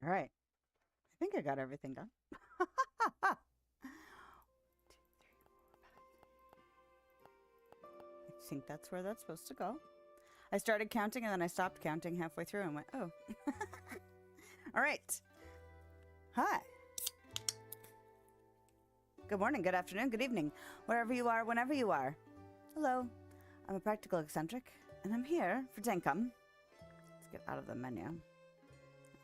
All right. I think I got everything done. I think that's where that's supposed to go. I started counting and then I stopped counting halfway through and went, oh. All right. Hi. Good morning, good afternoon, good evening, wherever you are, whenever you are. Hello. I'm a practical eccentric, and I'm here for Dinkum. Let's get out of the menu.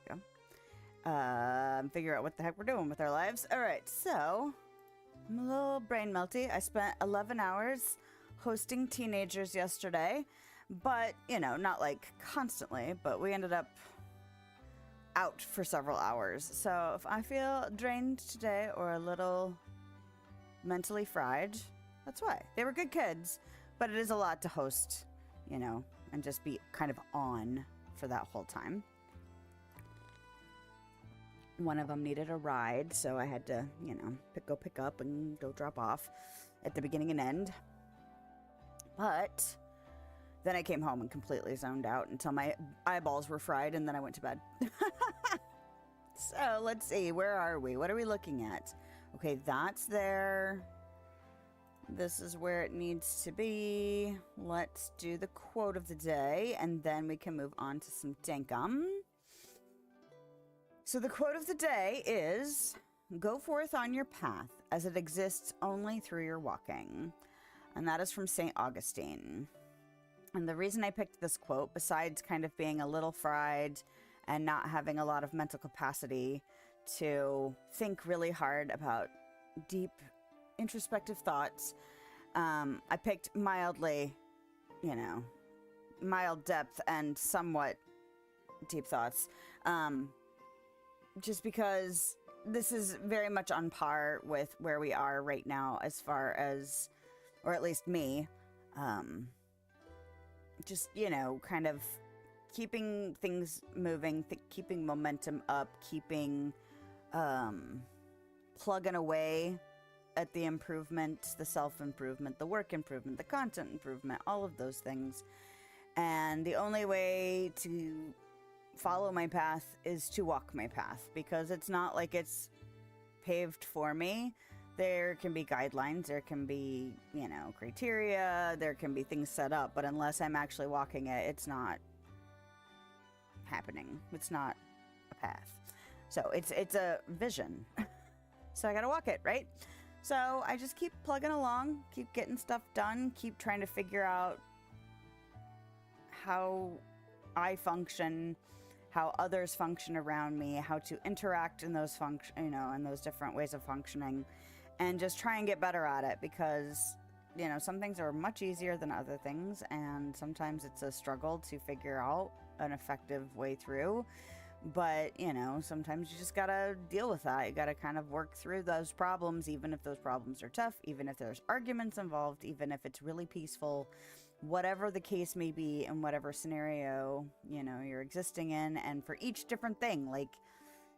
There we go. Figure out what the heck we're doing with our lives. All right, so I'm a little brain melty. I spent 11 hours hosting teenagers yesterday, but, you know, not like constantly, but we ended up out for several hours. So if I feel drained today or a little mentally fried, that's why. They were good kids, but it is a lot to host, you know, and just be kind of on for that whole time. One of them needed a ride, so I had to, you know, go pick up and go drop off at the beginning and end. But then I came home and completely zoned out until my eyeballs were fried, and then I went to bed. So let's see, where are we? What are we looking at? Okay, that's there. This is where it needs to be. Let's do the quote of the day, and then we can move on to some Dinkum. So the quote of the day is, "Go forth on your path, as it exists only through your walking." And that is from St. Augustine. And the reason I picked this quote, besides kind of being a little fried and not having a lot of mental capacity to think really hard about deep introspective thoughts, I picked mildly, you know, mild depth and somewhat deep thoughts, just because this is very much on par with where we are right now as far as, or at least me, just, you know, kind of keeping things moving, keeping momentum up, keeping plugging away at the improvement, the self-improvement, the work improvement, the content improvement, all of those things. And the only way to follow my path is to walk my path, because it's not like it's paved for me. There can be guidelines, there can be, you know, criteria, there can be things set up, but unless I'm actually walking it, it's not happening. It's not a path. So it's a vision. So I gotta walk it, right? So I just keep plugging along, keep getting stuff done, keep trying to figure out how I function, how others function around me, how to interact in those in those different ways of functioning, and just try and get better at it, because, you know, some things are much easier than other things, and sometimes it's a struggle to figure out an effective way through. But, you know, sometimes you just gotta deal with that. You gotta kind of work through those problems, even if those problems are tough, even if there's arguments involved, even if it's really peaceful, whatever the case may be, in whatever scenario, you know, you're existing in. And for each different thing, like,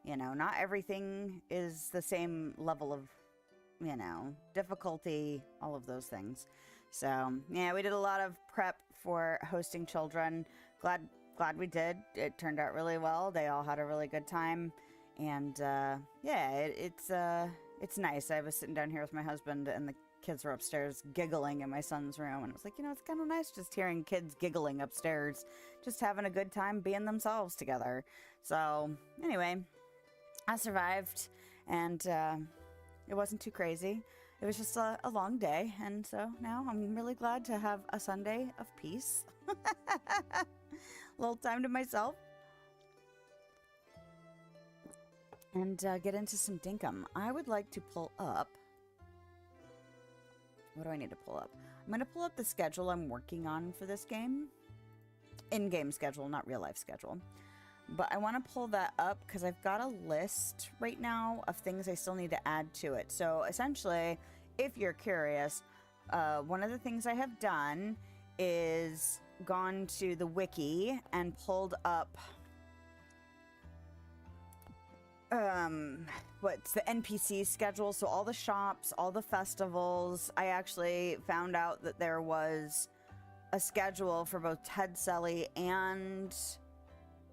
you know, not everything is the same level of, you know, difficulty, all of those things. So, yeah, we did a lot of prep for hosting children. Glad we did. It turned out really well. They all had a really good time. And, yeah, it's nice. I was sitting down here with my husband, and the kids were upstairs giggling in my son's room. And I was like, you know, it's kind of nice just hearing kids giggling upstairs, just having a good time being themselves together. So, anyway, I survived, and it wasn't too crazy. It was just a long day, and so now I'm really glad to have a Sunday of peace. A little time to myself. And get into some Dinkum. I would like to pull up... What do I need to pull up? I'm going to pull up the schedule I'm working on for this game. In-game schedule, not real-life schedule. But I want to pull that up because I've got a list right now of things I still need to add to it. So essentially, if you're curious, one of the things I have done is gone to the wiki and pulled up what's the NPC schedule. So all the shops, all the festivals. I actually found out that there was a schedule for both Ted Selly and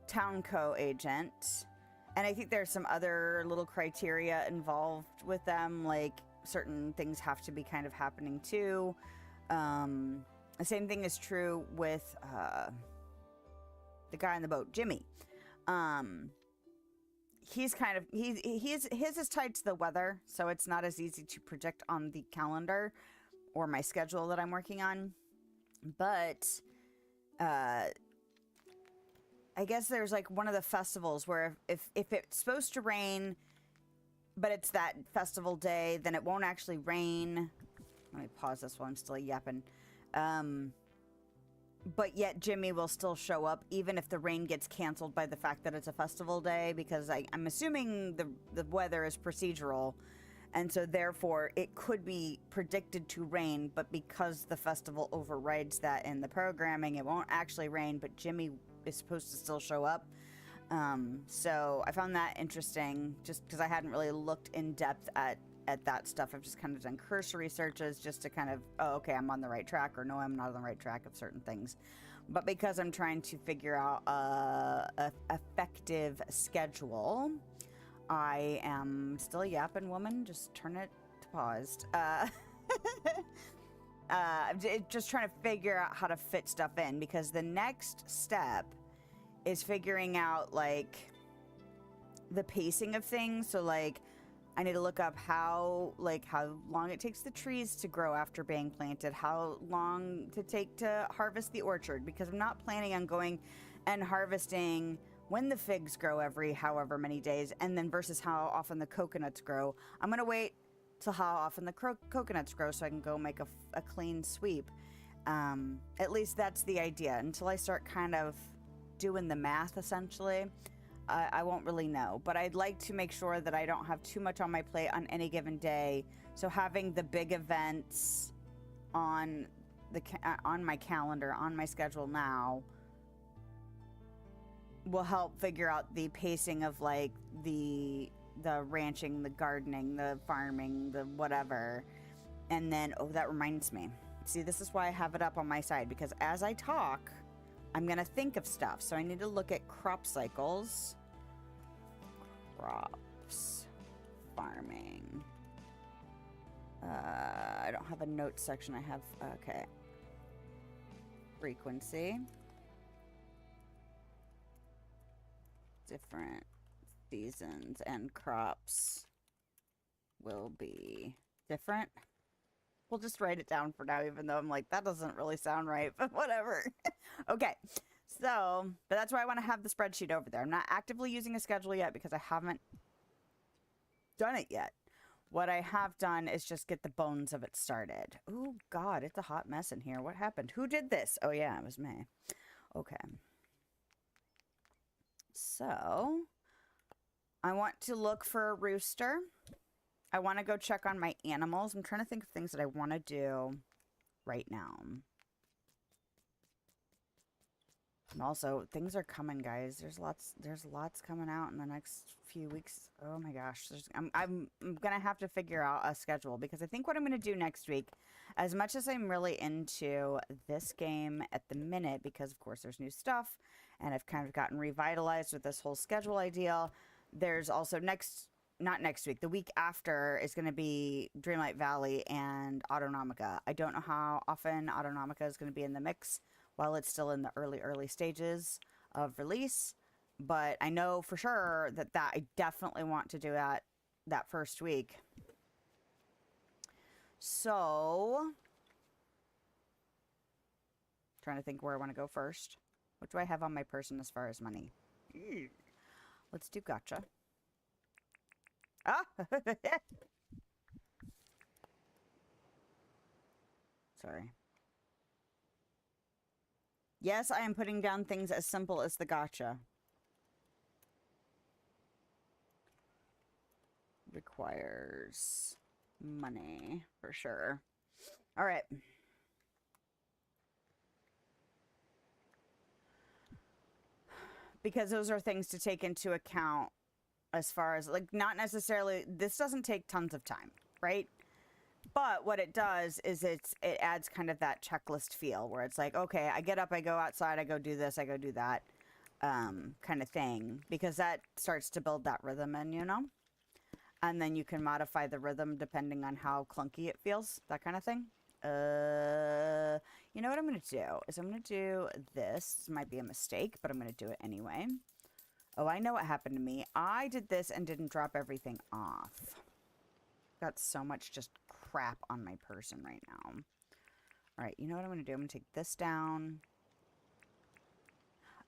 Town Co agent, And I think there's some other little criteria involved with them, like certain things have to be kind of happening too. The same thing is true with the guy on the boat, Jimmy. He's kind of his is tied to the weather, so it's not as easy to predict on the calendar or my schedule that I'm working on. But I guess there's like one of the festivals where if it's supposed to rain, but it's that festival day, then it won't actually rain. Let me pause this while I'm still yapping. But yet Jimmy will still show up even if the rain gets canceled by the fact that it's a festival day, because I'm assuming the weather is procedural, and so therefore it could be predicted to rain, but because the festival overrides that in the programming, it won't actually rain, but Jimmy is supposed to still show up. So I found that interesting just because I hadn't really looked in depth at that stuff. I've just kind of done cursory searches just to kind of, oh, okay, I'm on the right track, or no, I'm not on the right track of certain things. But because I'm trying to figure out a effective schedule, I am still a yapping woman. Just turn it to paused. Just trying to figure out how to fit stuff in, because the next step is figuring out like the pacing of things. So like I need to look up how long it takes the trees to grow after being planted, how long to take to harvest the orchard, because I'm not planning on going and harvesting when the figs grow every however many days, and then versus how often the coconuts grow. I'm going to wait till how often the coconuts grow so I can go make a clean sweep. At least that's the idea. Until I start kind of doing the math, essentially, I won't really know, but I'd like to make sure that I don't have too much on my plate on any given day. So having the big events on my calendar, on my schedule now, will help figure out the pacing of like the ranching, the gardening, the farming, the whatever. And then, oh, that reminds me. See, this is why I have it up on my side, because as I talk, I'm going to think of stuff. So I need to look at crop cycles. Crops. Farming. I don't have a notes section. I have, okay. Frequency. Different seasons and crops will be different. We'll just write it down for now, even though I'm like, that doesn't really sound right, but whatever. Okay, so, but that's why I want to have the spreadsheet over there. I'm not actively using a schedule yet because I haven't done it yet. What I have done is just get the bones of it started. Oh, God, it's a hot mess in here. What happened? Who did this? Oh, yeah, it was me. Okay. So, I want to look for a rooster. I want to go check on my animals. I'm trying to think of things that I want to do right now. And also, things are coming, guys. There's lots coming out in the next few weeks. Oh my gosh. I'm going to have to figure out a schedule, because I think what I'm going to do next week, as much as I'm really into this game at the minute, because of course there's new stuff and I've kind of gotten revitalized with this whole schedule idea, there's also not next week, the week after is going to be Dreamlight Valley and Autonomica. I don't know how often Autonomica is going to be in the mix while it's still in the early stages of release, but I know for sure that I definitely want to do that first week. So, trying to think where I want to go first. What do I have on my person as far as money? Let's do gotcha. Ah! Sorry. Yes, I am putting down things as simple as the gotcha. Requires money, for sure. All right. Because those are things to take into account as far as, like, not necessarily, this doesn't take tons of time, right? But what it does is it adds kind of that checklist feel where it's like, okay, I get up, I go outside, I go do this, I go do that. kind of thing, because that starts to build that rhythm in, you know? And then you can modify the rhythm depending on how clunky it feels, that kind of thing. You know what I'm going to do is I'm going to do this. This might be a mistake, but I'm going to do it anyway. Oh, I know what happened to me. I did this and didn't drop everything off. Got so much just crap on my person right now. All right, you know what I'm going to do? I'm going to take this down.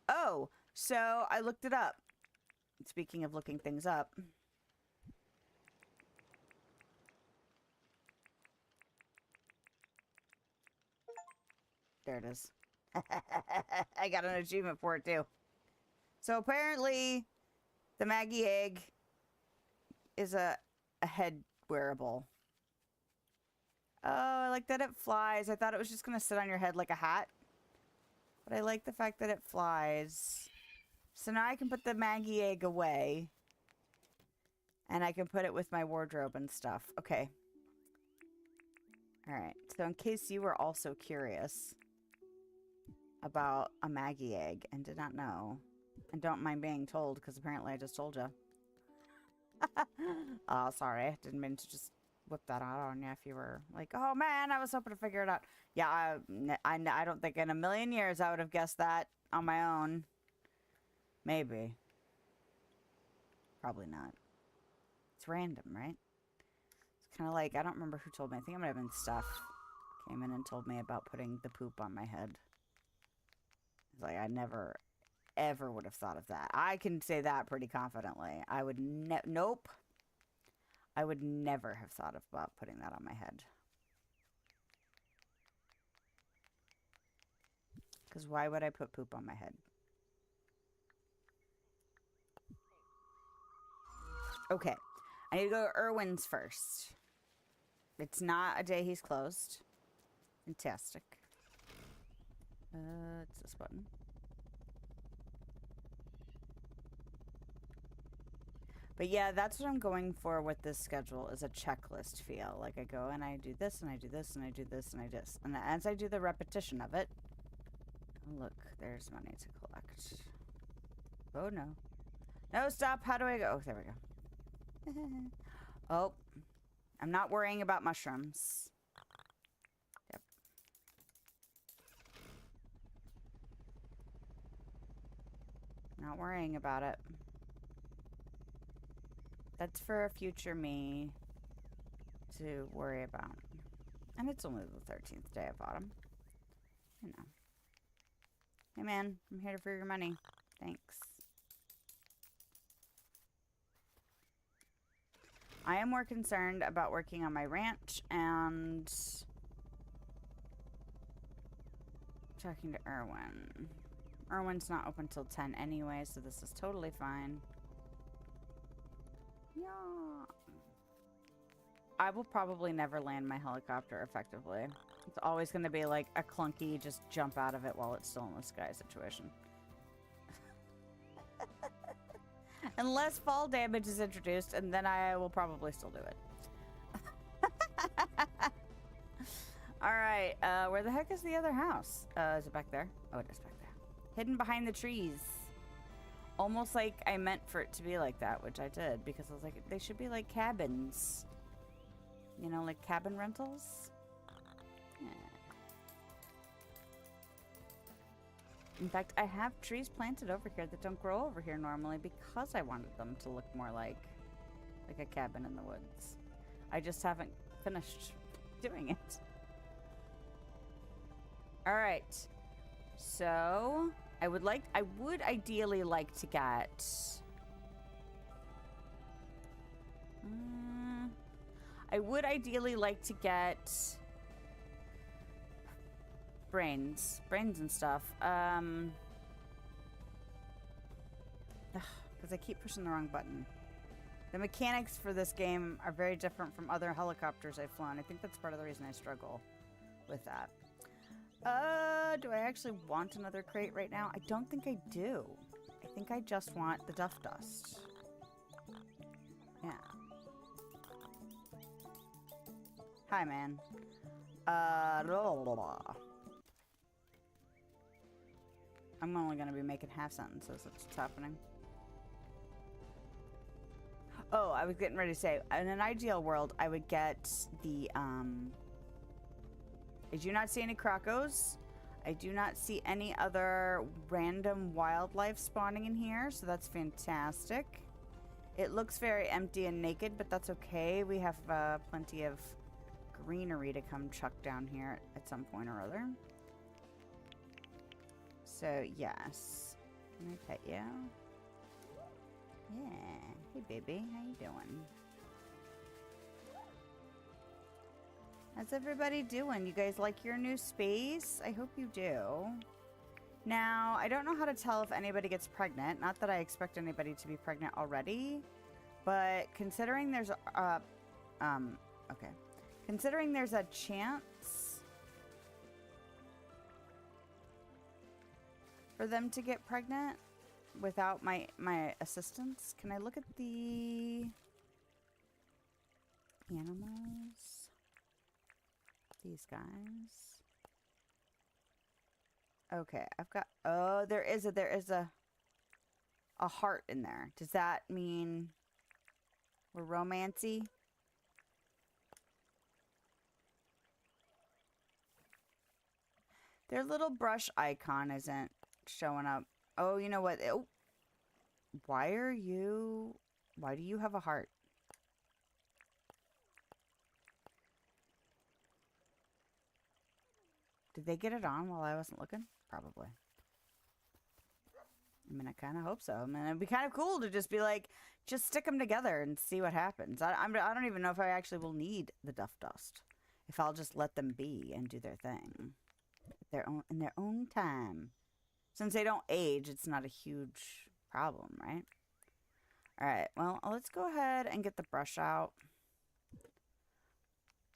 Oh, so I looked it up. Speaking of looking things up. There it is. I got an achievement for it too. So apparently the Maggie egg is a head wearable. Oh, I like that it flies. I thought it was just going to sit on your head like a hat. But I like the fact that it flies. So now I can put the Maggie egg away. And I can put it with my wardrobe and stuff. Okay. Alright. So in case you were also curious about a Maggie egg and did not know. And don't mind being told, because apparently I just told you. Oh, sorry. Didn't mean to just whip that out on you if you were like, oh man, I was hoping to figure it out. Yeah, I don't think in a million years I would have guessed that on my own. Maybe. Probably not. It's random, right? It's kind of like, I don't remember who told me. I think it might have been Steph. Came in and told me about putting the poop on my head. It's like, I never, ever would have thought of that. I can say that pretty confidently. I would nope. I would never have thought about putting that on my head. Because why would I put poop on my head? Okay. I need to go to Irwin's first. It's not a day he's closed. Fantastic. It's this button. But yeah, that's what I'm going for with this schedule, is a checklist feel. Like I go and I do this and I do this and I do this and I do this. And as I do the repetition of it, oh, look, there's money to collect. Oh no. No, stop. How do I go? Oh, there we go. Oh, I'm not worrying about mushrooms. Yep. Not worrying about it. That's for a future me to worry about. And it's only the 13th day of autumn. You know. Hey man, I'm here for your money. Thanks. I am more concerned about working on my ranch and talking to Irwin. Irwin's not open till 10 anyway, so this is totally fine. Yeah. I will probably never land my helicopter effectively. It's always going to be like a clunky, just jump out of it while it's still in the sky situation. Unless fall damage is introduced, and then I will probably still do it. Alright, where the heck is the other house? Is it back there? Oh, it is back there. Hidden behind the trees. Almost like I meant for it to be like that, which I did, because I was like, they should be like cabins. You know, like cabin rentals? Yeah. In fact, I have trees planted over here that don't grow over here normally because I wanted them to look more like a cabin in the woods. I just haven't finished doing it. All right. So, I would ideally like to get I would ideally like to get brains and stuff. Because I keep pushing the wrong button. The mechanics for this game are very different from other helicopters I've flown. I think that's part of the reason I struggle with that. Do I actually want another crate right now? I don't think I do. I think I just want the duff dust. Yeah. Hi, man. I'm only going to be making half sentences. That's what's happening. Oh, I was getting ready to say, in an ideal world, I would get the, I do not see any crocos. I do not see any other random wildlife spawning in here, so that's fantastic. It looks very empty and naked, but that's okay. We have plenty of greenery to come chuck down here at some point or other. So, yes. Can I pet you? Yeah. Hey, baby. How you doing? How's everybody doing? You guys like your new space? I hope you do. Now, I don't know how to tell if anybody gets pregnant. Not that I expect anybody to be pregnant already. But considering there's a... okay. Considering there's a chance for them to get pregnant without my assistance, can I look at the animals? These guys. Okay, I've got... Oh, there is a heart in there. Does that mean we're romancy? Their little brush icon isn't showing up. Oh, you know what? Oh, why do you have a heart? Did they get it on while I wasn't looking? Probably. I mean, I kind of hope so. I mean, it'd be kind of cool to just be like, just stick them together and see what happens. I don't even know if I actually will need the duff dust. If I'll just let them be and do their thing. In their own time. Since they don't age, it's not a huge problem, right? Alright, well, let's go ahead and get the brush out.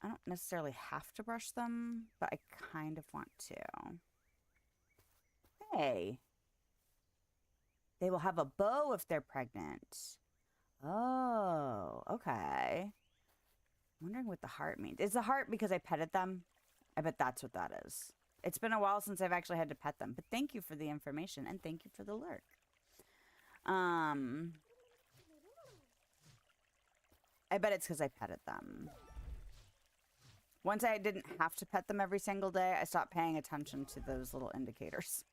I don't necessarily have to brush them, but I kind of want to. Hey. They will have a bow if they're pregnant. Oh, okay. I'm wondering what the heart means. Is the heart because I petted them? I bet that's what that is. It's been a while since I've actually had to pet them, but thank you for the information and thank you for the lurk. I bet it's because I petted them. Once I didn't have to pet them every single day, I stopped paying attention to those little indicators.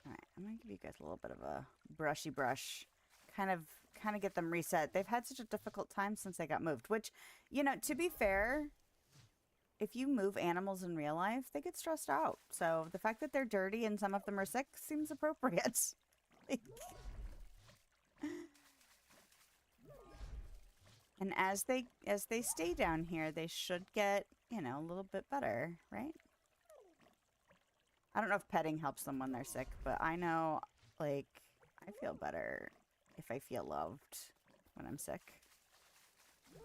Alright, I'm going to give you guys a little bit of a brushy brush. Kind of get them reset. They've had such a difficult time since they got moved, which, you know, to be fair, if you move animals in real life, they get stressed out. So the fact that they're dirty and some of them are sick seems appropriate. And as they stay down here, they should get, you know, a little bit better, right? I don't know if petting helps them when they're sick, but I know, like, I feel better if I feel loved when I'm sick. So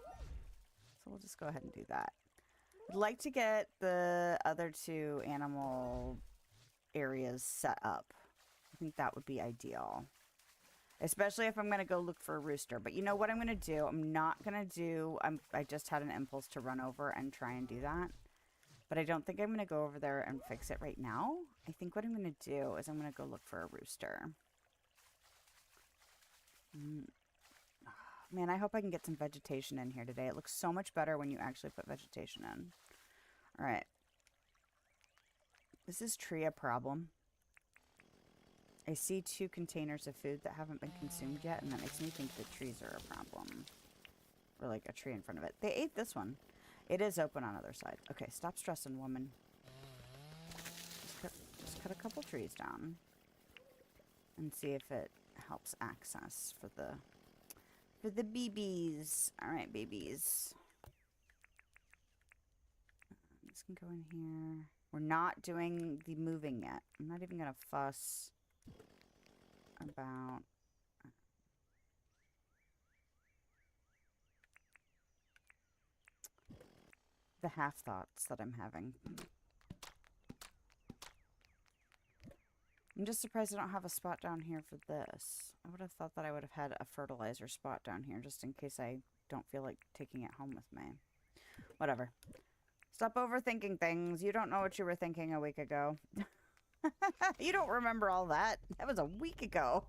we'll just go ahead and do that. I'd like to get the other two animal areas set up. I think that would be ideal. Especially if I'm going to go look for a rooster. But you know what I'm going to do? I'm not going to do... I just had an impulse to run over and try and do that. But I don't think I'm going to go over there and fix it right now. I think what I'm going to do is I'm going to go look for a rooster. Man, I hope I can get some vegetation in here today. It looks so much better when you actually put vegetation in. Alright. Is this tree a problem? I see 2 containers of food that haven't been consumed yet, and that makes me think the trees are a problem. Or like a tree in front of it. They ate this one. It is open on the other side. Okay, stop stressing, woman. Just cut a couple trees down. And see if it helps access for the babies. Alright, babies. This can go in here. We're not doing the moving yet. I'm not even going to fuss about the half thoughts that I'm having. I'm just surprised I don't have a spot down here for this. I would have thought that I would have had a fertilizer spot down here just in case I don't feel like taking it home with me. Whatever. Stop overthinking things. You don't know what you were thinking a week ago. You don't remember all that. That was a week ago.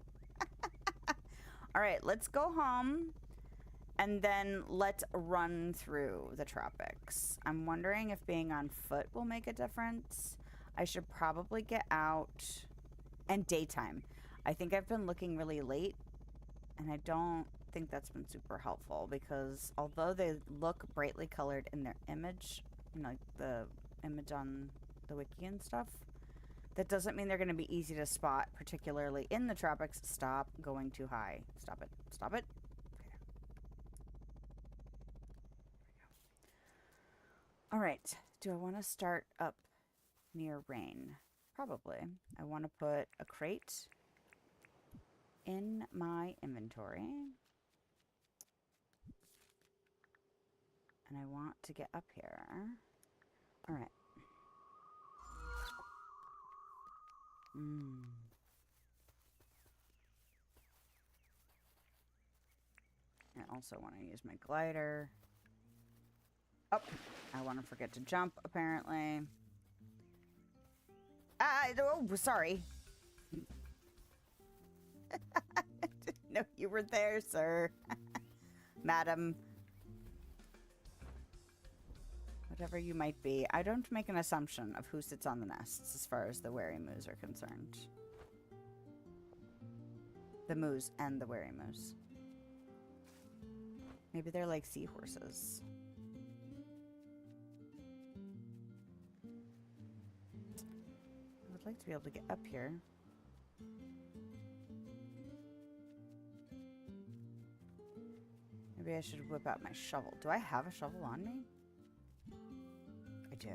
All right, let's go home. And then let's run through the tropics. I'm wondering if being on foot will make a difference. I should probably get out. And daytime. I think I've been looking really late. And I don't think that's been super helpful. Because although they look brightly colored in their image, you know, like the image on the wiki and stuff, that doesn't mean they're going to be easy to spot, particularly in the tropics. Stop going too high. Stop it. Stop it. All right, do I want to start up near rain? Probably. I want to put a crate in my inventory. And I want to get up here. All right. I also want to use my glider. Oh, I want to forget to jump, apparently. Oh, sorry. No, you were there, sir. Madam. Whatever you might be. I don't make an assumption of who sits on the nests as far as the wary moose are concerned. The moose and the wary moose. Maybe they're like seahorses. I'd like to be able to get up here. Maybe I should whip out my shovel. Do I have a shovel on me? I do.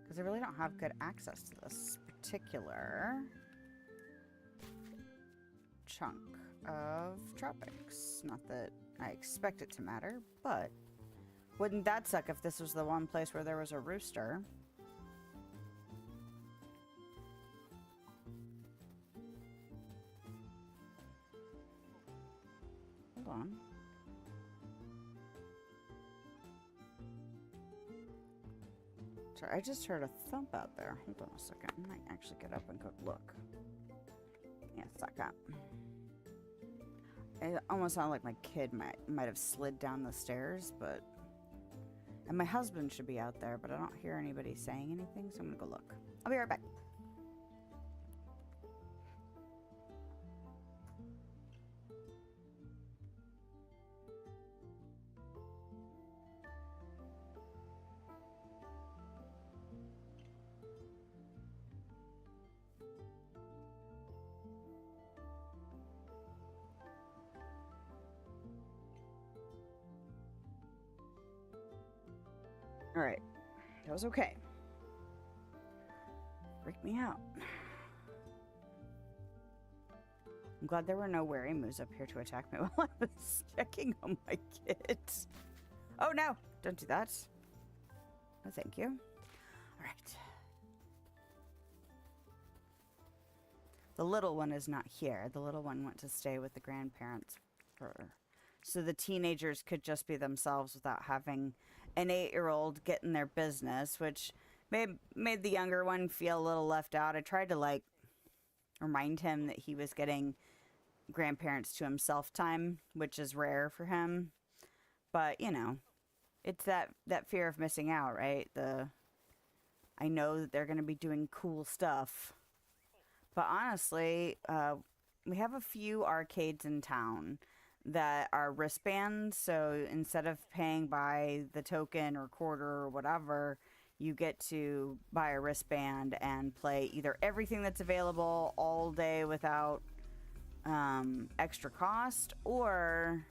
Because I really don't have good access to this particular chunk of tropics. Not that I expect it to matter, but wouldn't that suck if this was the one place where there was a rooster? Hold on. Sorry, I just heard a thump out there. Hold on a second. I might actually get up and go look. Yeah, suck up. It almost sounded like my kid might have slid down the stairs, but... And my husband should be out there, but I don't hear anybody saying anything, so I'm gonna go look. I'll be right back. Alright. That was okay. Freaked me out. I'm glad there were no wary moose up here to attack me while I was checking on my kids. Oh no! Don't do that. No, thank you. Alright. The little one is not here. The little one went to stay with the grandparents so the teenagers could just be themselves without having an 8-year-old get in their business, which made the younger one feel a little left out. I tried to, like, remind him that he was getting grandparents to himself time, which is rare for him. But, you know, it's that fear of missing out, right? I know that they're going to be doing cool stuff. But honestly, we have a few arcades in town that are wristbands, so instead of paying by the token or quarter or whatever, you get to buy a wristband and play either everything that's available all day without extra cost, or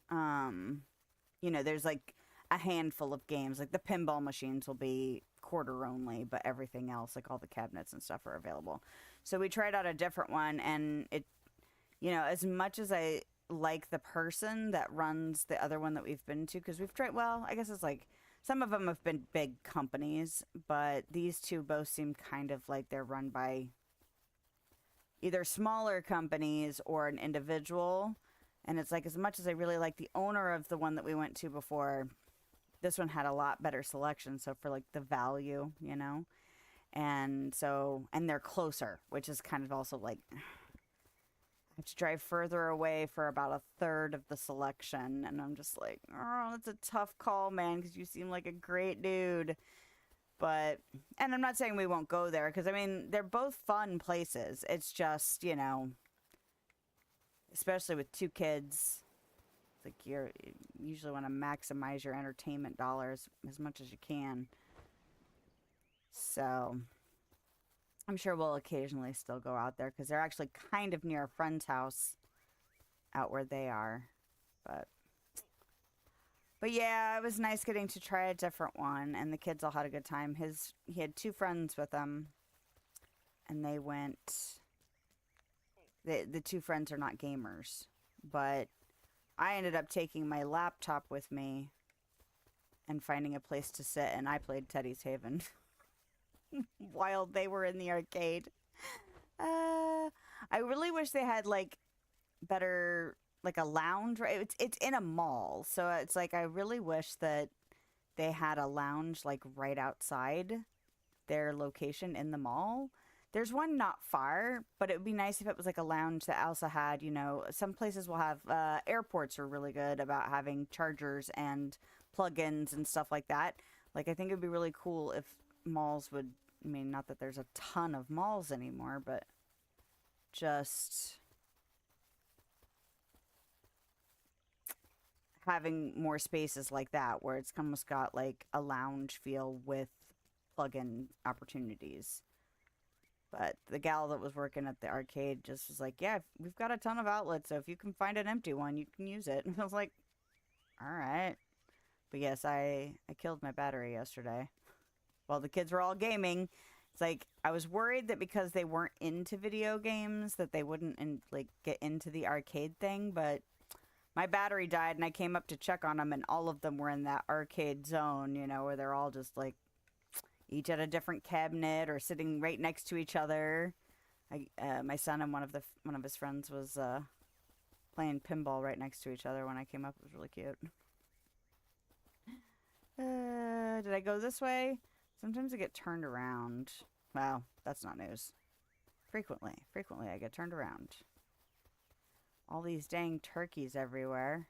you know, there's like a handful of games, like the pinball machines will be quarter only, but everything else, like all the cabinets and stuff, are available. So we tried out a different one, and it, you know, as much as I like the person that runs the other one that we've been to, because we've tried, well, I guess it's like some of them have been big companies, but these two both seem kind of like they're run by either smaller companies or an individual. And it's like, as much as I really like the owner of the one that we went to before, this one had a lot better selection. So for like the value, you know, and so, and they're closer, which is kind of also like, I have to drive further away for about a third of the selection. And I'm just like, oh, that's a tough call, man, because you seem like a great dude. But, and I'm not saying we won't go there, because I mean, they're both fun places. It's just, you know, especially with 2 kids, it's like you usually want to maximize your entertainment dollars as much as you can. So I'm sure we'll occasionally still go out there, because they're actually kind of near a friend's house out where they are. But yeah, it was nice getting to try a different one, and the kids all had a good time. He had 2 friends with him, and they went. The 2 friends are not gamers, but I ended up taking my laptop with me and finding a place to sit, and I played Teddy's Haven while they were in the arcade. I really wish they had like better, like a lounge. Right? It's in a mall, so it's like I really wish that they had a lounge like right outside their location in the mall. There's one not far, but it would be nice if it was like a lounge that also had, you know, some places will have, airports are really good about having chargers and plugins and stuff like that. Like, I think it would be really cool if malls would, I mean, not that there's a ton of malls anymore, but just having more spaces like that where it's almost got like a lounge feel with plug-in opportunities. But the gal that was working at the arcade just was like, yeah, we've got a ton of outlets, so if you can find an empty one, you can use it. And I was like, all right. But yes, I killed my battery yesterday while the kids were all gaming. It's like, I was worried that because they weren't into video games that they wouldn't like get into the arcade thing, but my battery died and I came up to check on them and all of them were in that arcade zone, you know, where they're all just like each at a different cabinet or sitting right next to each other. My son and one of his friends was playing pinball right next to each other when I came up. It was really cute. Did I go this way? Sometimes I get turned around. Well, that's not news. Frequently I get turned around. All these dang turkeys everywhere.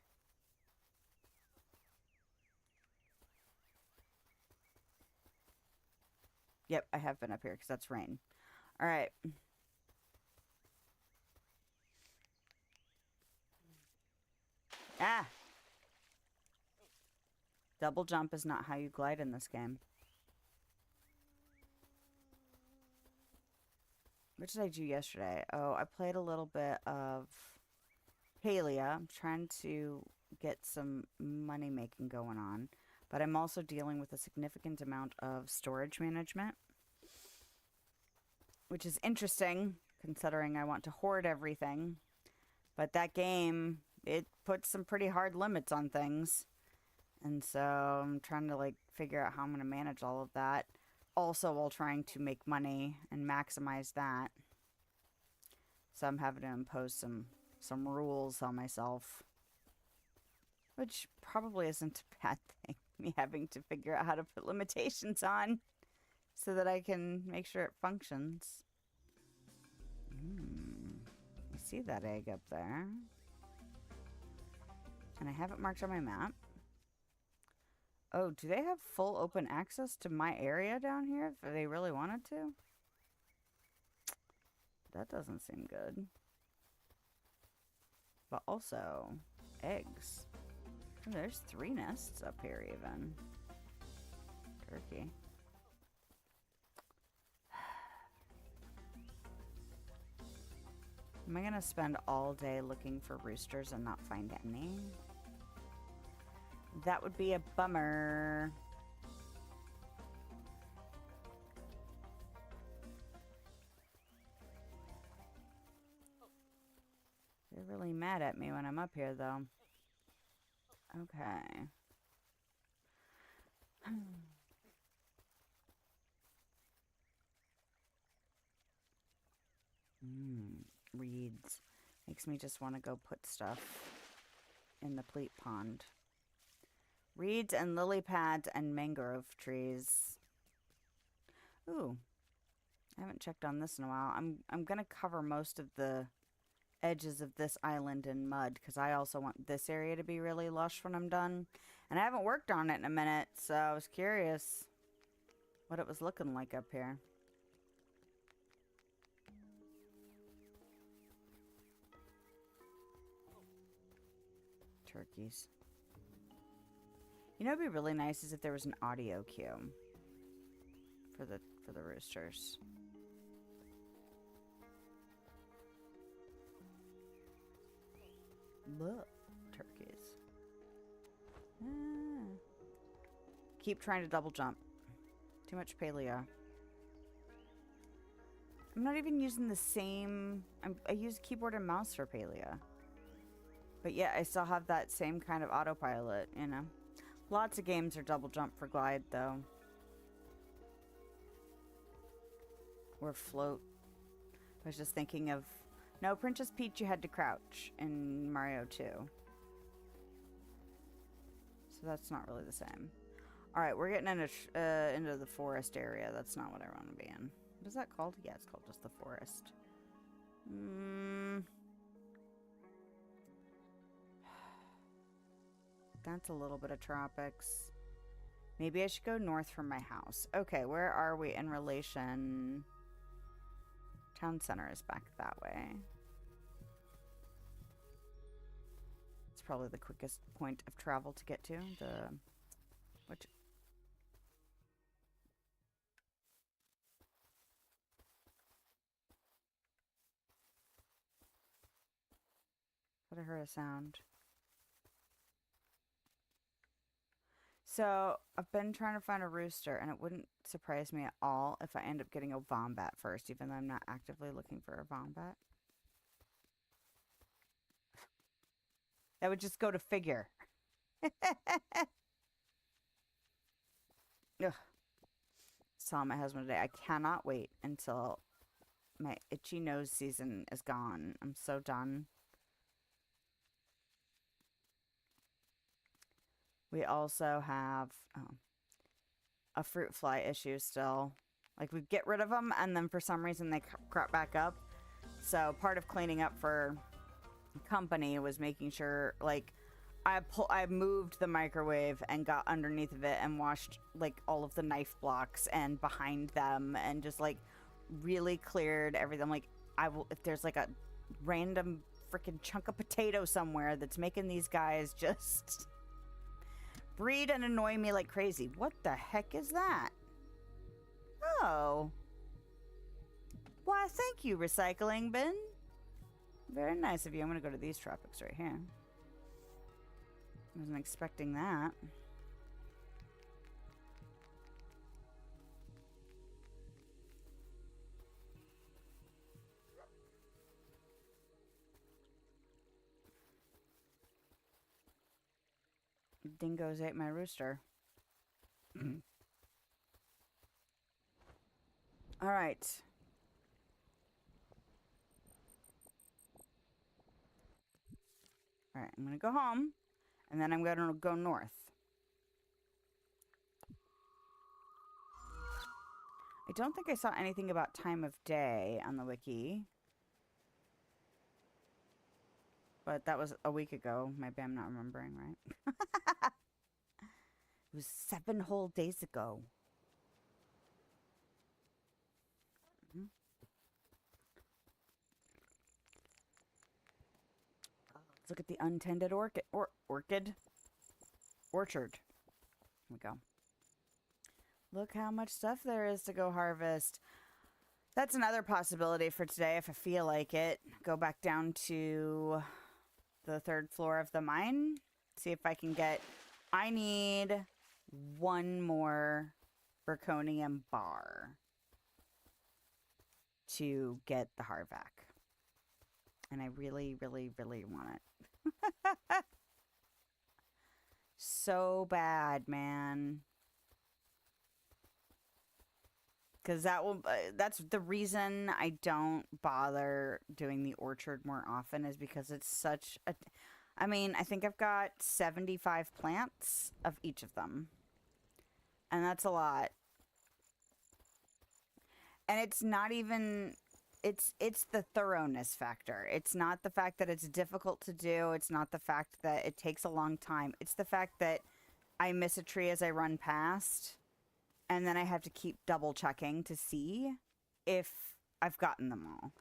Yep, I have been up here because that's rain. All right. Ah! Double jump is not how you glide in this game. What did I do yesterday? Oh, I played a little bit of Palia. I'm trying to get some money making going on. But I'm also dealing with a significant amount of storage management, which is interesting considering I want to hoard everything. But that game, it puts some pretty hard limits on things. And so I'm trying to like figure out how I'm going to manage all of that. Also while trying to make money and maximize that. So I'm having to impose some rules on myself. Which probably isn't a bad thing. Me having to figure out how to put limitations on so that I can make sure it functions. You see that egg up there? And I have it marked on my map. Oh, do they have full open access to my area down here if they really wanted to? That doesn't seem good. But also, eggs. Oh, there's 3 nests up here even. Turkey. Am I gonna spend all day looking for roosters and not find any? That would be a bummer. They're really mad at me when I'm up here, though. Okay. Reeds. Makes me just want to go put stuff in the pleat pond. Reeds and lily pads and mangrove trees. Ooh. I haven't checked on this in a while. I'm gonna cover most of the edges of this island in mud because I also want this area to be really lush when I'm done. And I haven't worked on it in a minute, so I was curious what it was looking like up here. Turkeys. You know, it'd be really nice is if there was an audio cue for the roosters. Look, turkeys. Keep trying to double jump. Too much paleo. I'm not even using the same... I use keyboard and mouse for paleo. But yeah, I still have that same kind of autopilot, you know. Lots of games are double jump for glide, though. Or float. I was just thinking of... No, Princess Peach, you had to crouch in Mario 2. So that's not really the same. Alright, we're getting into the forest area. That's not what I want to be in. What is that called? Yeah, it's called just the forest. That's a little bit of tropics. Maybe I should go north from my house. Okay, where are we in relation... Town center is back that way. It's probably the quickest point of travel to get to. Which... Thought I heard a sound. So, I've been trying to find a rooster, and it wouldn't surprise me at all if I end up getting a wombat first, even though I'm not actively looking for a wombat. That would just go to figure. Ugh. Saw my husband today. I cannot wait until my itchy nose season is gone. I'm so done. We also have a fruit fly issue still. Like, we get rid of them, and then for some reason they crop back up. So part of cleaning up for company was making sure, like, I moved the microwave and got underneath of it and washed, like, all of the knife blocks and behind them and just, like, really cleared everything. Like, if there's, like, a random freaking chunk of potato somewhere that's making these guys just... breed and annoy me like crazy. What the heck is that? Oh. Why, thank you, recycling bin. Very nice of you. I'm going to go to these tropics right here. Wasn't expecting that. Dingoes ate my rooster. All right. All right, I'm going to go home, and then I'm going to go north. I don't think I saw anything about time of day on the wiki. But that was a week ago. Maybe I'm not remembering right. It was 7 whole days ago. Let's look at the untended orchid. Orchard. Here we go. Look how much stuff there is to go harvest. That's another possibility for today if I feel like it. Go back down to the 3rd floor of the mine. See if I can get... I need 1 more Zirconium bar to get the Harvac. And I really, really, really want it. So bad, man. Because that's the reason I don't bother doing the orchard more often is because it's such a... I mean, I think I've got 75 plants of each of them. And that's a lot. And it's not even... It's the thoroughness factor. It's not the fact that it's difficult to do. It's not the fact that it takes a long time. It's the fact that I miss a tree as I run past. And then I have to keep double checking to see if I've gotten them all.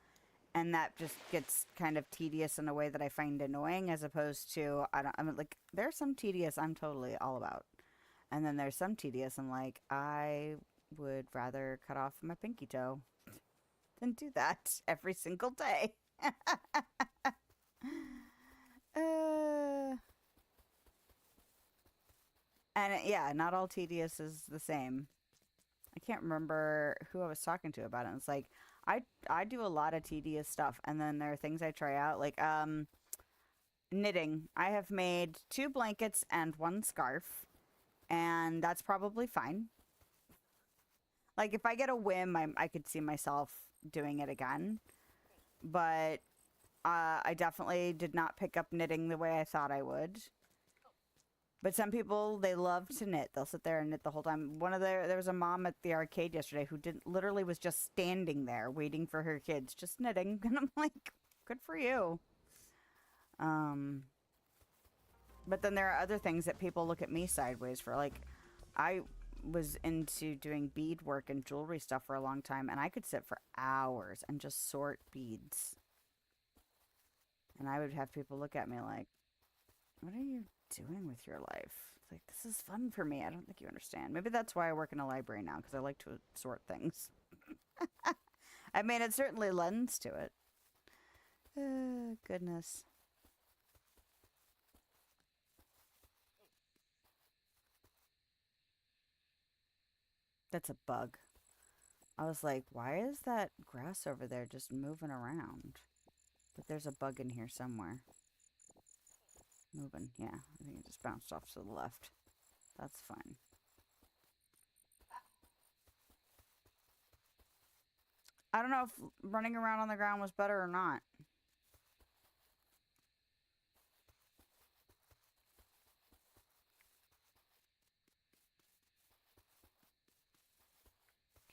And that just gets kind of tedious in a way that I find annoying, as opposed to, I'm like, there's some tedious I'm totally all about. And then there's some tedious I'm like, I would rather cut off my pinky toe than do that every single day. Yeah, not all tedious is the same. I can't remember who I was talking to about it. It's like, I do a lot of tedious stuff, and then there are things I try out, like knitting. I have made 2 blankets and 1 scarf, and that's probably fine. Like, if I get a whim, I could see myself doing it again. But I definitely did not pick up knitting the way I thought I would. But some people, they love to knit. They'll sit there and knit the whole time. There was a mom at the arcade yesterday who literally was just standing there waiting for her kids, just knitting. And I'm like, good for you. But then there are other things that people look at me sideways for. Like, I was into doing beadwork and jewelry stuff for a long time, and I could sit for hours and just sort beads. And I would have people look at me like, what are you doing with your life? It's like, this is fun for me. I don't think you understand. Maybe that's why I work in a library now, because I like to sort things. I mean, it certainly lends to it. Goodness. That's a bug. I was like, why is that grass over there just moving around? But there's a bug in here somewhere. Moving, yeah. I think it just bounced off to the left. That's fine. I don't know if running around on the ground was better or not.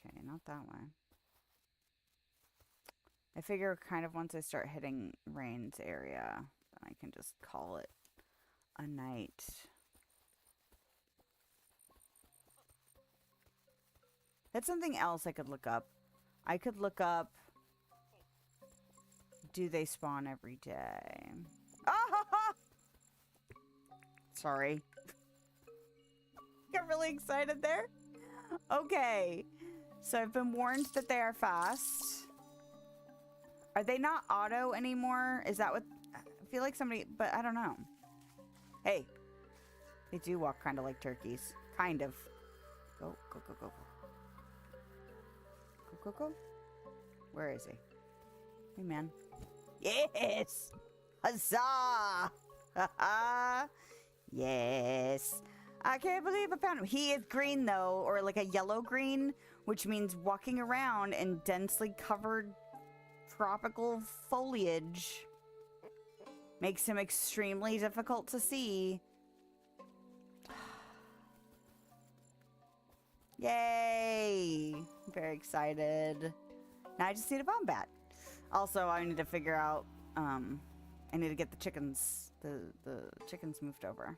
Okay, not that way. I figure kind of once I start hitting Rain's area, then I can just call it a night. That's something else I could look up. I could look up, do they spawn every day? Ah! Sorry. Got really excited there. Okay. So I've been warned that they are fast. Are they not auto anymore? Is that what... I feel like somebody... But I don't know. Hey. They do walk kind of like turkeys. Kind of. Go, go, go, go, go. Go, go, go. Where is he? Hey, man. Yes! Huzzah! Haha! Yes! I can't believe I found him. He is green, though, or like a yellow-green, which means walking around in densely covered tropical foliage makes him extremely difficult to see. Yay! I'm very excited. Now I just need a wombat. Also, I need to figure out, I need to get the chickens, the chickens moved over.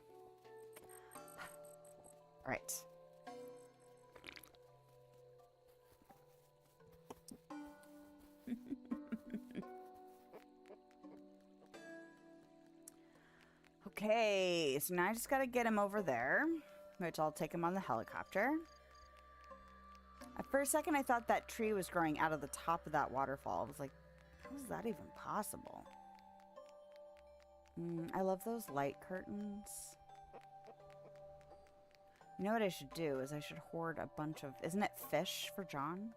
All right. Okay, so now I just gotta get him over there, which I'll take him on the helicopter. For a second, I thought that tree was growing out of the top of that waterfall. I was like, how is that even possible? I love those light curtains. You know what I should do is I should hoard a bunch of... Isn't it fish for John?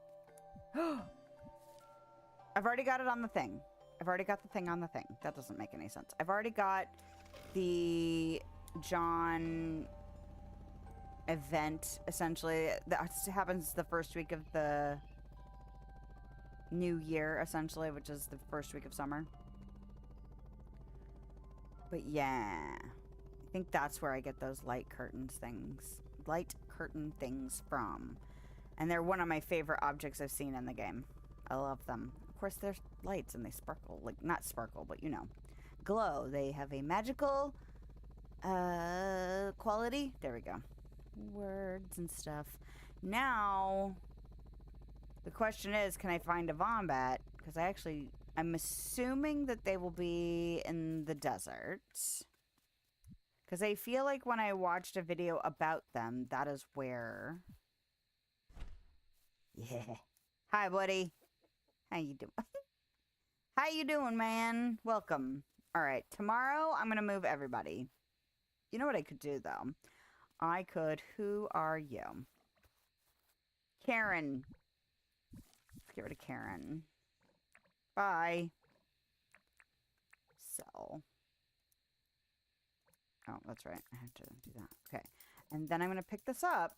I've already got it on the thing. I've already got the thing on the thing. That doesn't make any sense. I've already got the John event, essentially. That happens the first week of the new year, essentially, which is the first week of summer. But yeah, I think that's where I get those light curtain things from. And they're one of my favorite objects I've seen in the game. I love them. Of course, they're lights and they sparkle. Like, not sparkle, but you know. Glow. They have a magical quality. There we go. Words and stuff. Now, the question is, can I find a wombat? Because I'm assuming that they will be in the desert. Because I feel like when I watched a video about them, that is where... Yeah. Hi, buddy. How you doing? How you doing, man? Welcome. All right, tomorrow I'm going to move everybody. You know what I could do, though? I could... Who are you? Karen. Let's get rid of Karen. Bye. So... Oh, that's right. I have to do that. Okay. And then I'm going to pick this up.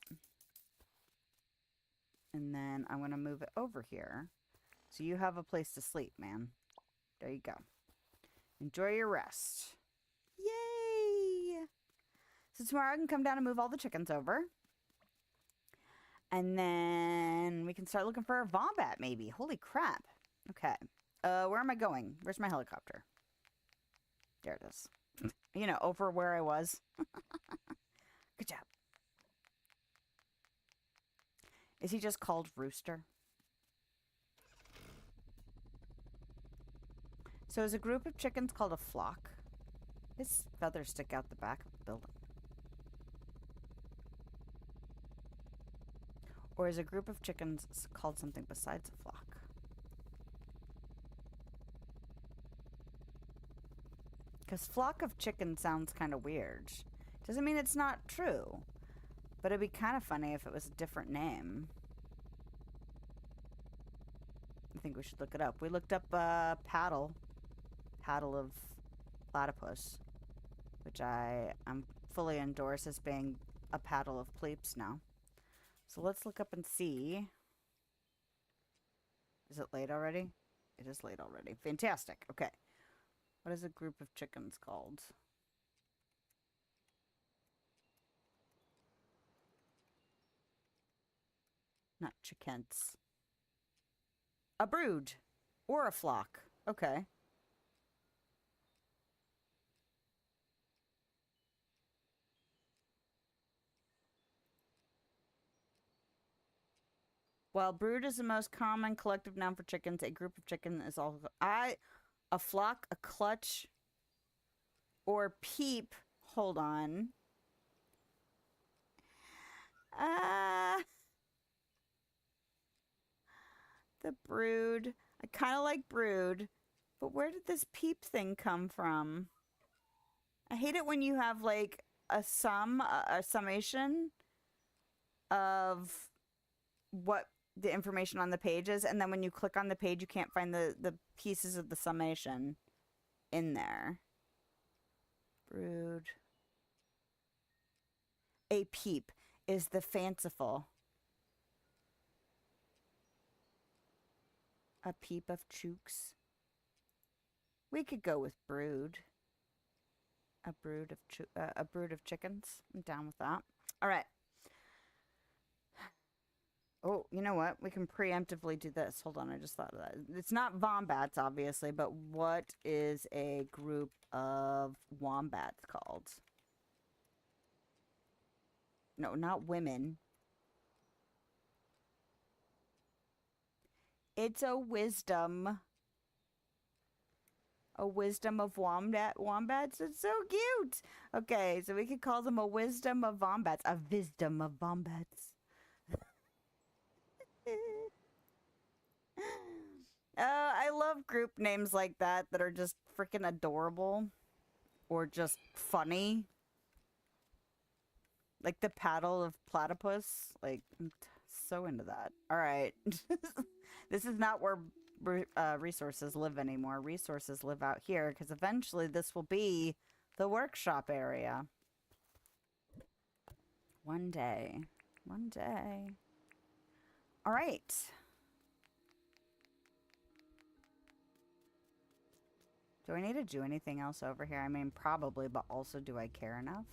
And then I'm going to move it over here. So you have a place to sleep, man. There you go. Enjoy your rest. Yay! So tomorrow I can come down and move all the chickens over. And then we can start looking for a wombat, maybe. Holy crap. Okay. Where am I going? Where's my helicopter? There it is. You know, over where I was. Good job. Is he just called Rooster? So is a group of chickens called a flock? His feathers stick out the back of the building. Or is a group of chickens called something besides a flock? Because flock of chickens sounds kind of weird. Doesn't mean it's not true. But it'd be kind of funny if it was a different name. I think we should look it up. We looked up paddle. Paddle of platypus. Which I'm fully endorse as being a paddle of pleeps now. So let's look up and see. Is it late already? It is late already. Fantastic. Okay. What is a group of chickens called? Not chickens. A brood. Or a flock. Okay. While brood is the most common collective noun for chickens, a group of chickens is all... A flock, a clutch, or peep. Hold on. The brood. I kind of like brood. But where did this peep thing come from? I hate it when you have, like, a summation of what the information on the page is, and then when you click on the page, you can't find the pieces of the summation in there. Brood. A peep is the fanciful. A peep of chooks. We could go with brood. A brood of chickens. I'm down with that. All right. Oh, you know what? We can preemptively do this. Hold on, I just thought of that. It's not wombats, obviously, but what is a group of wombats called? No, not women. It's a wisdom. A wisdom of wombats. It's so cute. Okay, so we could call them a wisdom of wombats. A wisdom of wombats. I love group names like that are just freaking adorable. Or just funny. Like the paddle of platypus. Like, I'm so into that. Alright. This is not where resources live anymore. Resources live out here, because eventually this will be the workshop area. One day. One day. Alright. Do I need to do anything else over here? I mean, probably, but also do I care enough?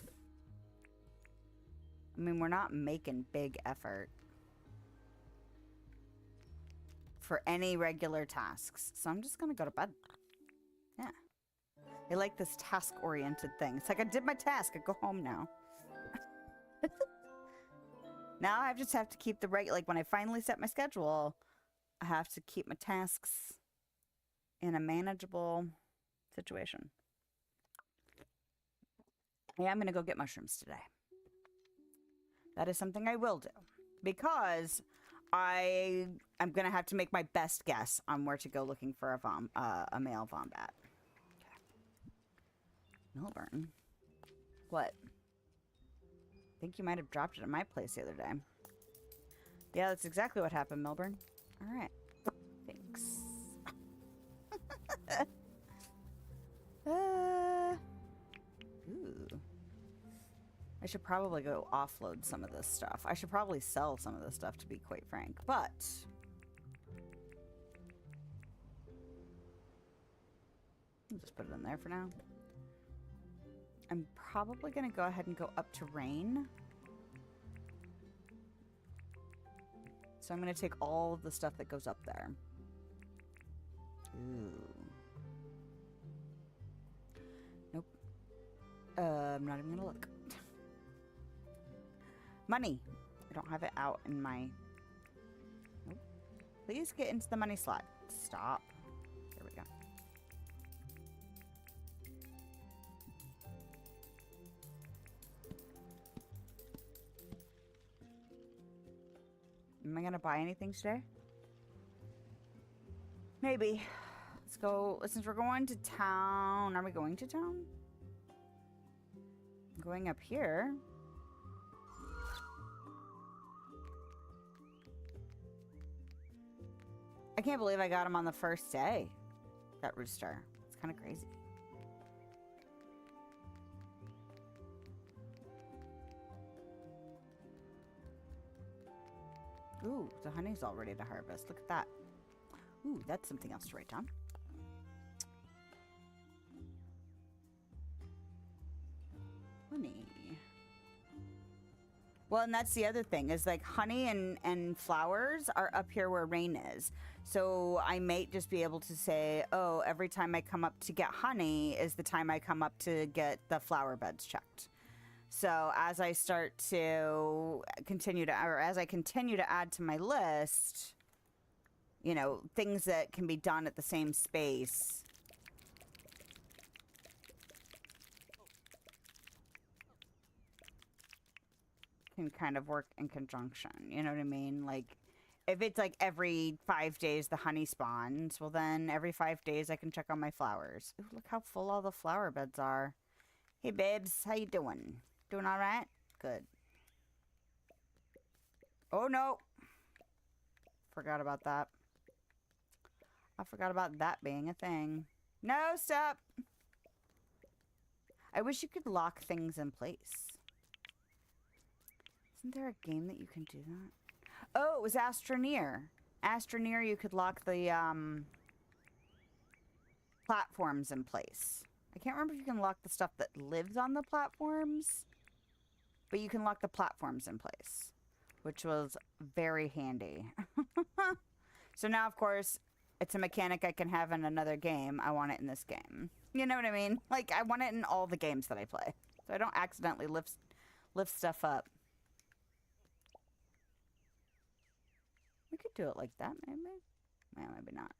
I mean, we're not making big effort for any regular tasks. So I'm just going to go to bed. Yeah. I like this task-oriented thing. It's like I did my task. I go home now. Now I just have to keep the like when I finally set my schedule, I have to keep my tasks in a manageable situation. Yeah, I'm going to go get mushrooms today. That is something I will do. Because I'm going to have to make my best guess on where to go looking for a male wombat. Okay. Milburn. What? I think you might have dropped it at my place the other day. Yeah, that's exactly what happened, Milburn. All right. Thanks. Ooh. I should probably go offload some of this stuff. I should probably sell some of this stuff, to be quite frank. But I'll just put it in there for now. I'm probably going to go ahead and go up to Rain. So I'm going to take all of the stuff that goes up there. Ooh. Nope. I'm not even going to look. Money. I don't have it out in my... Nope. Please get into the money slot. Stop. There we go. Am I gonna buy anything today? Maybe. Let's go. Since we're going to town. Are we going to town? Going up here. I can't believe I got him on the first day. That rooster. It's kind of crazy. Ooh, the honey's all ready to harvest. Look at that. Ooh, that's something else to write down. Honey. Well, and that's the other thing, is like honey and flowers are up here where Rain is. So I might just be able to say, oh, every time I come up to get honey is the time I come up to get the flower beds checked. So as I start to continue to, or as I continue to add to my list, you know, things that can be done at the same space. Can kind of work in conjunction, you know what I mean? Like, if it's like every 5 days the honey spawns, well then every 5 days I can check on my flowers. Ooh, look how full all the flower beds are. Hey babes, how you doing? Doing all right? Good. Oh no! Forgot about that. I forgot about that being a thing. No, stop! I wish you could lock things in place. Isn't there a game that you can do that? Oh, it was Astroneer. Astroneer, you could lock the platforms in place. I can't remember if you can lock the stuff that lives on the platforms, but you can lock the platforms in place, which was very handy. So now, of course, it's a mechanic I can have in another game. I want it in this game. You know what I mean? Like, I want it in all the games that I play, so I don't accidentally lift stuff up. We could do it like that, maybe. Well, maybe not.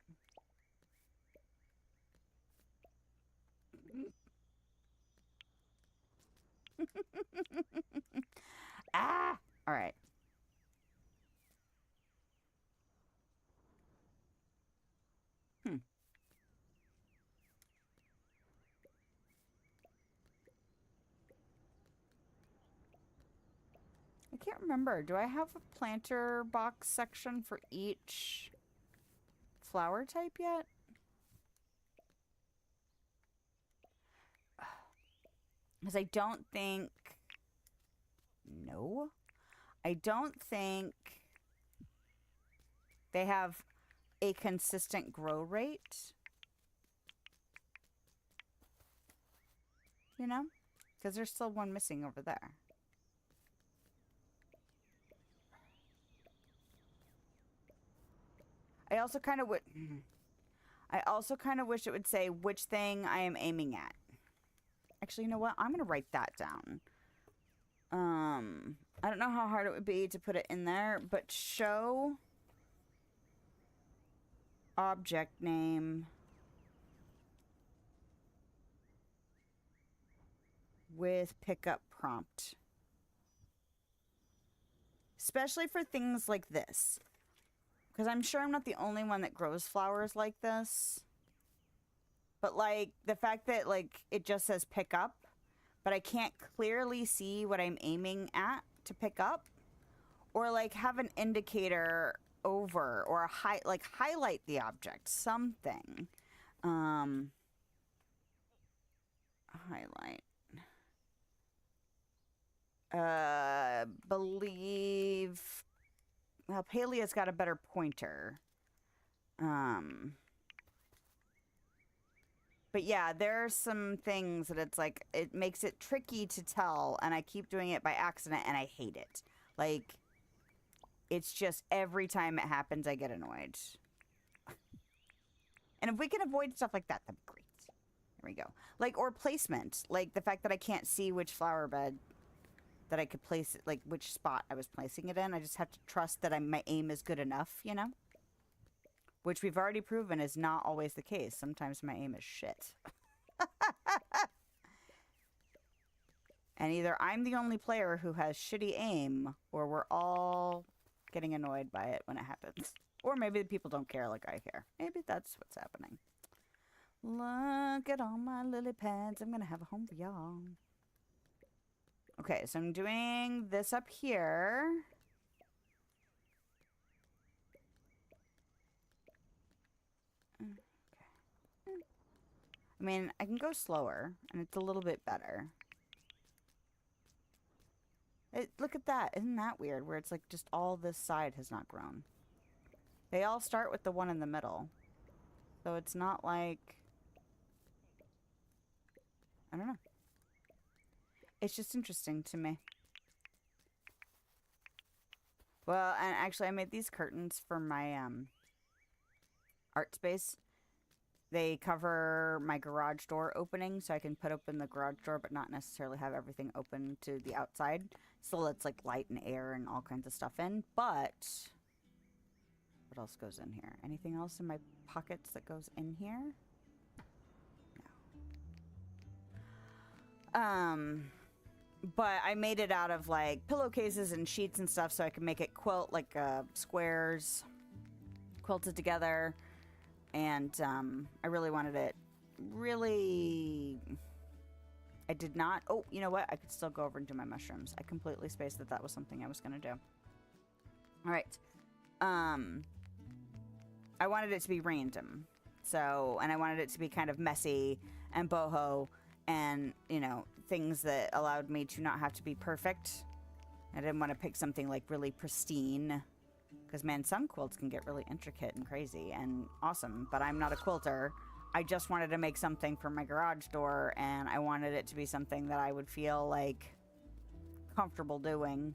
Ah! All right. I can't remember. Do I have a planter box section for each flower type yet? Because I don't think... No. I don't think they have a consistent grow rate. you know? Because there's still one missing over there. I also kind of wish it would say which thing I am aiming at. Actually, you know what? I'm going to write that down. I don't know how hard it would be to put it in there, but show object name with pickup prompt. Especially for things like this. Because I'm sure I'm not the only one that grows flowers like this. But, like, the fact that, like, it just says pick up, but I can't clearly see what I'm aiming at to pick up. Or, like, have an indicator over, or highlight the object. Something. Highlight. Believe... Well, Palea's got a better pointer. But yeah, there are some things that it's like, it makes it tricky to tell, and I keep doing it by accident, and I hate it. Like, it's just every time it happens, I get annoyed. And if we can avoid stuff like that, that'd be great. There we go. Like, or placement. Like, the fact that I can't see which flower bed that I could place it, like, which spot I was placing it in. I just have to trust that my aim is good enough, you know? Which we've already proven is not always the case. Sometimes my aim is shit. And either I'm the only player who has shitty aim, or we're all getting annoyed by it when it happens. Or maybe the people don't care like I care. Maybe that's what's happening. Look at all my lily pads. I'm gonna have a home for y'all. Okay, so I'm doing this up here. Okay. I mean, I can go slower, and it's a little bit better. Look at that. Isn't that weird? Where it's like just all this side has not grown. They all start with the one in the middle. So it's not like... I don't know. It's just interesting to me. Well, and actually I made these curtains for my art space. They cover my garage door opening, so I can put open the garage door but not necessarily have everything open to the outside. Still lets like light and air and all kinds of stuff in, but what else goes in here? Anything else in my pockets that goes in here? No. But I made it out of like pillowcases and sheets and stuff so I can make it quilt like squares quilted together. And I really wanted it I did not. Oh, you know what? I could still go over and do my mushrooms. I completely spaced that was something I was going to do. All right. I wanted it to be random. So, and I wanted it to be kind of messy and boho and, you know, things that allowed me to not have to be perfect. I didn't want to pick something like really pristine. Because, man, some quilts can get really intricate and crazy and awesome. But I'm not a quilter. I just wanted to make something for my garage door. And I wanted it to be something that I would feel, like, comfortable doing.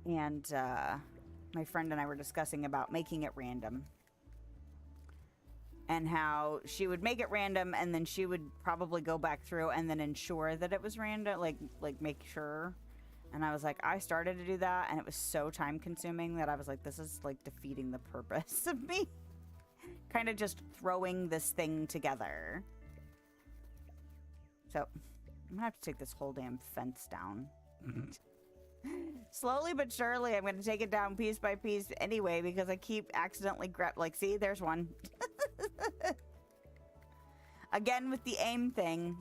And my friend and I were discussing about making it random. And how she would make it random and then she would probably go back through and then ensure that it was random. Like make sure. And I was like, I started to do that, and it was so time-consuming that I was like, this is, like, defeating the purpose of me. Kind of just throwing this thing together. So, I'm gonna have to take this whole damn fence down. Slowly but surely, I'm gonna take it down piece by piece anyway, because I keep accidentally like, see, there's one. Again with the aim thing.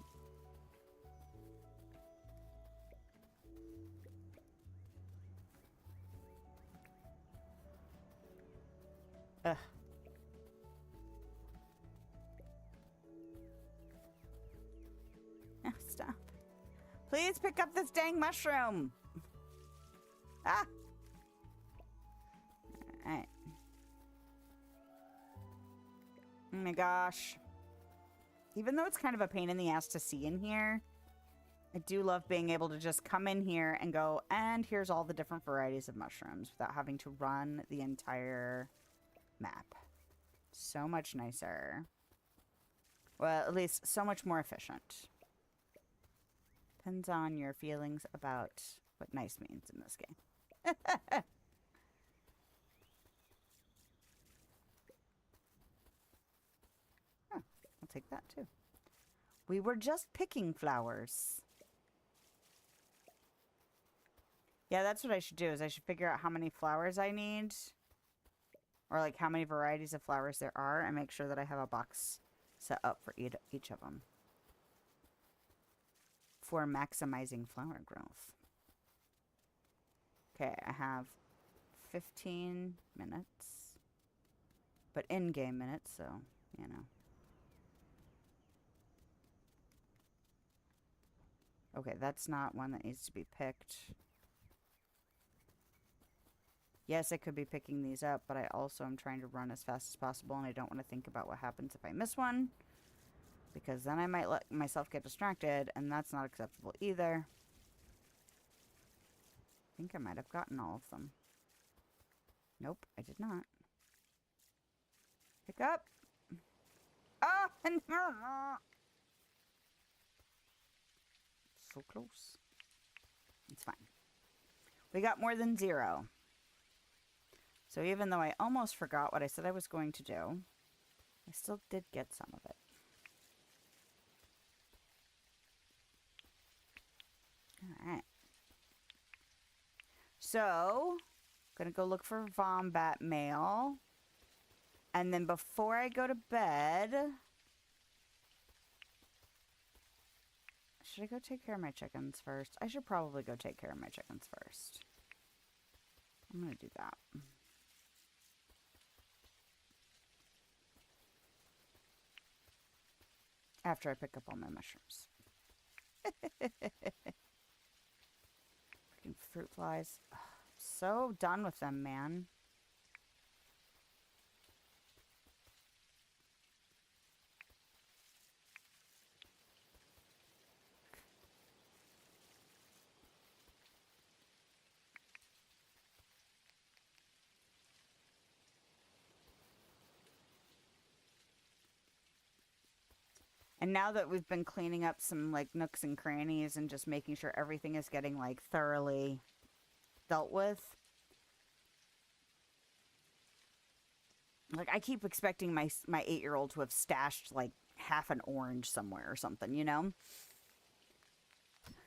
Ugh. Oh, stop. Please pick up this dang mushroom. Ah. Alright. Oh my gosh. Even though it's kind of a pain in the ass to see in here, I do love being able to just come in here and go, and here's all the different varieties of mushrooms without having to run the entire map. So much nicer. Well, at least so much more efficient. Depends on your feelings about what nice means in this game. Huh, I'll take that too. We were just picking flowers. Yeah, that's what I should do, is I should figure out how many flowers I need. Or like how many varieties of flowers there are, and make sure that I have a box set up for each of them. For maximizing flower growth. Okay, I have 15 minutes. But in-game minutes, so, you know. Okay, that's not one that needs to be picked. Yes, I could be picking these up, but I also am trying to run as fast as possible, and I don't want to think about what happens if I miss one. Because then I might let myself get distracted, and that's not acceptable either. I think I might have gotten all of them. Nope, I did not. Pick up! Ah! So close. It's fine. We got more than 0. So even though I almost forgot what I said I was going to do, I still did get some of it. Alright. So, gonna go look for Vombat mail. And then before I go to bed... Should I go take care of my chickens first? I should probably go take care of my chickens first. I'm gonna do that. After I pick up all my mushrooms. Freaking fruit flies. Ugh, so done with them, man. And now that we've been cleaning up some, like, nooks and crannies and just making sure everything is getting, like, thoroughly dealt with. Like, I keep expecting my 8-year-old to have stashed, like, half an orange somewhere or something, you know?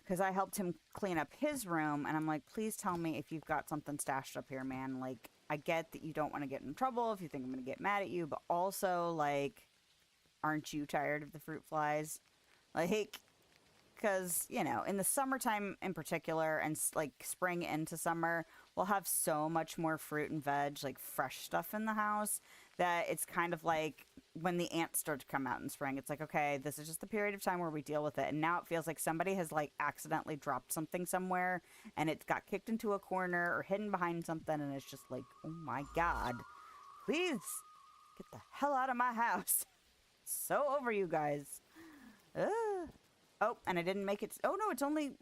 Because I helped him clean up his room, and I'm like, please tell me if you've got something stashed up here, man. Like, I get that you don't want to get in trouble if you think I'm going to get mad at you, but also, like... Aren't you tired of the fruit flies? Like, because, you know, in the summertime in particular, and like spring into summer, we'll have so much more fruit and veg, like fresh stuff in the house, that it's kind of like when the ants start to come out in spring, it's like, okay, this is just the period of time where we deal with it. And now it feels like somebody has like accidentally dropped something somewhere and it got kicked into a corner or hidden behind something. And it's just like, oh my God, please get the hell out of my house. So over you guys. Oh, and I didn't make it. Oh, no, it's only...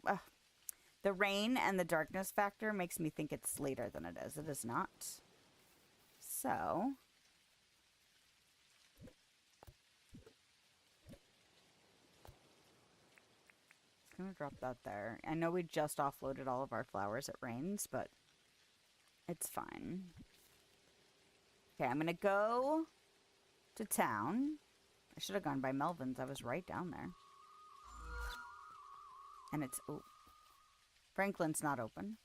the rain and the darkness factor makes me think it's later than it is. It is not. So... Just gonna drop that there. I know we just offloaded all of our flowers at Rains, but it's fine. Okay, I'm gonna go to town. I should have gone by Melvin's. I was right down there. And it's... Oh. Franklin's not open.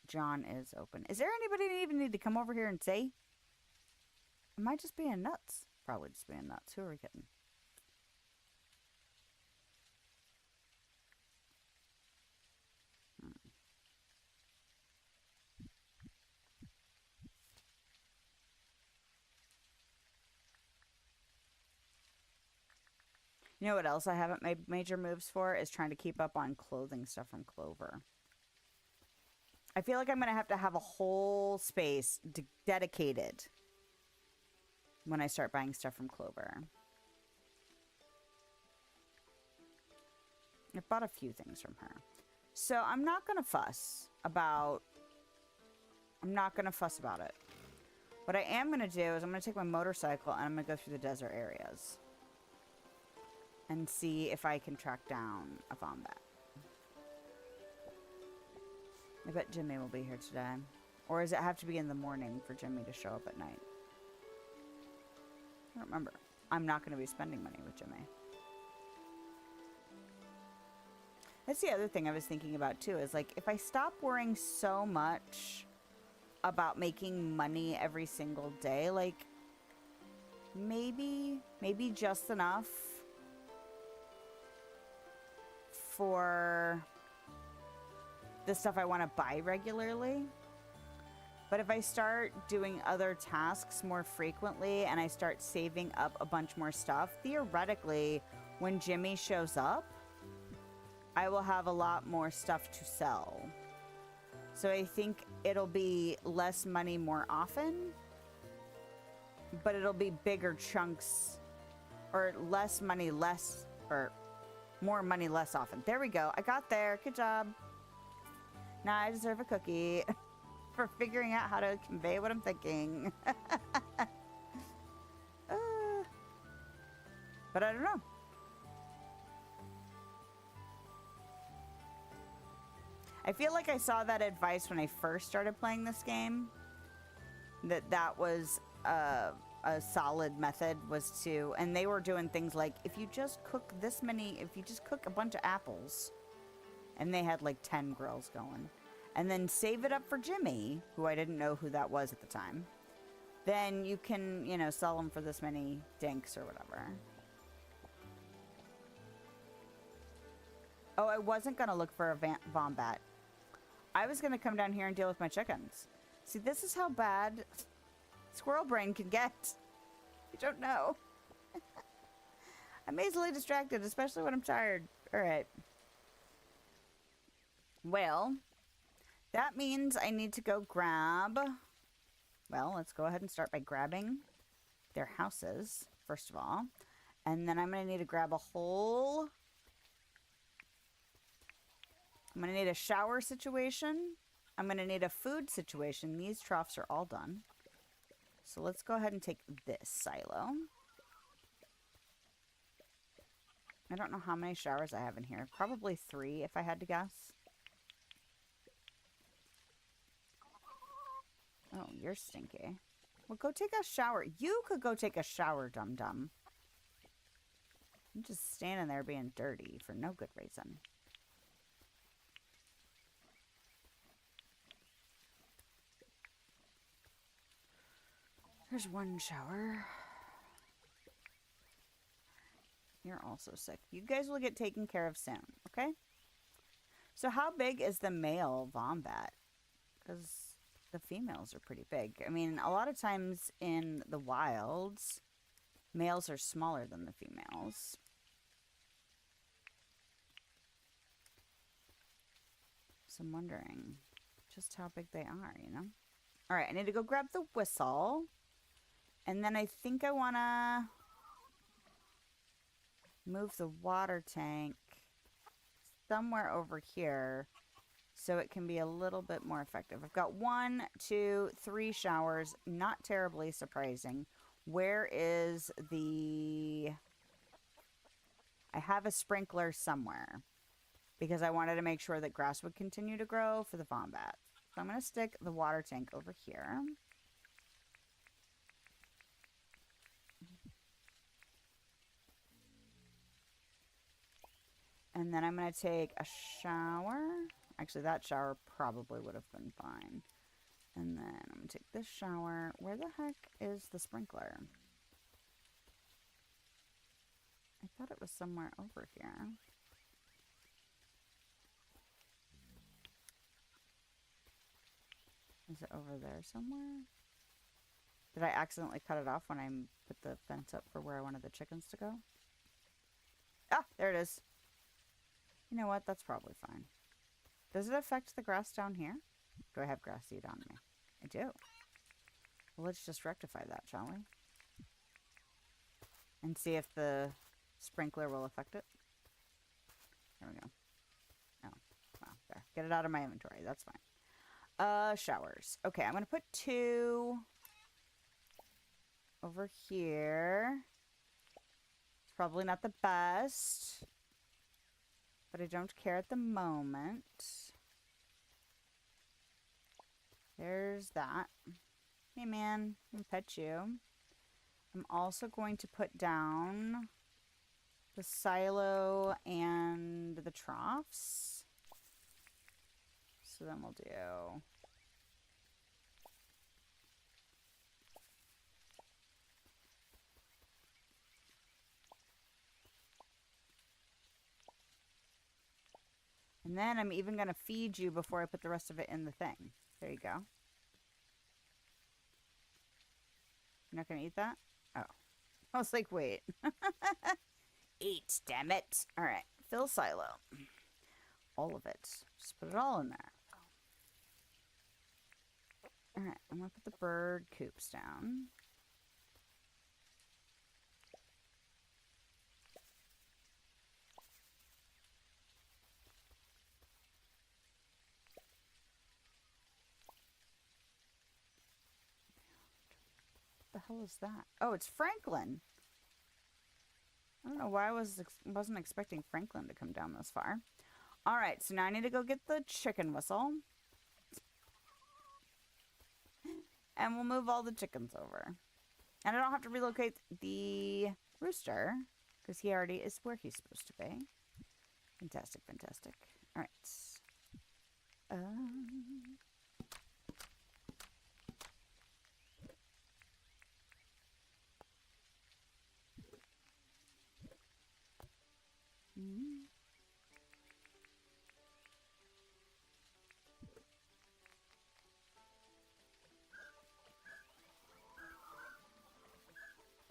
John is open. Is there anybody that even need to come over here and say? Am I just being nuts? Probably just being nuts. Who are we kidding? You know what else I haven't made major moves for? Is trying to keep up on clothing stuff from Clover. I feel like I'm going to have a whole space dedicated when I start buying stuff from Clover. I bought a few things from her. So I'm not going to fuss about... I'm not going to fuss about it. What I am going to do is I'm going to take my motorcycle and I'm going to go through the desert areas. And see if I can track down a wombat. I bet Jimmy will be here today. Or does it have to be in the morning for Jimmy to show up at night? I don't remember. I'm not going to be spending money with Jimmy. That's the other thing I was thinking about too, is like, if I stop worrying so much about making money every single day, like, maybe just enough for the stuff I want to buy regularly. But if I start doing other tasks more frequently and I start saving up a bunch more stuff, theoretically, when Jimmy shows up, I will have a lot more stuff to sell. So I think it'll be less money more often, but it'll be bigger chunks, or less money less, or more money less often. There we go. I got there. Good job. Now I deserve a cookie for figuring out how to convey what I'm thinking. But I don't know. I feel like I saw that advice when I first started playing this game. That was a solid method, was to, and they were doing things like, if you just cook this many, if you just cook a bunch of apples, and they had like 10 grills going, and then save it up for Jimmy, who I didn't know who that was at the time, then you can, you know, sell them for this many dinks or whatever. Oh, I wasn't going to look for a wombat. I was going to come down here and deal with my chickens. See, this is how bad squirrel brain can get. You don't know. I'm easily distracted, especially when I'm tired. All right. Well, that means I need to go grab... Well, let's go ahead and start by grabbing their houses, first of all. And then I'm going to need to grab a whole... I'm going to need a shower situation. I'm going to need a food situation. These troughs are all done. So let's go ahead and take this silo. I don't know how many showers I have in here. Probably 3 if I had to guess. Oh, you're stinky. Well, go take a shower. You could go take a shower, dum-dum. I'm just standing there being dirty for no good reason. There's one shower. You're also sick. You guys will get taken care of soon, okay? So how big is the male wombat? Because the females are pretty big. I mean, a lot of times in the wilds, males are smaller than the females. So I'm wondering just how big they are, you know? All right, I need to go grab the whistle. And then I think I want to move the water tank somewhere over here so it can be a little bit more effective. I've got 1, 2, 3 showers. Not terribly surprising. Where is the... I have a sprinkler somewhere because I wanted to make sure that grass would continue to grow for the wombat. So I'm going to stick the water tank over here. And then I'm going to take a shower. Actually, that shower probably would have been fine. And then I'm going to take this shower. Where the heck is the sprinkler? I thought it was somewhere over here. Is it over there somewhere? Did I accidentally cut it off when I put the fence up for where I wanted the chickens to go? Ah, there it is. You know what? That's probably fine. Does it affect the grass down here? Do I have grass seed on me? I do. Well, let's just rectify that, shall we? And see if the sprinkler will affect it. There we go. Oh, wow, there. Get it out of my inventory. That's fine. Showers. Okay, I'm gonna put 2 over here. It's probably not the best, but I don't care at the moment. There's that. Hey, man. I'm gonna pet you. I'm also going to put down the silo and the troughs. So then we'll do... And then I'm even going to feed you before I put the rest of it in the thing. There you go. You're not going to eat that? Oh. I was like, wait. Eat, damn it. All right. Fill silo. All of it. Just put it all in there. All right. I'm going to put the bird coops down. What the hell is that? Oh, it's Franklin. I don't know why I wasn't expecting Franklin to come down this far. All right, so now I need to go get the chicken whistle. And we'll move all the chickens over. And I don't have to relocate the rooster, because he already is where he's supposed to be. Fantastic, fantastic. All right.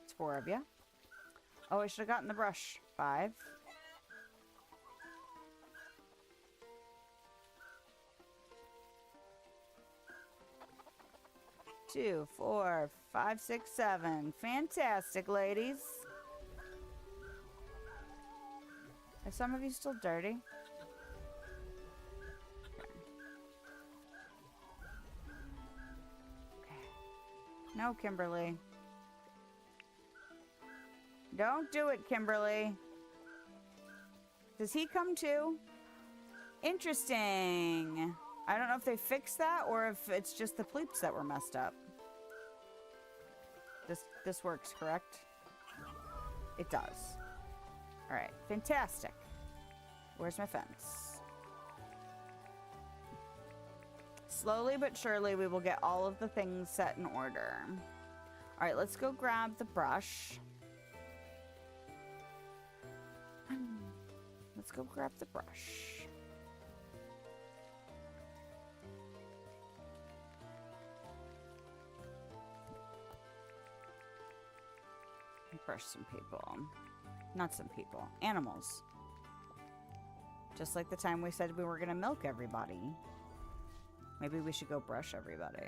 It's 4 of you. Oh, I should have gotten the brush. 5. 2, 4, 5, 6, 7. Fantastic, ladies. Are some of you still dirty? Okay. No, Kimberly. Don't do it, Kimberly. Does he come too? Interesting. I don't know if they fixed that or if it's just the pleeps that were messed up. This works, correct? It does. All right, fantastic. Where's my fence? Slowly but surely, we will get all of the things set in order. All right, let's go grab the brush. Let's go grab the brush. Brush some people. Not some people. Animals. Just like the time we said we were going to milk everybody. Maybe we should go brush everybody.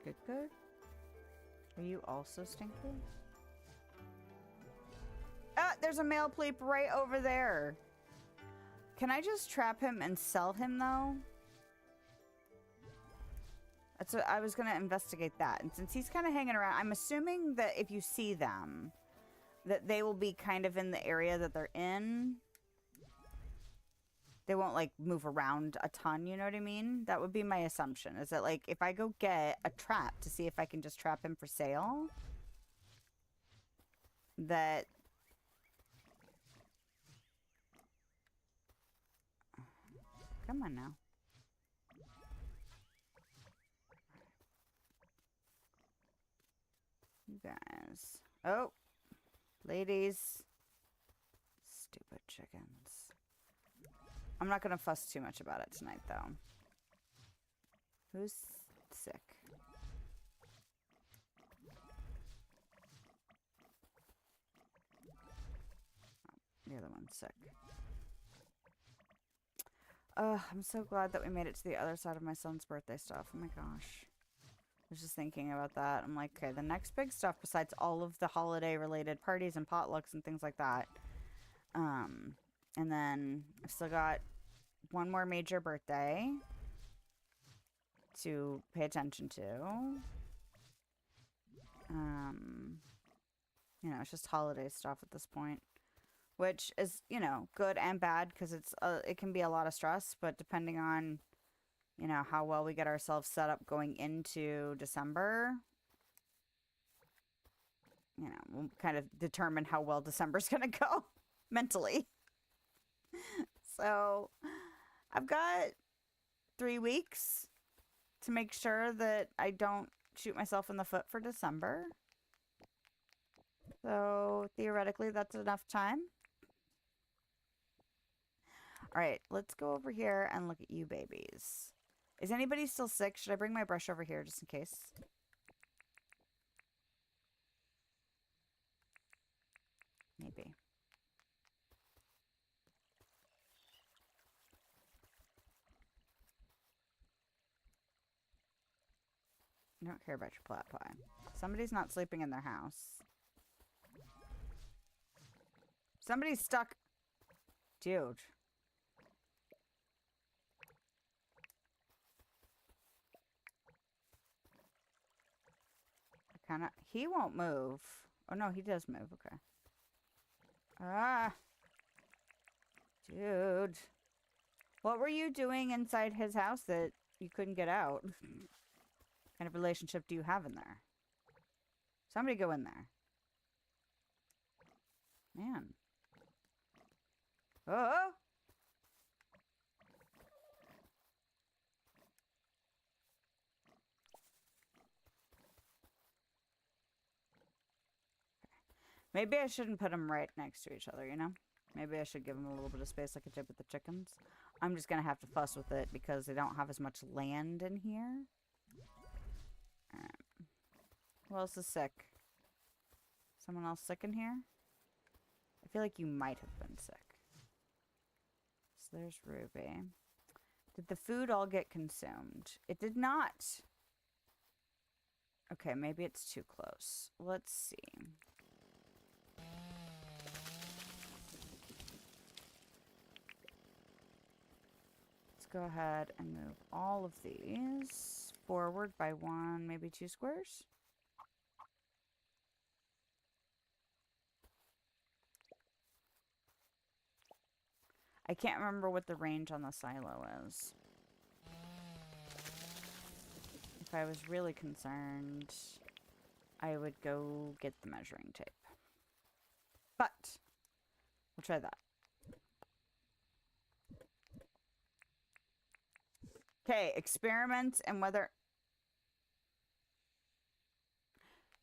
Good, good. Are you also stinky? Ah, there's a male pleep right over there. Can I just trap him and sell him, though? That's what I was going to investigate that. And since he's kind of hanging around, I'm assuming that if you see them, that they will be kind of in the area that they're in. They won't, like, move around a ton, you know what I mean? That would be my assumption, is that, like, if I go get a trap to see if I can just trap him for sale, that... Come on now. You guys. Oh! Ladies. Stupid chickens. I'm not going to fuss too much about it tonight, though. Who's sick? Oh, the other one's sick. I'm so glad that we made it to the other side of my son's birthday stuff. Oh my gosh. I was just thinking about that. I'm like, okay, the next big stuff besides all of the holiday related parties and potlucks and things like that. And then I've still got one more major birthday to pay attention to. You know, it's just holiday stuff at this point, which is, you know, good and bad because it can be a lot of stress, but depending on, you know, how well we get ourselves set up going into December, you know, we'll kind of determine how well December's going to go mentally. So I've got 3 weeks to make sure that I don't shoot myself in the foot for December. So theoretically, that's enough time. All right, let's go over here and look at you babies. Is anybody still sick? Should I bring my brush over here just in case? Maybe. I don't care about your plat pie. Somebody's not sleeping in their house. Somebody's stuck. Dude. He won't move. Oh no, he does move. Okay. Ah. Dude. What were you doing inside his house that you couldn't get out? What kind of relationship do you have in there? Somebody go in there. Man. Oh! Maybe I shouldn't put them right next to each other, you know? Maybe I should give them a little bit of space like I did with the chickens. I'm just going to have to fuss with it because they don't have as much land in here. Alright. Who else is sick? Someone else sick in here? I feel like you might have been sick. So there's Ruby. Did the food all get consumed? It did not. Okay, maybe it's too close. Let's see. Let's go ahead and move all of these forward by 1, maybe 2 squares. I can't remember what the range on the silo is. If I was really concerned, I would go get the measuring tape. But we'll try that. Okay, experiments and whether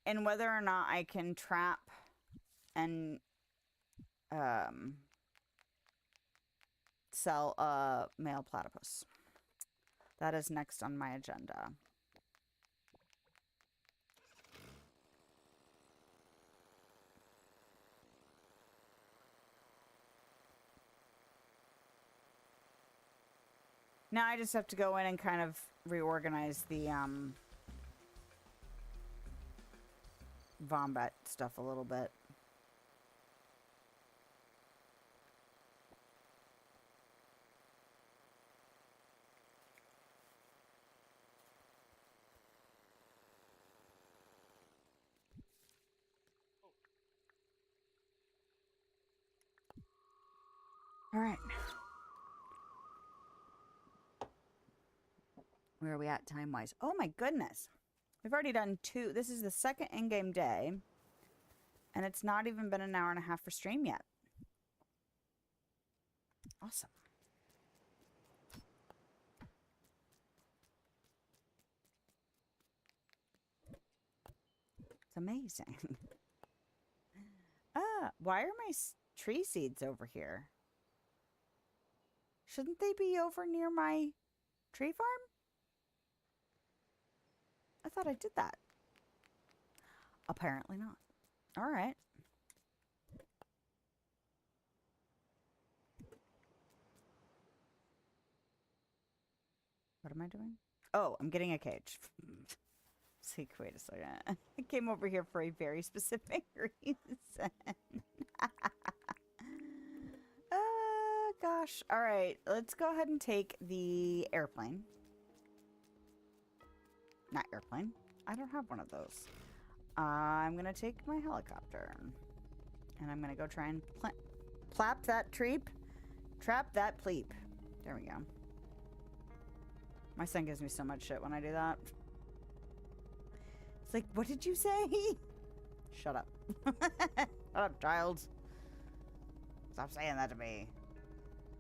or not I can trap and sell a male platypus. That is next on my agenda. Now I just have to go in and kind of reorganize the Vombat stuff a little bit. All right. Where are we at time-wise? Oh my goodness. We've already done 2. This is the second in-game day. And it's not even been an hour and a half for stream yet. Awesome. It's amazing. Why are my tree seeds over here? Shouldn't they be over near my tree farm? I thought I did that. Apparently not. All right. What am I doing? Oh, I'm getting a cage. See, wait a second. I came over here for a very specific reason. Gosh. All right. Let's go ahead and take the airplane. Not airplane. I don't have one of those. I'm going to take my helicopter. And I'm going to go try and plap that treep. Trap that pleep. There we go. My son gives me so much shit when I do that. It's like, what did you say? Shut up. Shut up, child. Stop saying that to me.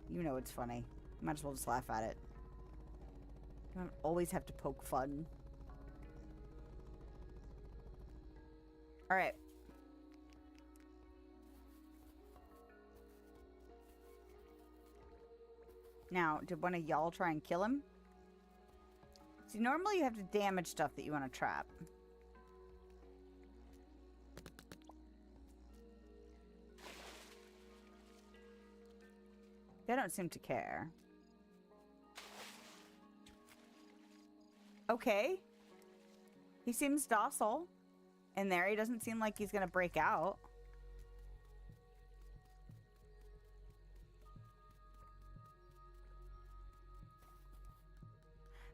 You know it's funny. Might as well just laugh at it. You don't always have to poke fun. Alright. Now, did one of y'all try and kill him? See, normally you have to damage stuff that you want to trap. They don't seem to care. Okay. He seems docile in there. He doesn't seem like he's going to break out.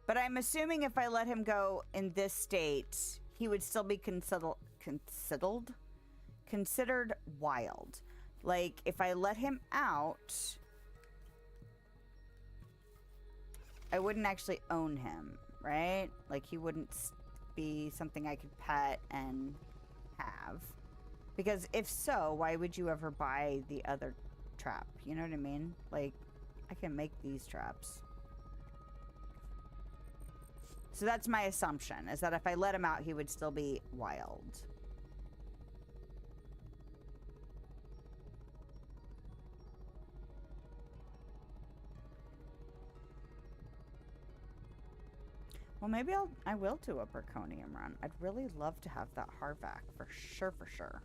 But I'm assuming if I let him go in this state, he would still be considered wild. Like, if I let him out, I wouldn't actually own him, right? Like, he wouldn't be something I could pet and have. Because if so, why would you ever buy the other trap? You know what I mean? Like, I can make these traps. So that's my assumption, is that if I let him out, he would still be wild. Well, maybe I will do a Braconium run. I'd really love to have that Harvac, for sure.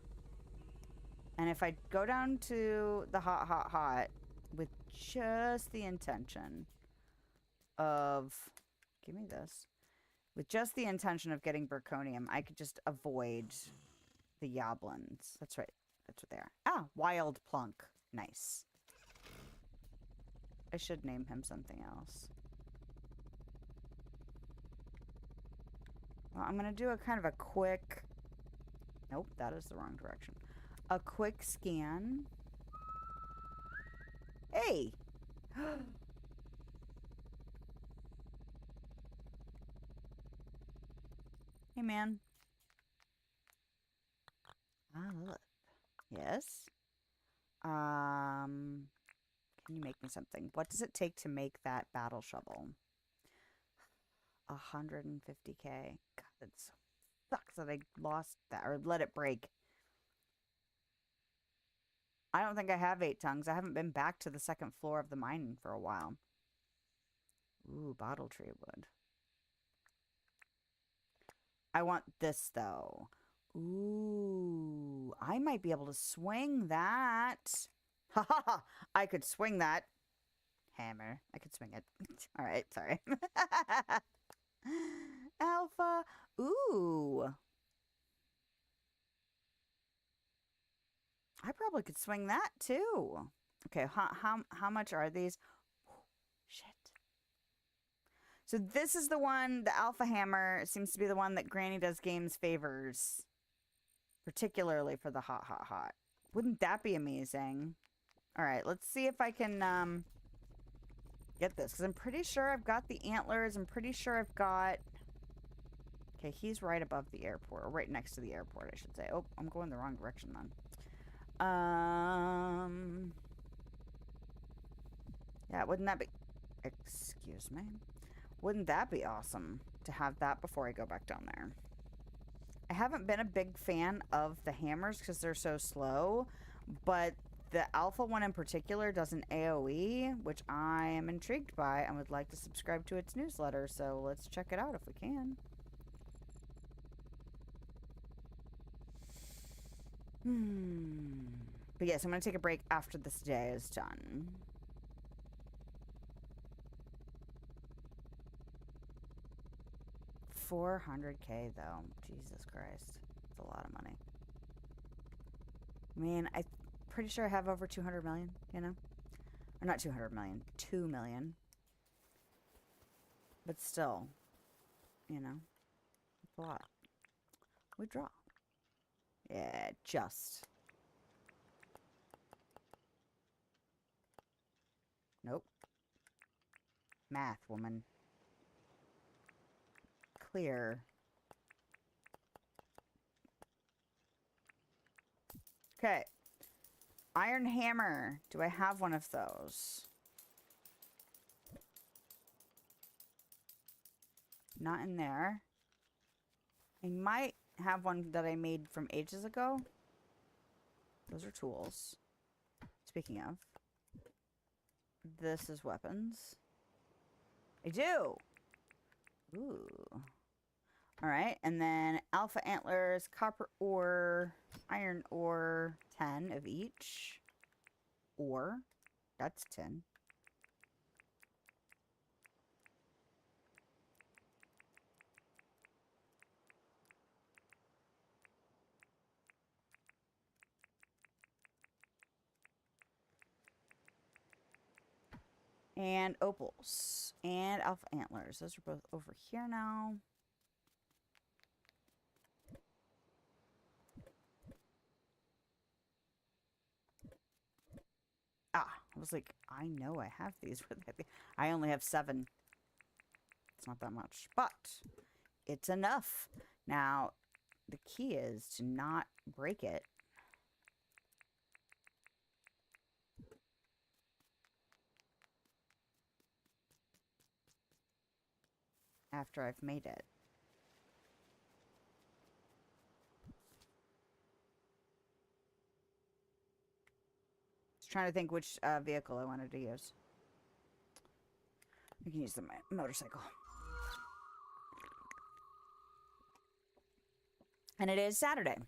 And if I go down to the hot with just the intention of... Give me this. With just the intention of getting Braconium, I could just avoid the Yoblins. That's right. That's what they are. Ah, Wild Plunk. Nice. I should name him something else. Well, I'm going to do a kind of a quick... Nope, that is the wrong direction. A quick scan. Hey! Hey, man. Look. Yes? Can you make me something? What does it take to make that battle shovel? 150k. God, that sucks that I lost that or let it break. I don't think I have 8 tongues. I haven't been back to the second floor of the mine for a while. Ooh, bottle tree wood. I want this, though. Ooh, I might be able to swing that. Ha ha ha! I could swing that. Hammer. I could swing it. All right, sorry. Alpha. Ooh. I probably could swing that, too. Okay, how much are these? Shit. So this is the one, the Alpha Hammer seems to be the one that Granny Does Games favors. Particularly for the hot. Wouldn't that be amazing? All right, let's see if I can get this. Because I'm pretty sure I've got the antlers. I'm pretty sure I've got... Okay, he's right above the airport. Or right next to the airport, I should say. Oh, I'm going the wrong direction then. Yeah, wouldn't that be... Excuse me. Wouldn't that be awesome to have that before I go back down there? I haven't been a big fan of the hammers because they're so slow, but the alpha one in particular does an AoE, which I am intrigued by and would like to subscribe to its newsletter, so let's check it out if we can. But yes, I'm going to take a break after this day is done. $400K though. Jesus Christ. That's a lot of money. I mean, I'm pretty sure I have over 200 million, you know? Or not 200 million, 2 million. But still, you know, it's a lot. Withdraw. Yeah, just. Nope. Math, woman. Clear. Okay. Iron hammer. Do I have one of those? Not in there. I might have one that I made from ages ago. Those are tools. Speaking of. This is weapons. I do! Ooh. Alright, and then alpha antlers, copper ore, iron ore, 10 of each. Ore. That's 10. And opals. And alpha antlers. Those are both over here now. Ah, I was like, I know I have these. I only have 7. It's not that much. But it's enough. Now, the key is to not break it. After I've made it. Just trying to think which vehicle I wanted to use. I can use the motorcycle. And it is Saturday.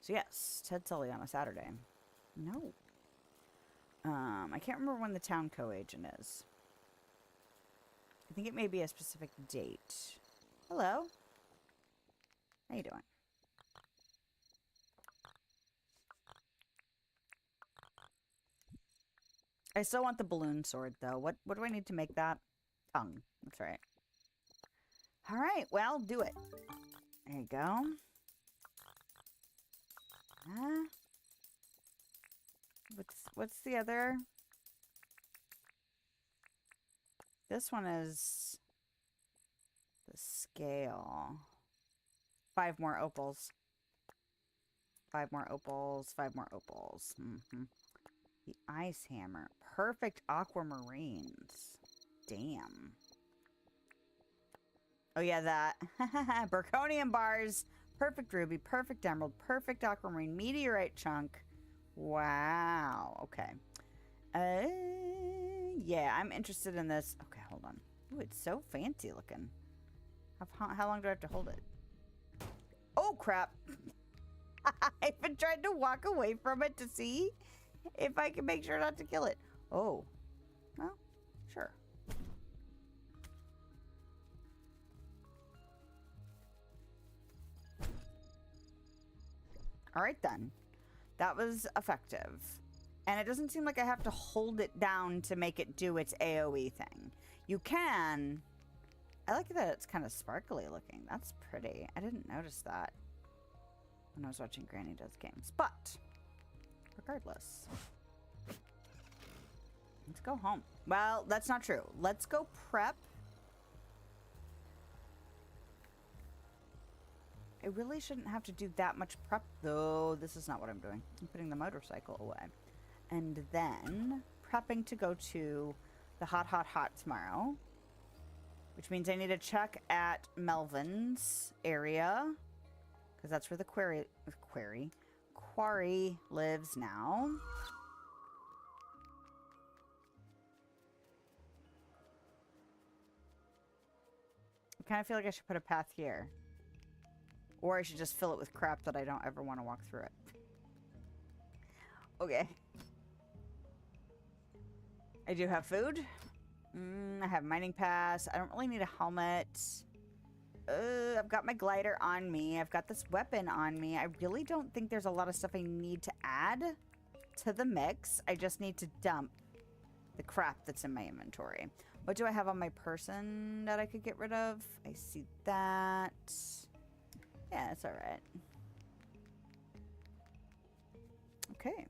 So yes, Ted Sully on a Saturday. No. I can't remember when the town co-agent is. I think it may be a specific date. Hello. How you doing? I still want the balloon sword, though. What do I need to make that? Tongue. That's right. All right. Well, do it. There you go. What's the other? This one is the scale. 5 more opals. 5 more opals. 5 more opals. The ice hammer. Perfect aquamarines. Damn. Oh yeah, that. Burconium bars. Perfect ruby. Perfect emerald. Perfect aquamarine. Meteorite chunk. Wow. Okay. Yeah, I'm interested in this. Okay, hold on. Ooh, it's so fancy looking. How long do I have to hold it? Oh, crap. I've been trying to walk away from it to see if I can make sure not to kill it. Oh. Well, sure. All right, then. That was effective. And it doesn't seem like I have to hold it down to make it do its AoE thing. You can. I like that it's kind of sparkly looking. That's pretty. I didn't notice that when I was watching Granny Does Games. But, regardless. Let's go home. Well, that's not true. Let's go prep. I really shouldn't have to do that much prep, though. This is not what I'm doing. I'm putting the motorcycle away. And then prepping to go to the hot tomorrow. Which means I need to check at Melvin's area. Because that's where the quarry lives now. I kind of feel like I should put a path here. Or I should just fill it with crap that I don't ever want to walk through it. Okay. I do have food. I have mining pass. I don't really need a helmet. I've got my glider on me. I've got this weapon on me. I really don't think there's a lot of stuff I need to add to the mix. I just need to dump the crap that's in my inventory. What do I have on my person that I could get rid of? I see that. Yeah, that's all right. Okay.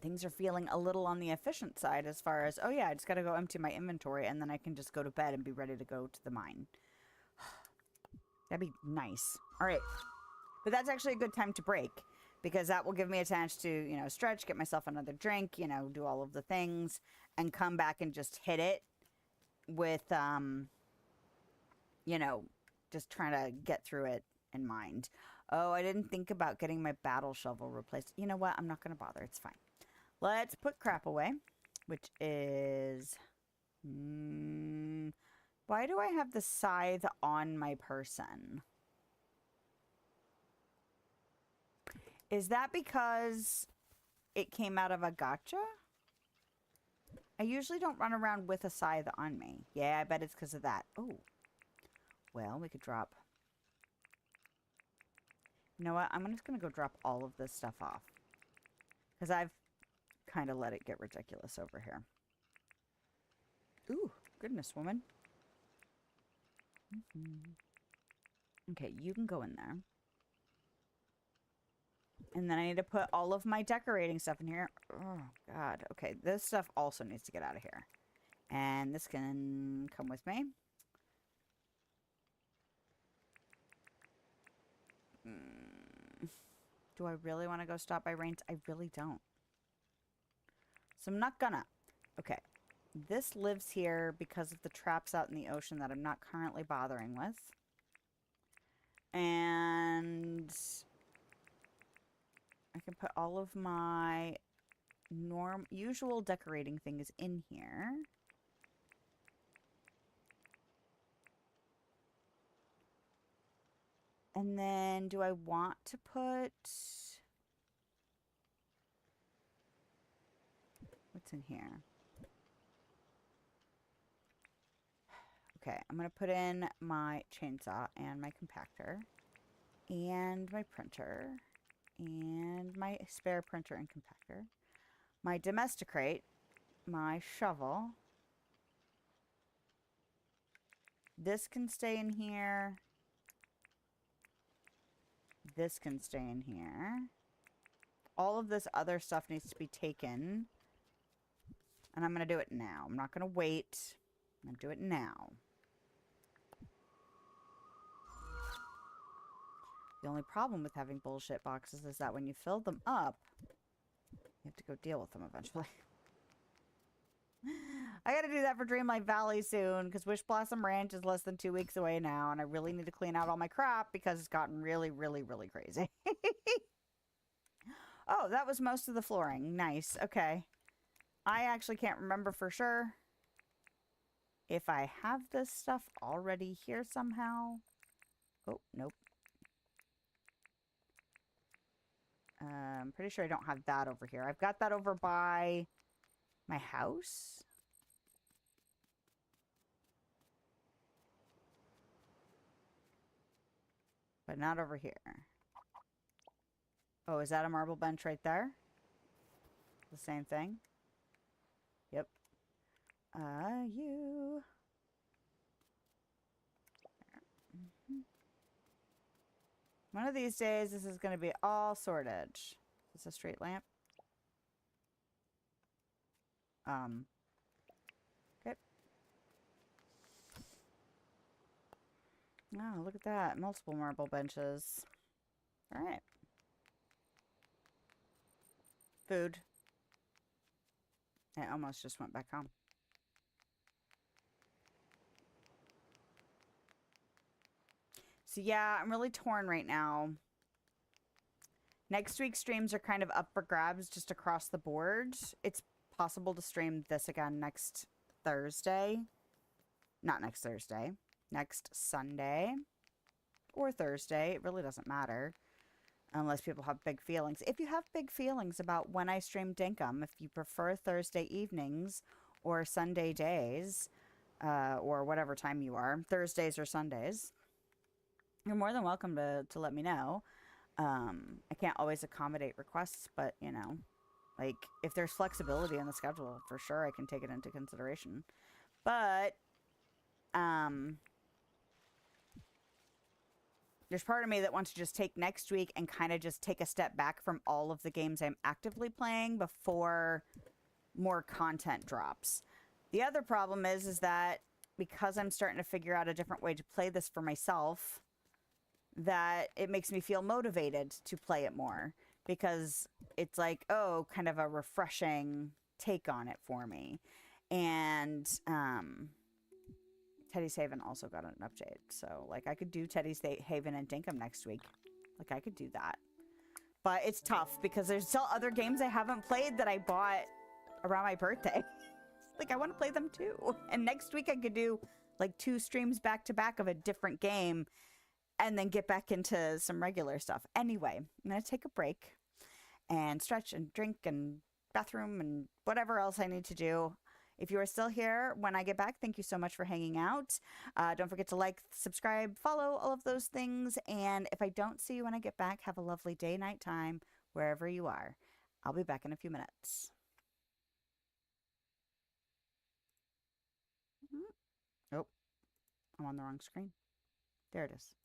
Things are feeling a little on the efficient side as far as, oh yeah, I just got to go empty my inventory and then I can just go to bed and be ready to go to the mine. That'd be nice. All right. But that's actually a good time to break because that will give me a chance to, you know, stretch, get myself another drink, you know, do all of the things and come back and just hit it with, you know, just trying to get through it in mind. Oh, I didn't think about getting my battle shovel replaced. You know what? I'm not going to bother. It's fine. Let's put crap away, which is... why do I have the scythe on my person? Is that because it came out of a gacha? I usually don't run around with a scythe on me. Yeah, I bet it's because of that. Oh. Well, we could drop... You know what? I'm just going to go drop all of this stuff off. Because I've kind of let it get ridiculous over here. Ooh, goodness, woman. Okay, you can go in there. And then I need to put all of my decorating stuff in here. Oh, God. Okay, this stuff also needs to get out of here. And this can come with me. Do I really want to go stop by Rains? I really don't. So I'm not gonna. Okay. This lives here because of the traps out in the ocean that I'm not currently bothering with. And I can put all of my usual decorating things in here. And then do I want to put... What's in here? Okay, I'm going to put in my chainsaw and my compactor and my printer and my spare printer and compactor, my domesticate, my shovel. This can stay in here. This can stay in here. All of this other stuff needs to be taken. And I'm going to do it now. I'm not going to wait. I'm going to do it now. The only problem with having bullshit boxes is that when you fill them up, you have to go deal with them eventually. I got to do that for Dreamlight Valley soon because Wish Blossom Ranch is less than 2 weeks away now. And I really need to clean out all my crap because it's gotten really, really, really crazy. Oh, that was most of the flooring. Nice. Okay. I actually can't remember for sure if I have this stuff already here somehow. Oh, nope. I'm pretty sure I don't have that over here. I've got that over by my house. But not over here. Oh, is that a marble bench right there? The same thing? Yep. You. One of these days, this is going to be all sorted. Is this a straight lamp? Okay. Oh, look at that. Multiple marble benches. All right. Food. I almost just went back home. So yeah, I'm really torn right now. Next week's streams are kind of up for grabs just across the board. It's possible to stream this again next Thursday. Not next Thursday. next Sunday or Thursday. It really doesn't matter unless people have big feelings. If you have big feelings about when I stream Dinkum, if you prefer Thursday evenings or Sunday days, or whatever time you are, Thursdays or Sundays, you're more than welcome to let me know. I can't always accommodate requests, but, you know, like, if there's flexibility in the schedule, for sure I can take it into consideration. But, there's part of me that wants to just take next week and kind of just take a step back from all of the games I'm actively playing before more content drops. The other problem is that because I'm starting to figure out a different way to play this for myself, that it makes me feel motivated to play it more, because it's like, oh, kind of a refreshing take on it for me. And Teddy's Haven also got an update, so like I could do Teddy's Haven and Dinkum next week. Like I could do that, but it's tough because there's still other games I haven't played that I bought around my birthday. Like I want to play them too. And next week I could do like 2 streams back to back of a different game and then get back into some regular stuff. Anyway, I'm going to take a break and stretch and drink and bathroom and whatever else I need to do. If you are still here when I get back, thank you so much for hanging out. Don't forget to like, subscribe, follow, all of those things. And if I don't see you when I get back, have a lovely day, night time, wherever you are. I'll be back in a few minutes. Oh, I'm on the wrong screen. There it is.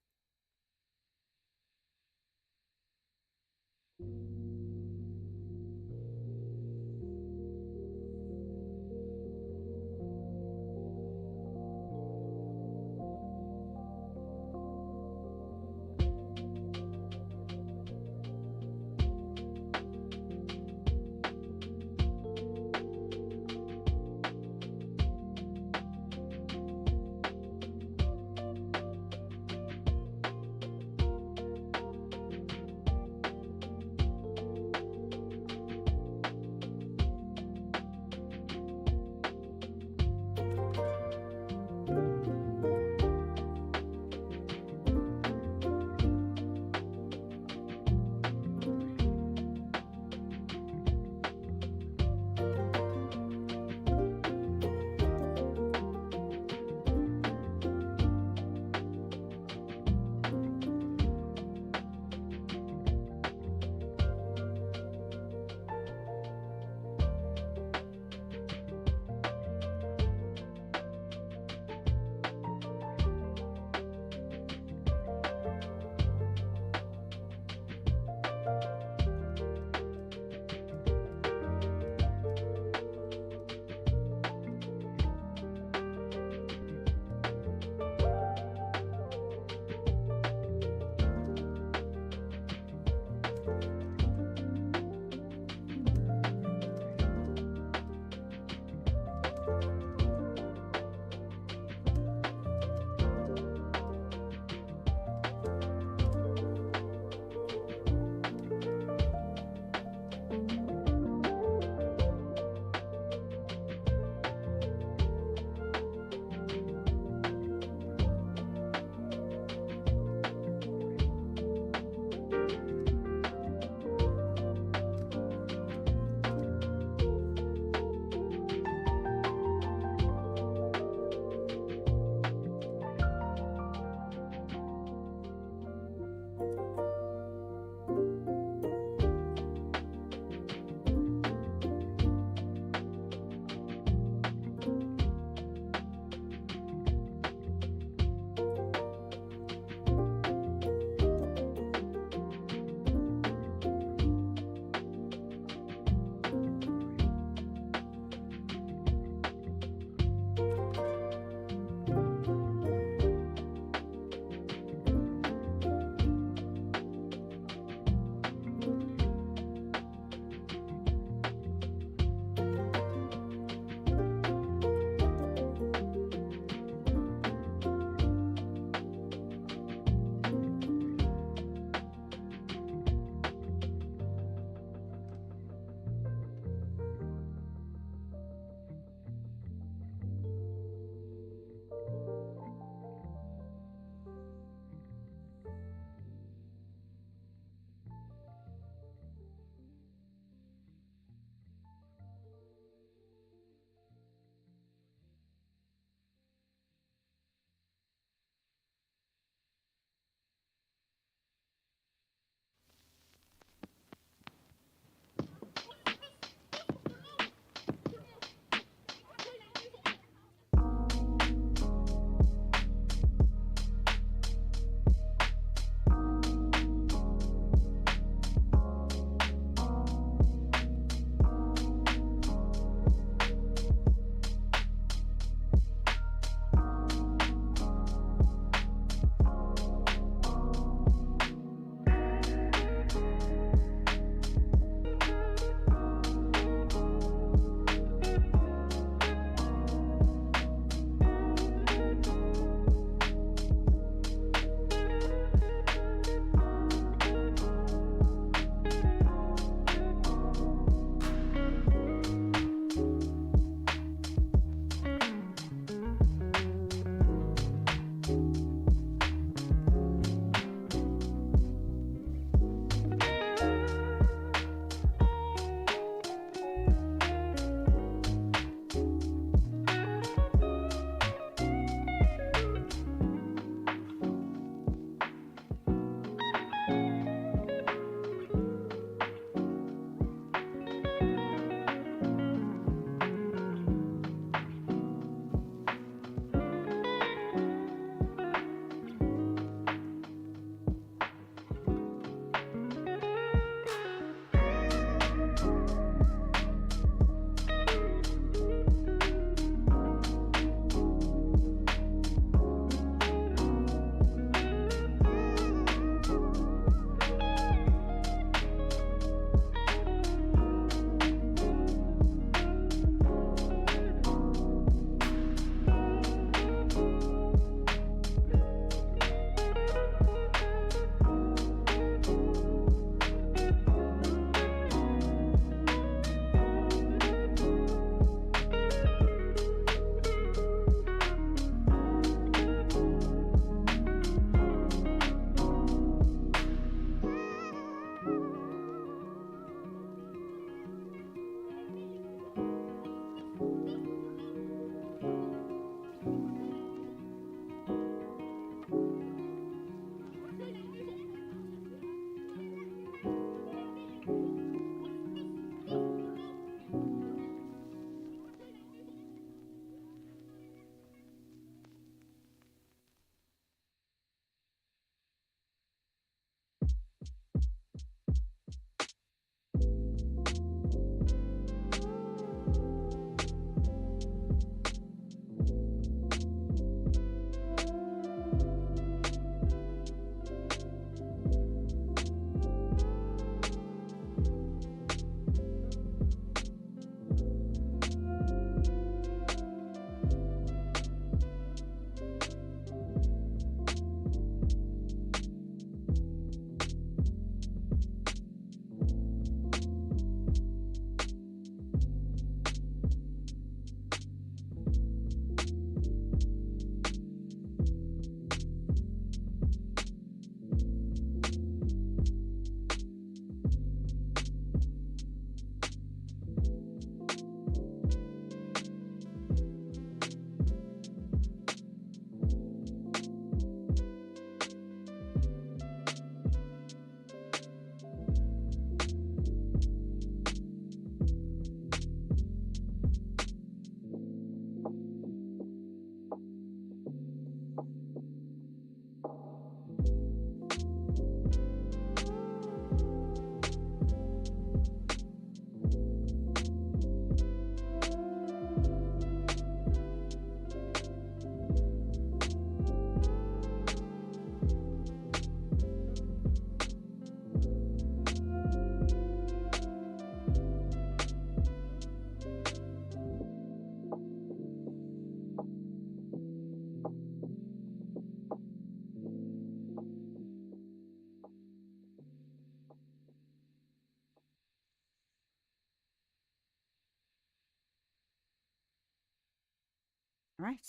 All right.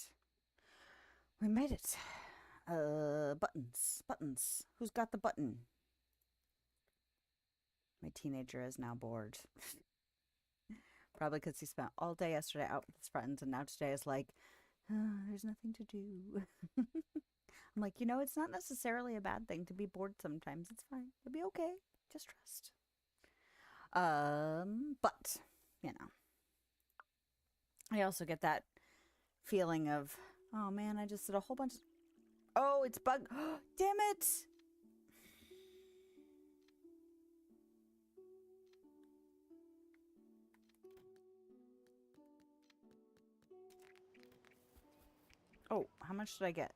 We made it. Buttons. Buttons. Who's got the button? My teenager is now bored. Probably because he spent all day yesterday out with his friends, and now today is like, there's nothing to do. I'm like, it's not necessarily a bad thing to be bored sometimes. It's fine. It'll be okay. Just trust. But, I also get that feeling of, oh man, I just did a whole bunch of... Oh, it's bug... Damn it! Oh, how much did I get?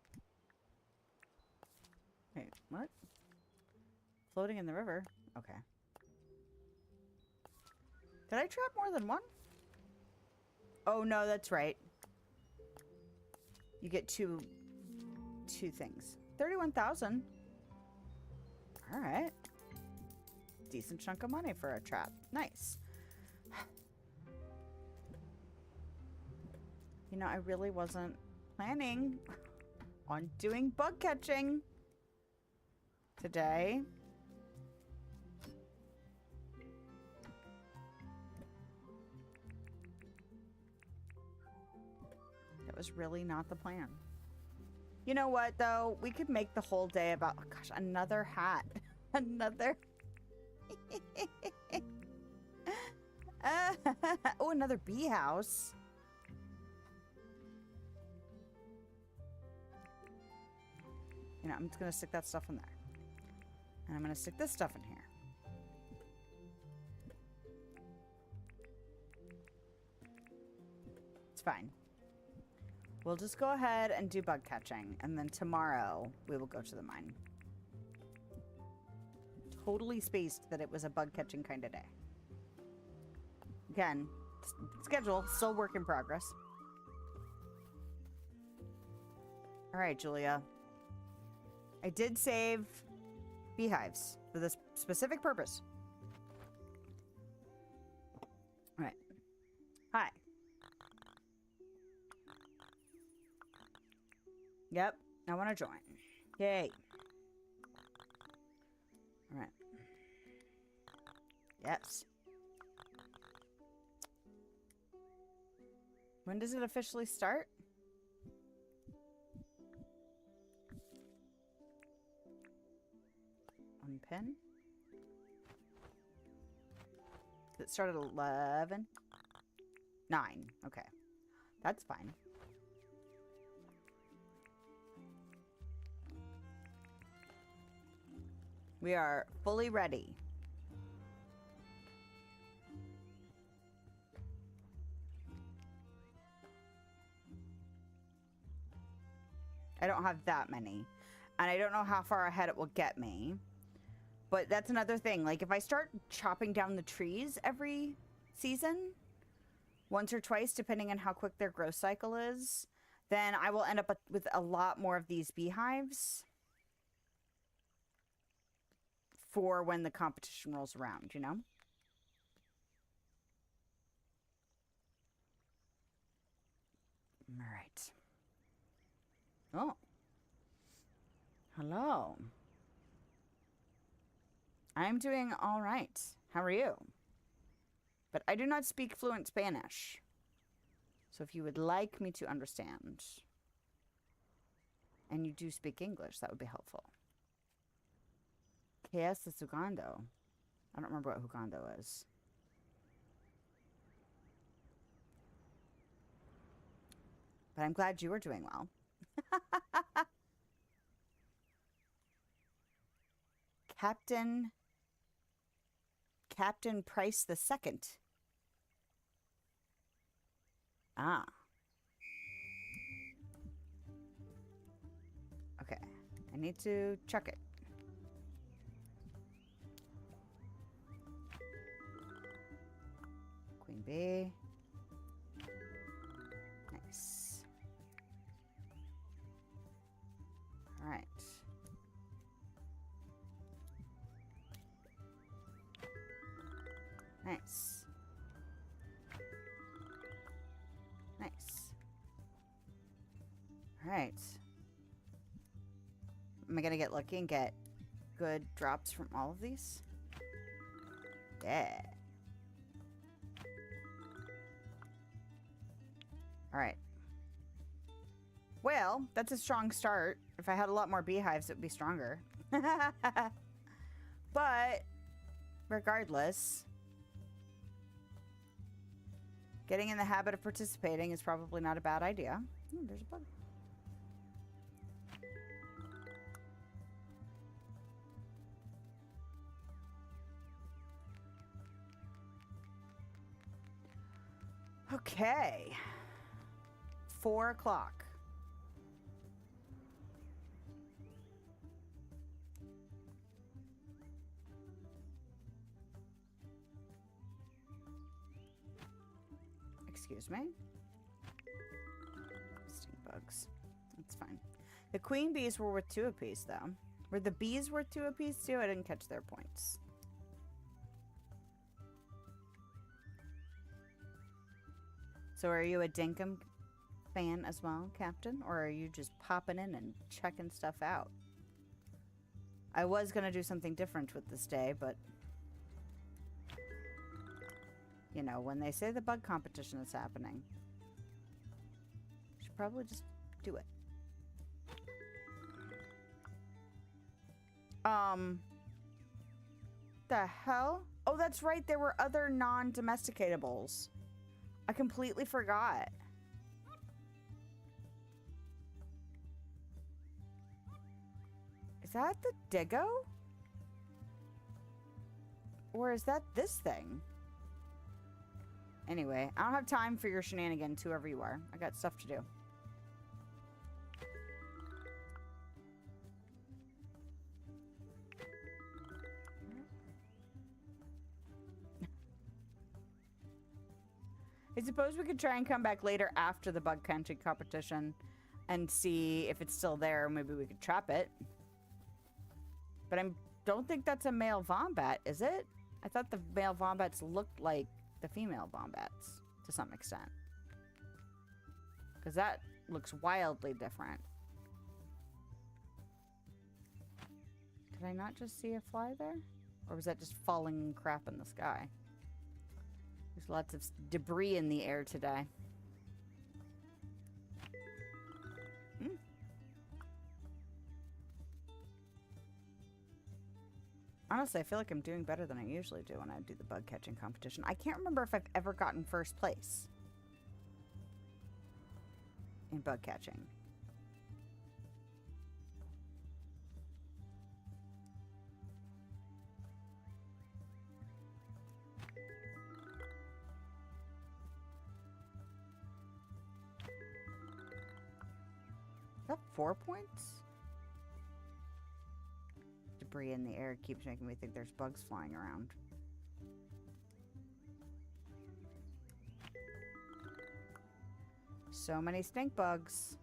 Wait, what? Floating in the river? Okay. Did I trap more than one? Oh, no, that's right. You get two things. 31,000. All right. Decent chunk of money for a trap. Nice. I really wasn't planning on doing bug catching today. That was really not the plan. You know what, though? We could make the whole day about... Oh, gosh, another hat. Another... Oh, another bee house. I'm just going to stick that stuff in there. And I'm going to stick this stuff in here. It's fine. We'll just go ahead and do bug catching. And then tomorrow, we will go to the mine. Totally spaced that it was a bug catching kind of day. Again, schedule, still work in progress. All right, Julia. I did save beehives for this specific purpose. All right. Hi. Yep, I want to join. Yay. All right. Yes. When does it officially start? Unpin. Did it start at 11? 9. Okay. That's fine. We are fully ready. I don't have that many. And I don't know how far ahead it will get me. But that's another thing. Like, if I start chopping down the trees every season, once or twice, depending on how quick their growth cycle is, then I will end up with a lot more of these beehives for when the competition rolls around, you know? All right. Oh. Hello. I'm doing all right. How are you? But I do not speak fluent Spanish. So if you would like me to understand, and you do speak English, that would be helpful. ¿Qué es jugando? I don't remember what jugando is. But I'm glad you are doing well. Captain Price the Second. Ah. Okay. I need to chuck it. Queen bee. Nice. All right. Nice. Nice. Alright. Am I gonna get lucky and get good drops from all of these? Yeah. Alright. Well, that's a strong start. If I had a lot more beehives, it would be stronger. But, regardless, getting in the habit of participating is probably not a bad idea. Ooh, there's a bug. Okay. 4 o'clock. Excuse me. Stink bugs. That's fine. The queen bees were worth 2 apiece, though. Were the bees worth 2 apiece, too? I didn't catch their points. So are you a Dinkum fan as well, Captain? Or are you just popping in and checking stuff out? I was going to do something different with this day, but... You know, when they say the bug competition is happening, should probably just do it. The hell? Oh, that's right. There were other non-domesticatables. I completely forgot. Is that the Diggo? Or is that this thing? Anyway, I don't have time for your shenanigans, whoever you are. I got stuff to do. I suppose we could try and come back later after the bug catching competition and see if it's still there. Maybe we could trap it. But I don't think that's a male wombat, is it? I thought the male wombats looked like the female wombats to some extent. Because that looks wildly different. Did I not just see a fly there? Or was that just falling crap in the sky? There's lots of debris in the air today. Honestly, I feel like I'm doing better than I usually do when I do the bug catching competition. I can't remember if I've ever gotten first place in bug catching. Is that 4 points? Debris in the air keeps making me think there's bugs flying around. So many stink bugs.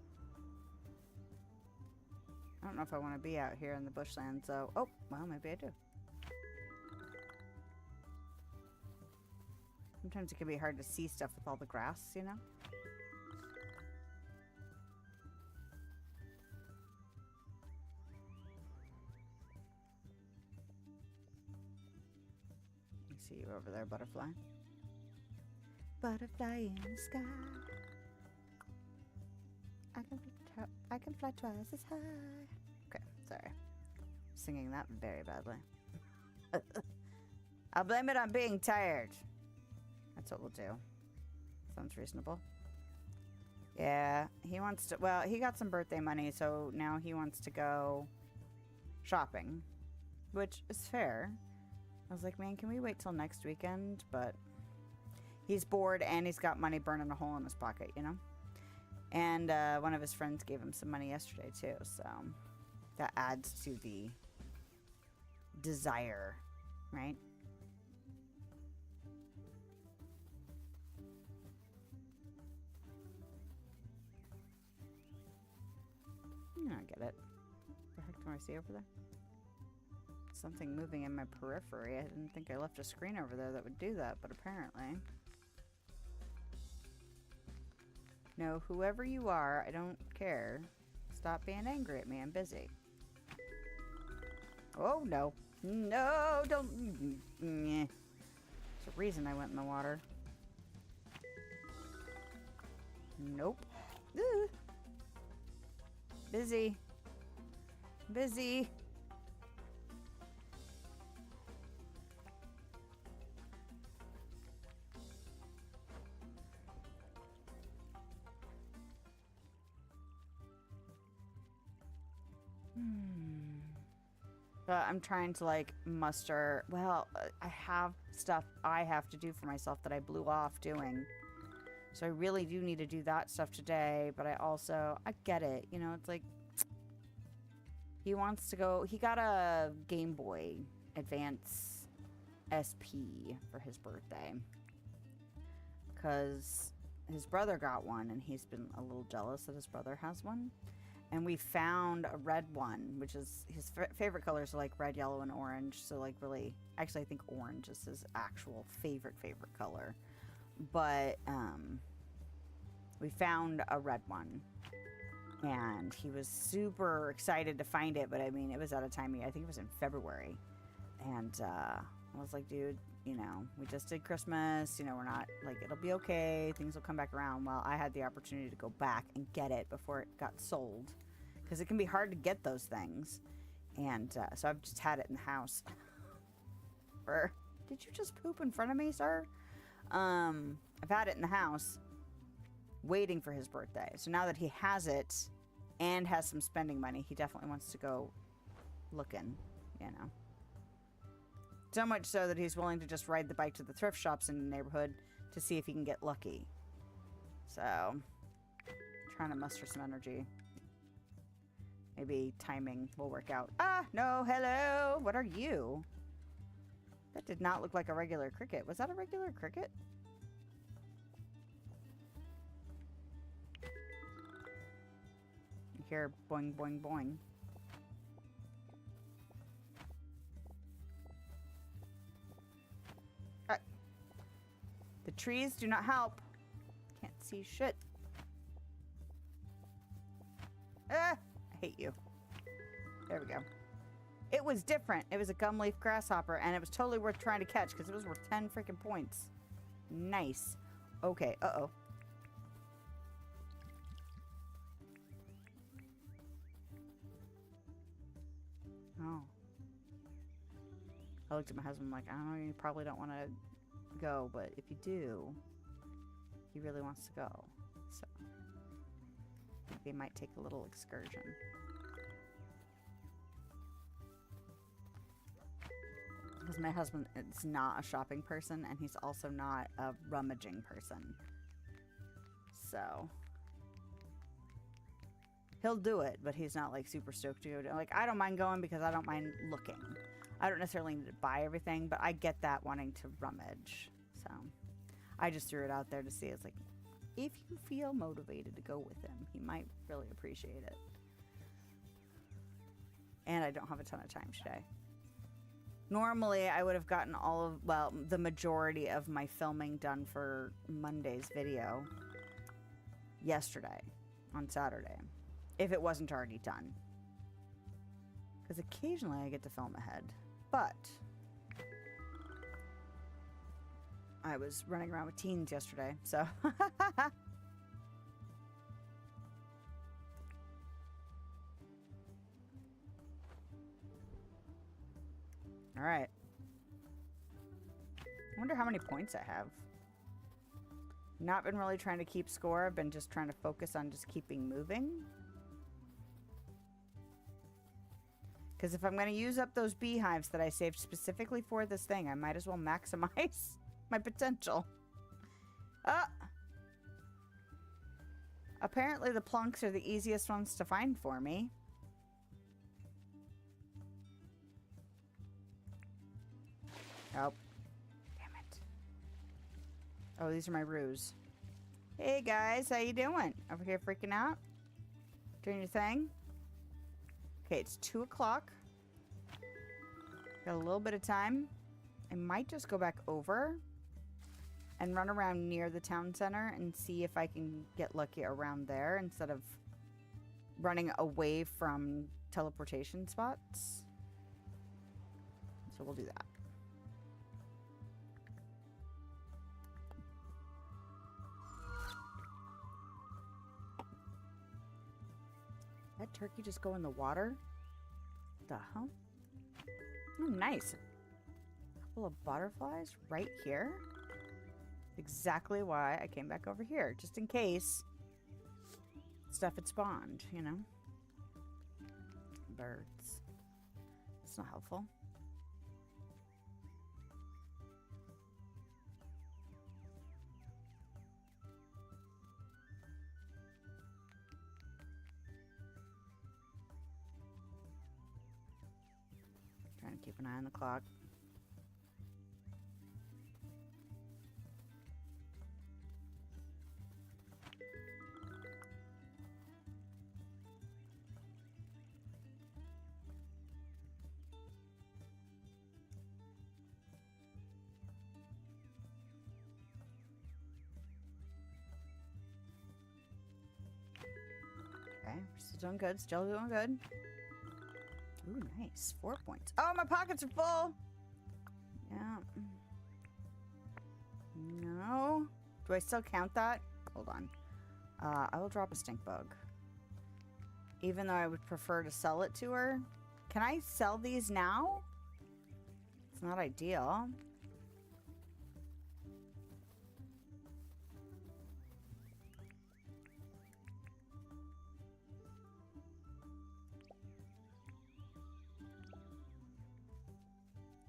I don't know if I want to be out here in the bushland, so... Oh, well, maybe I do. Sometimes it can be hard to see stuff with all the grass, you know? See you over there, butterfly. Butterfly in the sky. I can fly twice as high. Okay, sorry. Singing that very badly. I'll blame it on being tired. That's what we'll do. Sounds reasonable. Yeah, he wants to... Well, he got some birthday money, so now he wants to go shopping. Which is fair. I was like, man, can we wait till next weekend? But he's bored and he's got money burning a hole in his pocket, you know? And one of his friends gave him some money yesterday, too. So that adds to the desire, right? I get it. What the heck do I see over there? Something moving in my periphery. I didn't think I left a screen over there that would do that, but apparently. No, whoever you are, I don't care. Stop being angry at me. I'm busy. Oh, no. No, don't. There's a reason I went in the water. Nope. Ooh. Busy. Busy. But I'm trying to, like, muster... Well, I have stuff I have to do for myself that I blew off doing. So I really do need to do that stuff today. But I also... I get it. You know, it's like... He wants to go... He got a Game Boy Advance SP for his birthday. Because his brother got one. And he's been a little jealous that his brother has one. And we found a red one, which is his favorite colors are like red, yellow, and orange. So like really, actually I think orange is his actual favorite color. But we found a red one, and he was super excited to find it. But I mean, it was out of timing. I think it was in February, and I was like, dude, you know, we just did Christmas. You know, we're not like, it'll be okay. Things will come back around. Well, I had the opportunity to go back and get it before it got sold. Because it can be hard to get those things. And so I've just had it in the house. Did you just poop in front of me, sir? I've had it in the house waiting for his birthday. So now that he has it and has some spending money, he definitely wants to go looking, you know. So much so that he's willing to just ride the bike to the thrift shops in the neighborhood to see if he can get lucky. So, trying to muster some energy. Maybe timing will work out. Ah, no, hello. What are you? That did not look like a regular cricket. Was that a regular cricket? You hear boing, boing, boing. The trees do not help. Can't see shit. Ah! I hate you. There we go. It was different. It was a gumleaf grasshopper, and it was totally worth trying to catch because it was worth 10 freaking points. Nice. Okay, uh-oh. Oh. I looked at my husband like, I don't know, you probably don't want to go, but if you do, he really wants to go. So, I think they might take a little excursion. Because my husband is not a shopping person, and he's also not a rummaging person. So, he'll do it, but he's not like super stoked to do it. Like, I don't mind going because I don't mind looking. I don't necessarily need to buy everything, but I get that wanting to rummage. So, I just threw it out there to see. It's like, if you feel motivated to go with him, he might really appreciate it. And I don't have a ton of time today. Normally, I would have gotten all of, well, the majority of my filming done for Monday's video yesterday, on Saturday, if it wasn't already done. Because occasionally I get to film ahead, but I was running around with teens yesterday, so. All right. I wonder how many points I have. Not been really trying to keep score. I've been just trying to focus on just keeping moving. Because if I'm going to use up those beehives that I saved specifically for this thing, I might as well maximize my potential. Apparently the plunks are the easiest ones to find for me. Oh. Damn it. Oh, these are my roos. Hey guys, how you doing? Over here freaking out? Doing your thing? Okay, it's 2 o'clock. Got a little bit of time. I might just go back over and run around near the town center and see if I can get lucky around there instead of running away from teleportation spots. So we'll do that. That turkey just go in the water? The hell? Oh, nice. A couple of butterflies right here. Exactly why I came back over here. Just in case stuff had spawned, you know? Birds. It's not helpful. Trying to keep an eye on the clock. Okay, we're still doing good. Still doing good. Ooh, nice. 4 points. Oh, my pockets are full. Yeah. No. Do I still count that? Hold on. I will drop a stink bug. Even though I would prefer to sell it to her. Can I sell these now? It's not ideal.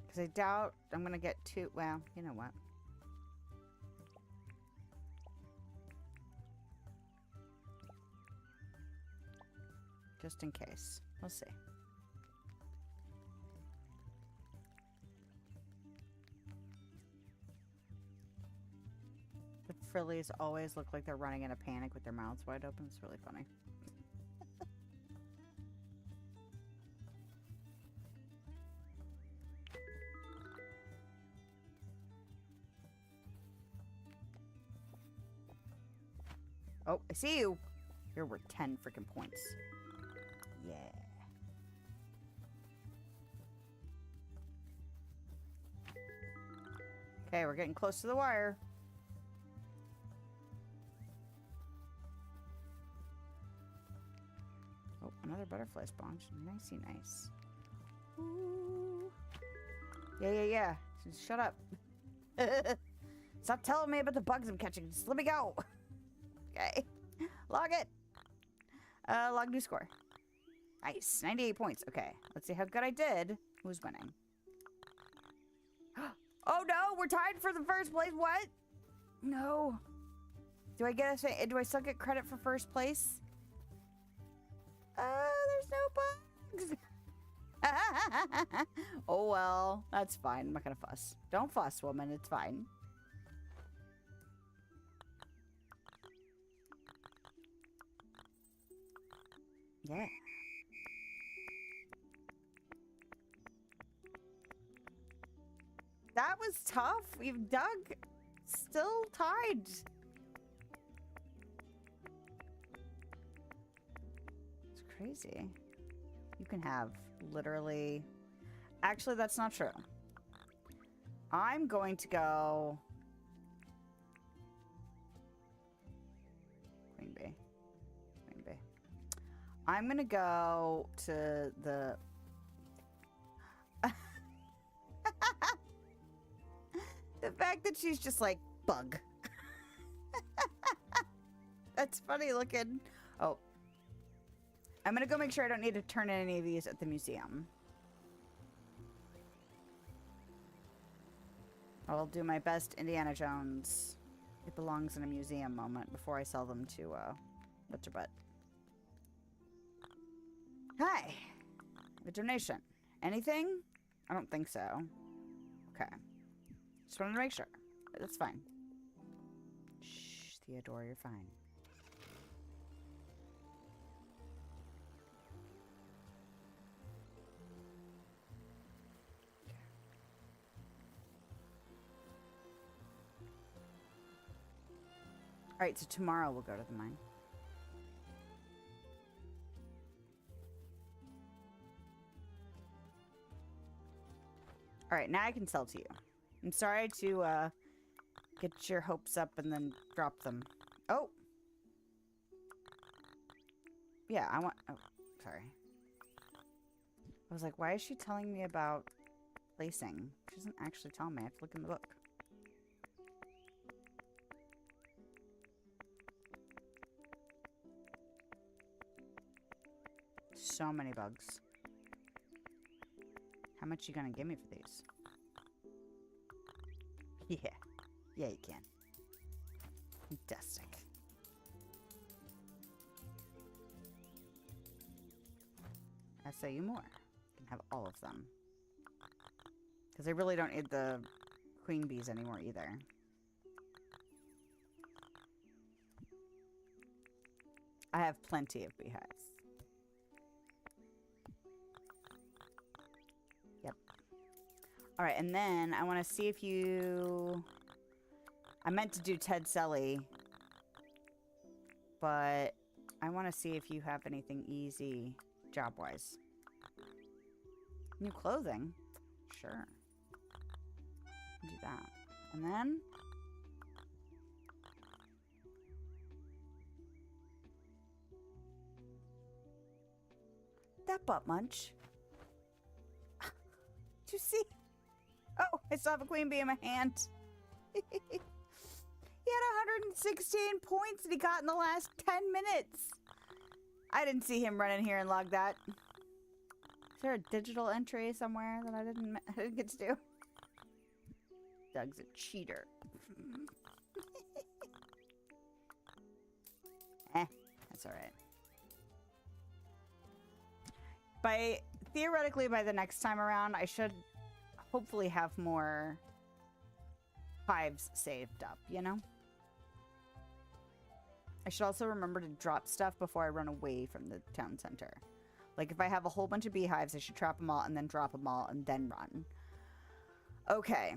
Because I doubt I'm going to get two. Well, you know what? Just in case. We'll see. The frillies always look like they're running in a panic with their mouths wide open. It's really funny. Oh, I see you. You're worth 10 freaking points. Yeah. Okay, we're getting close to the wire. Oh, another butterfly spawn. Nicey nice. Ooh. Yeah. Just shut up. Stop telling me about the bugs I'm catching. Just let me go. Okay. Log it. Log new score. Nice. 98 points. Okay. Let's see how good I did. Who's winning? Oh no, we're tied for the first place. What? No. Do I get a, do I still get credit for first place? There's no bugs. Oh well, that's fine. I'm not gonna fuss. Don't fuss, woman. It's fine. Yeah. That was tough. We've dug. Still tied. It's crazy. You can have literally... Actually, that's not true. I'm going to go... Queen bee. Queen bee. I'm going to go to the... The fact that she's just like, bug. That's funny looking. Oh. I'm gonna go make sure I don't need to turn in any of these at the museum. I'll do my best Indiana Jones. It belongs in a museum moment before I sell them to, what's your butt? Hi. A donation. Anything? I don't think so. Okay. Just wanted to make sure. That's fine. Shh, Theodore, you're fine. Alright, so tomorrow we'll go to the mine. Alright, now I can sell to you. I'm sorry to get your hopes up and then drop them. Oh! Yeah, I want... Oh, sorry. I was like, why is she telling me about placing? She doesn't actually tell me. I have to look in the book. So many bugs. How much you gonna give me for these? Yeah. Yeah, you can. Fantastic. I say you more. You can have all of them. Because I really don't need the queen bees anymore either. I have plenty of beehives. Yep. Alright, and then I want to see if you... I meant to do Ted Selly, but I want to see if you have anything easy job-wise. New clothing? Sure. Do that. And then... that butt munch. Did you see? Oh, I still have a queen bee in my hand. He had 116 points that he got in the last 10 minutes. I didn't see him run in here and log that. Is there a digital entry somewhere that I didn't get to do? Doug's a cheater. That's alright. Theoretically, by the next time around, I should hopefully have more hives saved up, you know? I should also remember to drop stuff before I run away from the town center. Like, if I have a whole bunch of beehives, I should trap them all and then drop them all and then run. Okay.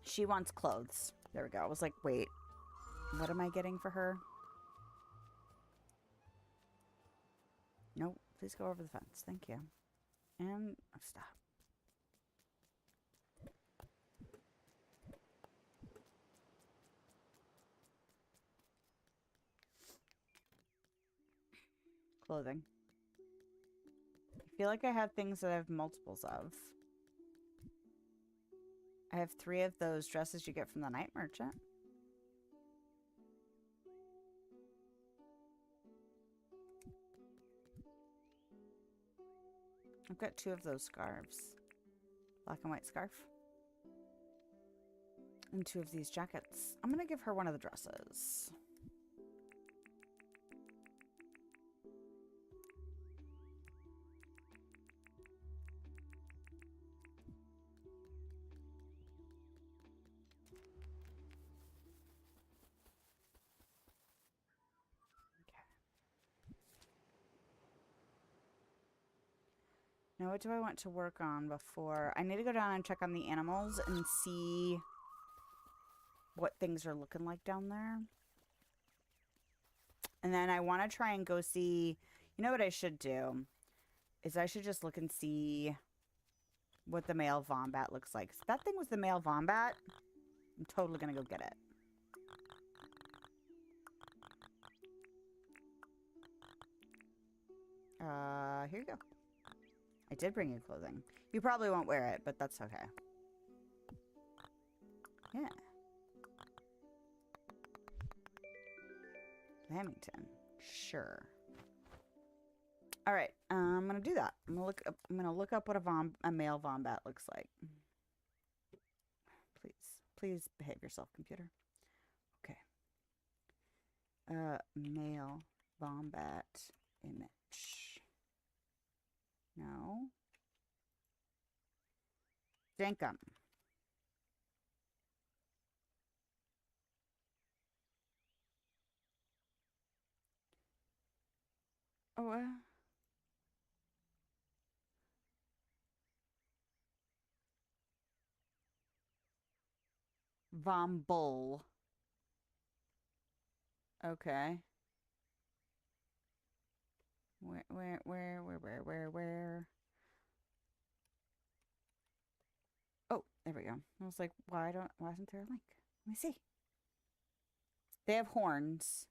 She wants clothes. There we go. I was like, wait. What am I getting for her? Nope. Please go over the fence. Thank you. And oh, stop. Clothing. I feel like I have things that I have multiples of. I have 3 of those dresses you get from the night merchant. I've got 2 of those scarves. Black and white scarf. And 2 of these jackets. I'm going to give her one of the dresses. Now, what do I want to work on before? I need to go down and check on the animals and see what things are looking like down there. And then I want to try and go see... You know what I should do? Is I should just look and see what the male Vombat looks like. So that thing was the male Vombat. I'm totally going to go get it. Here you go. I did bring you clothing. You probably won't wear it, but that's okay. Yeah. Lamington. Sure. All right. I'm gonna do that. I'm gonna look up what a male Vombat looks like. Please behave yourself, computer. Okay. Male Vombat image. No. Dinkum. Oh, Vombull. Okay. Where? There we go. I was like, why isn't there a link? Let me see. They have horns.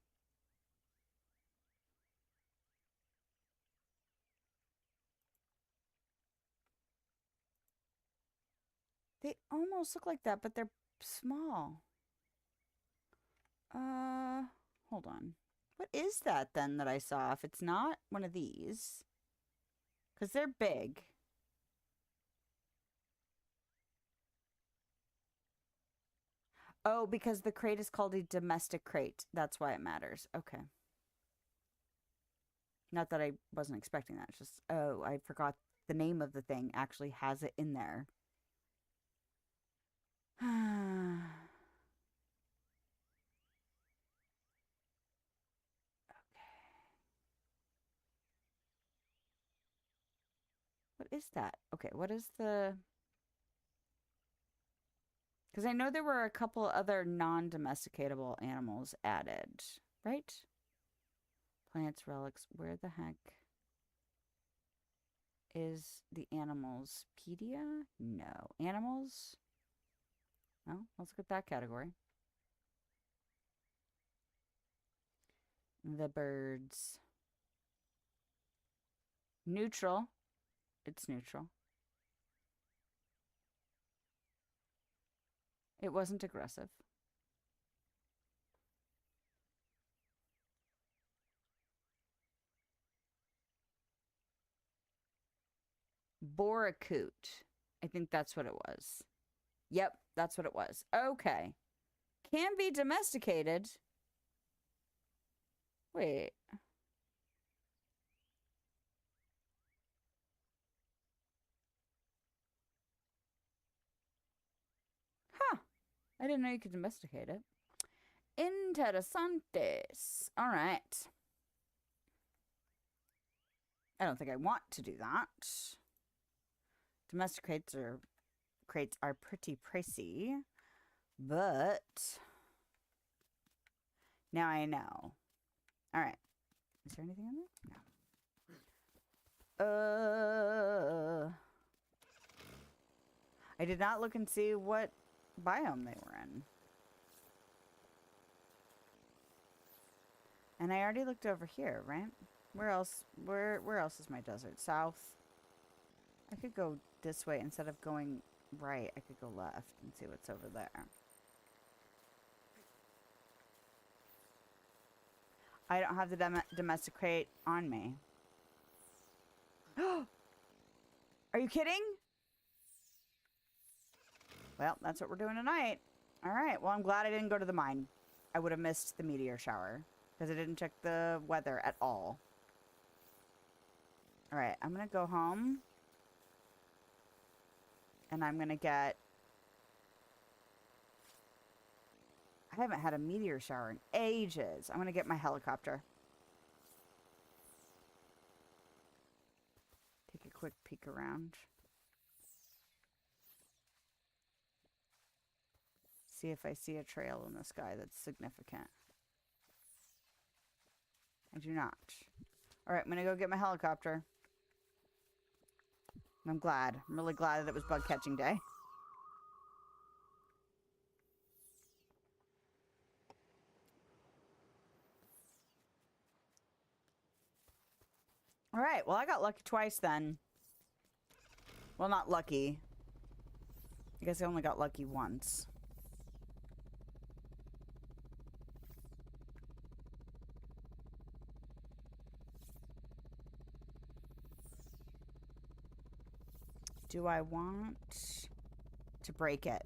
They almost look like that, but they're small. Hold on. What is that then that I saw? If it's not one of these, because they're big. Oh, because the crate is called a domestic crate. That's why it matters. Okay. Not that I wasn't expecting that. It's just, oh, I forgot the name of the thing actually has it in there. What is that? Okay, what is the... Because I know there were a couple other non-domesticatable animals added, right? Plants, relics. Where the heck is the animals? Pedia? No. Animals? Well, let's look at that category. The birds. Neutral. It's neutral. It wasn't aggressive. Boracoot. I think that's what it was. Yep, that's what it was. Okay. Can be domesticated. Wait. Huh. I didn't know you could domesticate it. Interesantes. All right. I don't think I want to do that. Domestic crates are pretty pricey, but now I know. All right. Is there anything in there? No. I did not look and see what biome they were in. And I already looked over here, right? Where else? Where else is my desert? South. I could go this way instead of going right. I could go left and see what's over there. I don't have the domestic crate on me. Are you kidding? Well, that's what we're doing tonight. All right. Well, I'm glad I didn't go to the mine. I would have missed the meteor shower because I didn't check the weather at all. All right. I'm going to go home. And I'm going to get... I haven't had a meteor shower in ages. I'm going to get my helicopter. Take a quick peek around. See if I see a trail in the sky that's significant. I do not. All right, I'm going to go get my helicopter. I'm glad. I'm really glad that it was bug catching day. All right, well, I got lucky twice then. Well, not lucky. I guess I only got lucky once. Do I want to break it?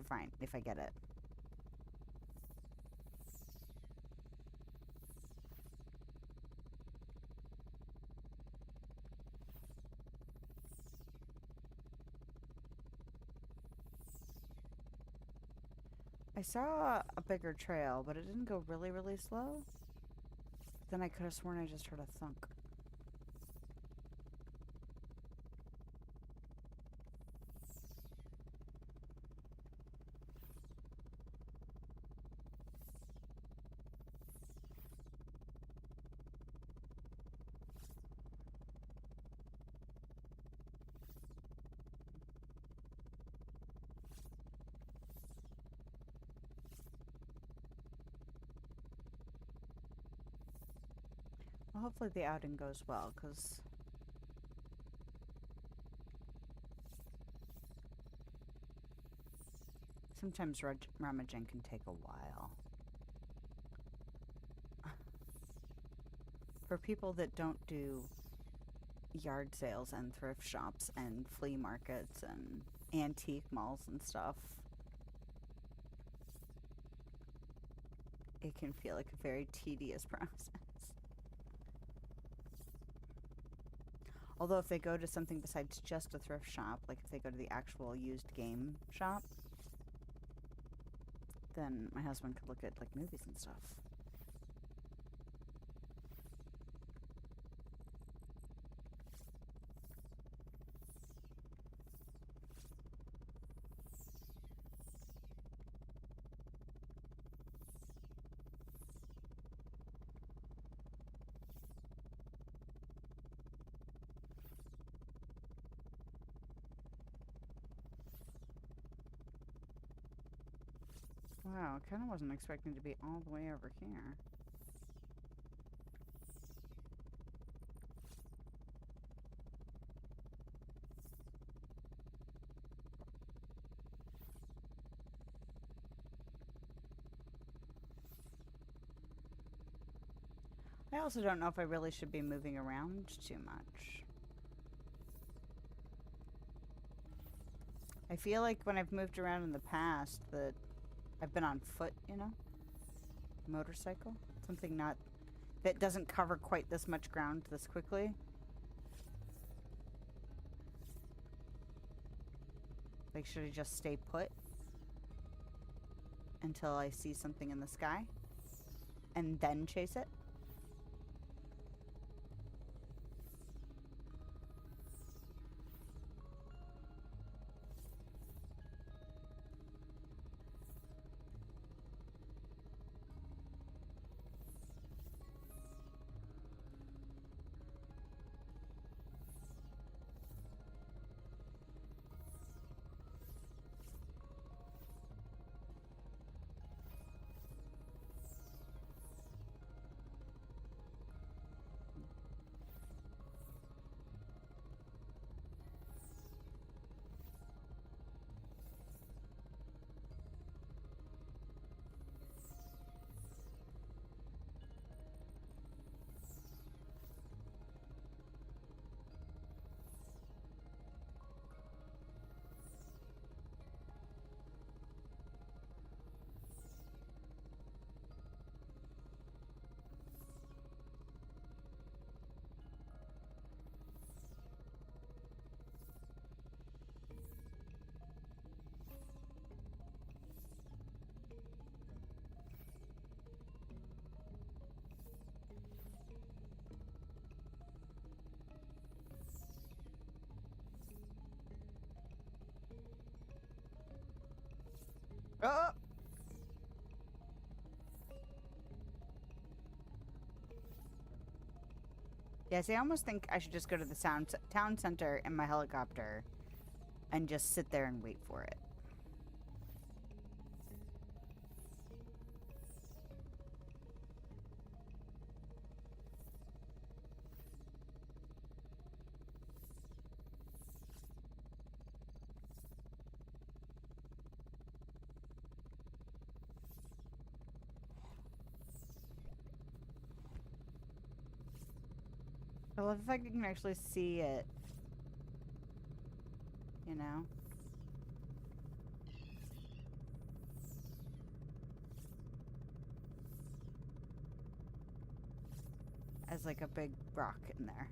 Fine, if I get it. I saw a bigger trail, but it didn't go really, really slow. Then I could have sworn I just heard a thunk. Well, hopefully the outing goes well, because sometimes rummaging can take a while. For people that don't do yard sales and thrift shops and flea markets and antique malls and stuff, it can feel like a very tedious process. Although if they go to something besides just a thrift shop, like if they go to the actual used game shop, then my husband could look at like movies and stuff. Wow, I kind of wasn't expecting to be all the way over here. I also don't know if I really should be moving around too much. I feel like when I've moved around in the past that I've been on foot, you know? Motorcycle. Something not... that doesn't cover quite this much ground this quickly. Like, should I just stay put until I see something in the sky and then chase it? Oh! Yes, I almost think I should just go to the town center in my helicopter and just sit there and wait for it. I love if I can actually see it. You know? As like a big rock in there.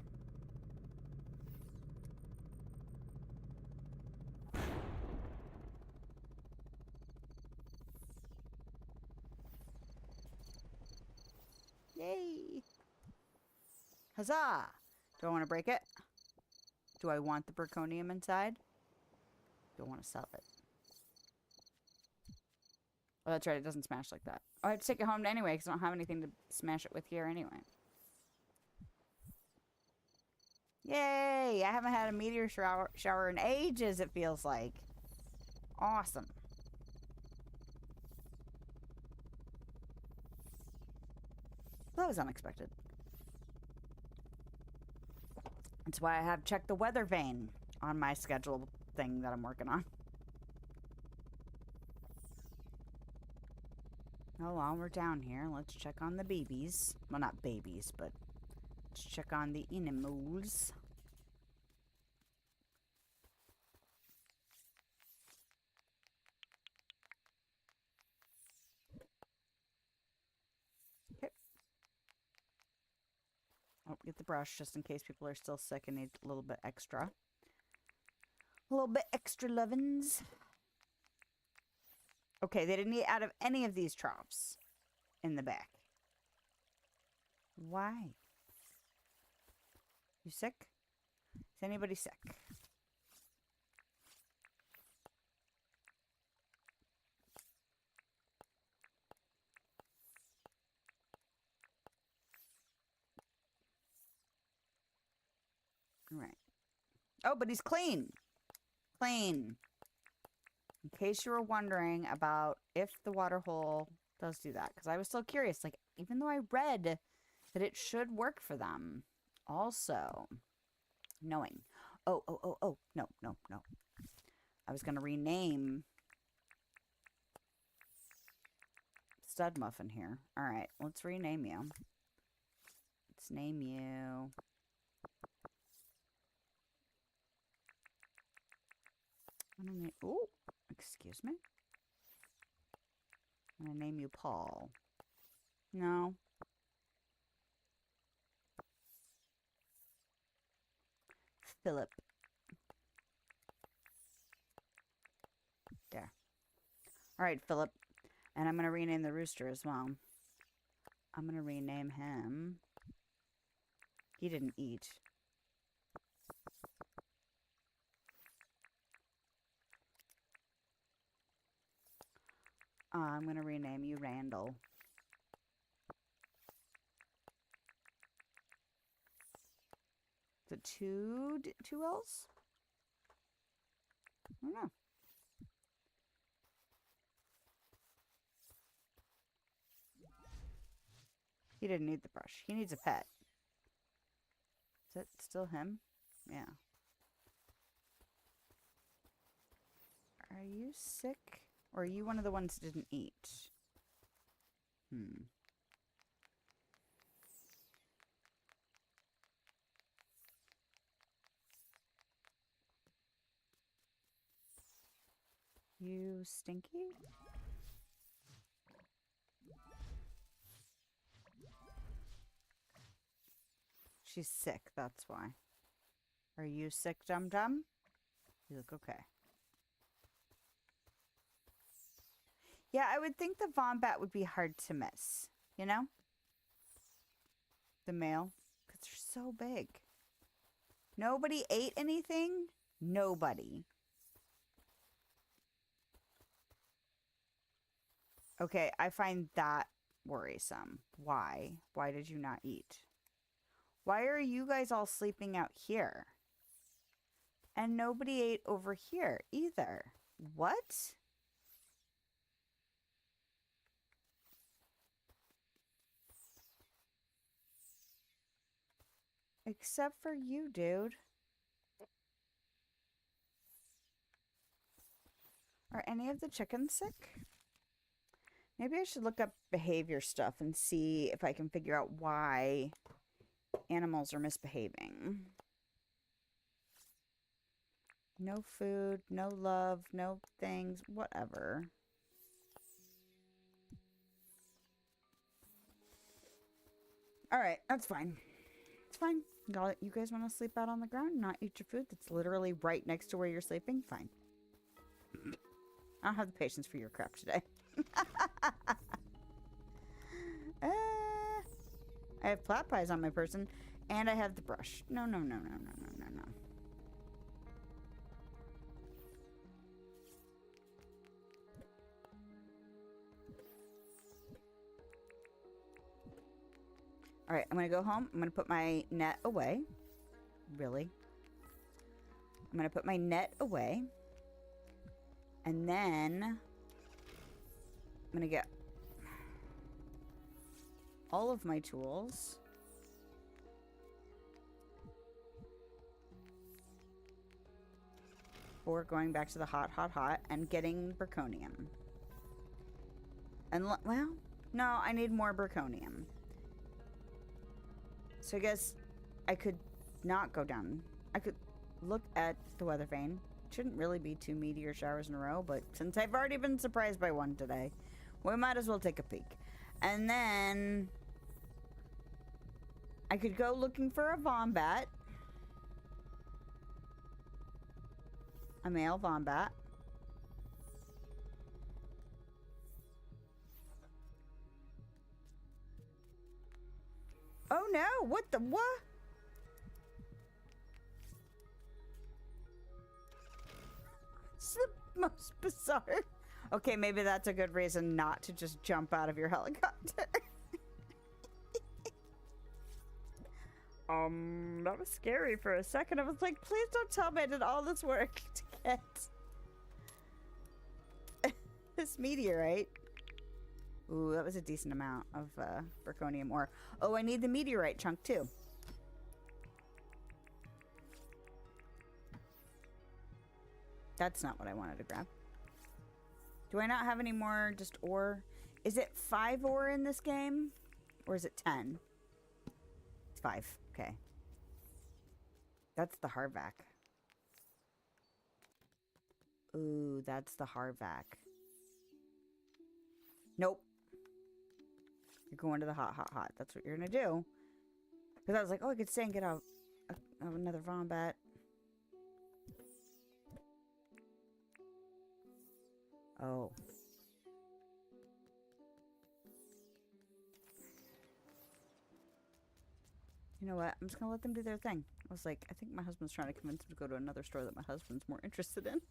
Yay! Huzzah! Do I want to break it? Do I want the zirconium inside? Do I want to sell it? Oh, that's right. It doesn't smash like that. Oh, I have to take it home anyway because I don't have anything to smash it with here anyway. Yay! I haven't had a meteor shower in ages, it feels like. Awesome. That was unexpected. That's why I have checked the weather vane on my schedule thing that I'm working on. Oh, while we're down here, let's check on the babies. Well, not babies, but let's check on the animals. Okay. Oh, get the brush just in case people are still sick and need a little bit extra. A little bit extra lovin's. Okay, they didn't eat out of any of these troughs in the back. Why? You sick? Is anybody sick? All right. Oh, but he's clean. Clean. In case you were wondering about if the water hole does do that. Because I was still curious. Like, even though I read that it should work for them. Also, knowing. Oh. No. I was going to rename Stud Muffin here. All right, let's rename you. Let's name you... Oh, excuse me. I'm going to name you Paul. No. Philip. There. All right, Philip. And I'm going to rename the rooster as well. I'm going to rename him. He didn't eat. I'm going to rename you Randall. Is it two L's? I don't know. He didn't need the brush. He needs a pet. Is it still him? Yeah. Are you sick? Or are you one of the ones that didn't eat? You stinky? She's sick, that's why. Are you sick, Dum Dum? You look okay. Yeah, I would think the Vombat would be hard to miss, you know? The male. Because they're so big. Nobody ate anything? Nobody. Okay, I find that worrisome. Why? Why did you not eat? Why are you guys all sleeping out here? And nobody ate over here either. What? Except for you, dude. Are any of the chickens sick? Maybe I should look up behavior stuff and see if I can figure out why animals are misbehaving. No food, no love, no things, whatever. All right, that's fine. It's fine. You guys want to sleep out on the ground and not eat your food that's literally right next to where you're sleeping? Fine. I don't have the patience for your crap today. I have flat pies on my person, and I have the brush. No. All right, I'm going to go home. I'm going to put my net away. Really? I'm going to put my net away. And then I'm going to get all of my tools. before going back to the hot, hot, hot and getting Berkonium. And, well, no, I need more Berkonium. So I guess I could not go down. I could look at the weather vane. Shouldn't really be 2 meteor showers in a row, but since I've already been surprised by one today, we might as well take a peek. And then I could go looking for a Vombat. A male Vombat. Oh no, what the what? It's the most bizarre. Okay, maybe that's a good reason not to just jump out of your helicopter. That was scary for a second. I was like, please don't tell me I did all this work to get this meteorite. Ooh, that was a decent amount of Berkonium ore. Oh, I need the meteorite chunk too. That's not what I wanted to grab. Do I not have any more just ore? Is it 5 ore in this game? Or is it 10? It's 5. Okay. That's the Harvac. Ooh, that's the Harvac. Nope. You're going to the hot, hot, hot. That's what you're going to do. Because I was like, oh, I could stay and get out another Vombat. Oh. You know what? I'm just going to let them do their thing. I was like, I think my husband's trying to convince him to go to another store that my husband's more interested in.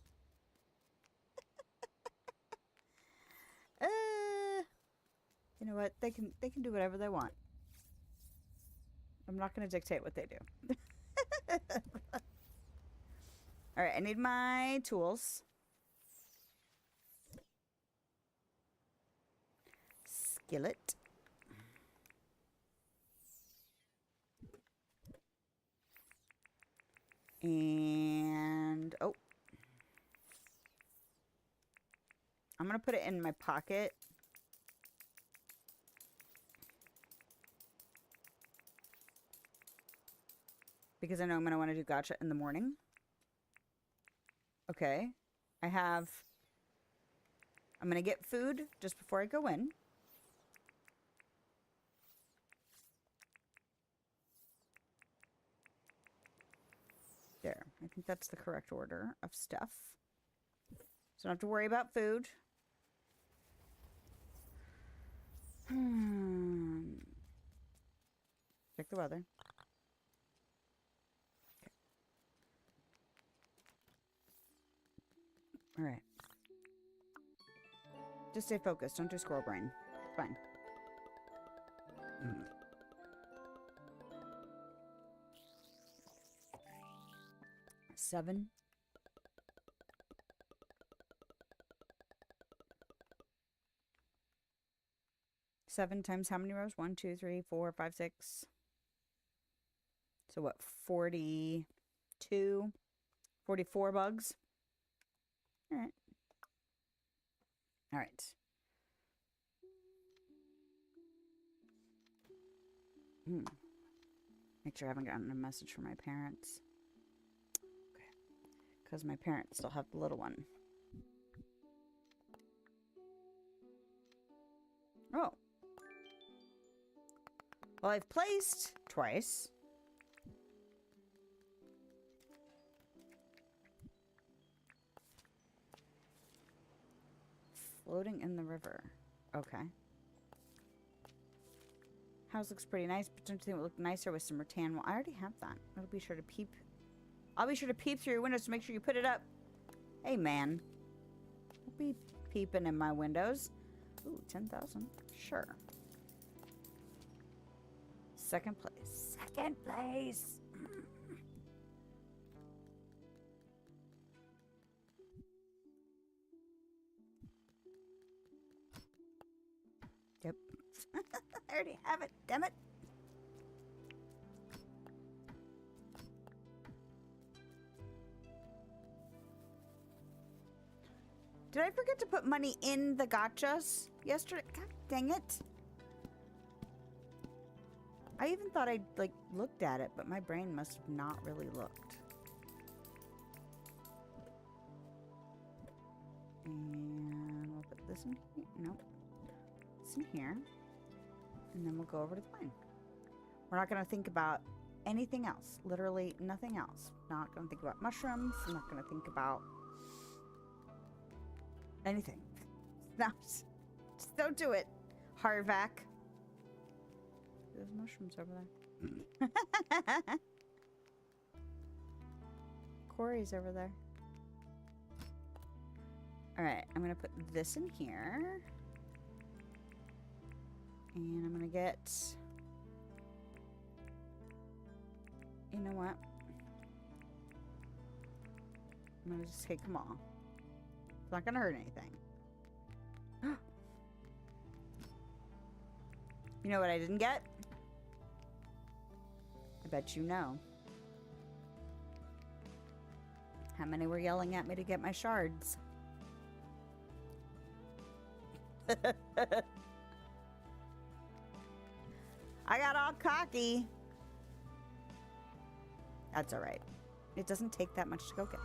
You know what? They can do whatever they want. I'm not going to dictate what they do. All right, I need my tools. Skillet. And, oh. I'm going to put it in my pocket. Because I know I'm going to want to do gacha in the morning. Okay. I'm going to get food just before I go in. There. I think that's the correct order of stuff. So I don't have to worry about food. Check the weather. Okay. All right. Just stay focused. Don't do squirrel brain. It's fine. 7. Seven times how many rows? 1, 2, 3, 4, 5, 6. So what? 42, 44 bugs. All right. All right. Make sure I haven't gotten a message from my parents. Okay. Because my parents still have the little one. Oh. Well, I've placed twice. Floating in the river. Okay. House looks pretty nice, but don't you think it would look nicer with some rattan? Well, I already have that. I'll be sure to peep. I'll be sure to peep through your windows to make sure you put it up. Hey, man. Don't be peeping in my windows. Ooh, 10,000. Sure. Second place. Second place. Yep. I already have it. Damn it. Did I forget to put money in the gotchas yesterday? God dang it. I even thought I'd, like, looked at it, but my brain must have not really looked. And we'll put this in here. Nope. This in here. And then we'll go over to the mine. We're not going to think about anything else. Literally nothing else. Not going to think about mushrooms. I'm not going to think about anything. No, just don't do it, Harvac. There's mushrooms over there. Corey's over there. Alright, I'm going to put this in here. And I'm going to get... You know what? I'm going to just take them all. It's not going to hurt anything. You know what I didn't get? I bet you know. How many were yelling at me to get my shards? I got all cocky. That's all right. It doesn't take that much to go get.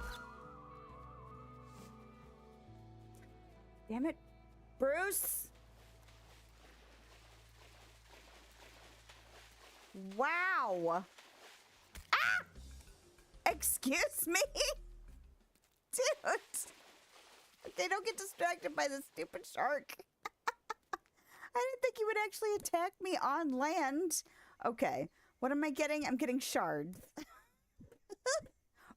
Damn it, Bruce. Wow. Ah! Excuse me? Dude. They don't get distracted by the stupid shark. I didn't think he would actually attack me on land. Okay. What am I getting? I'm getting shards.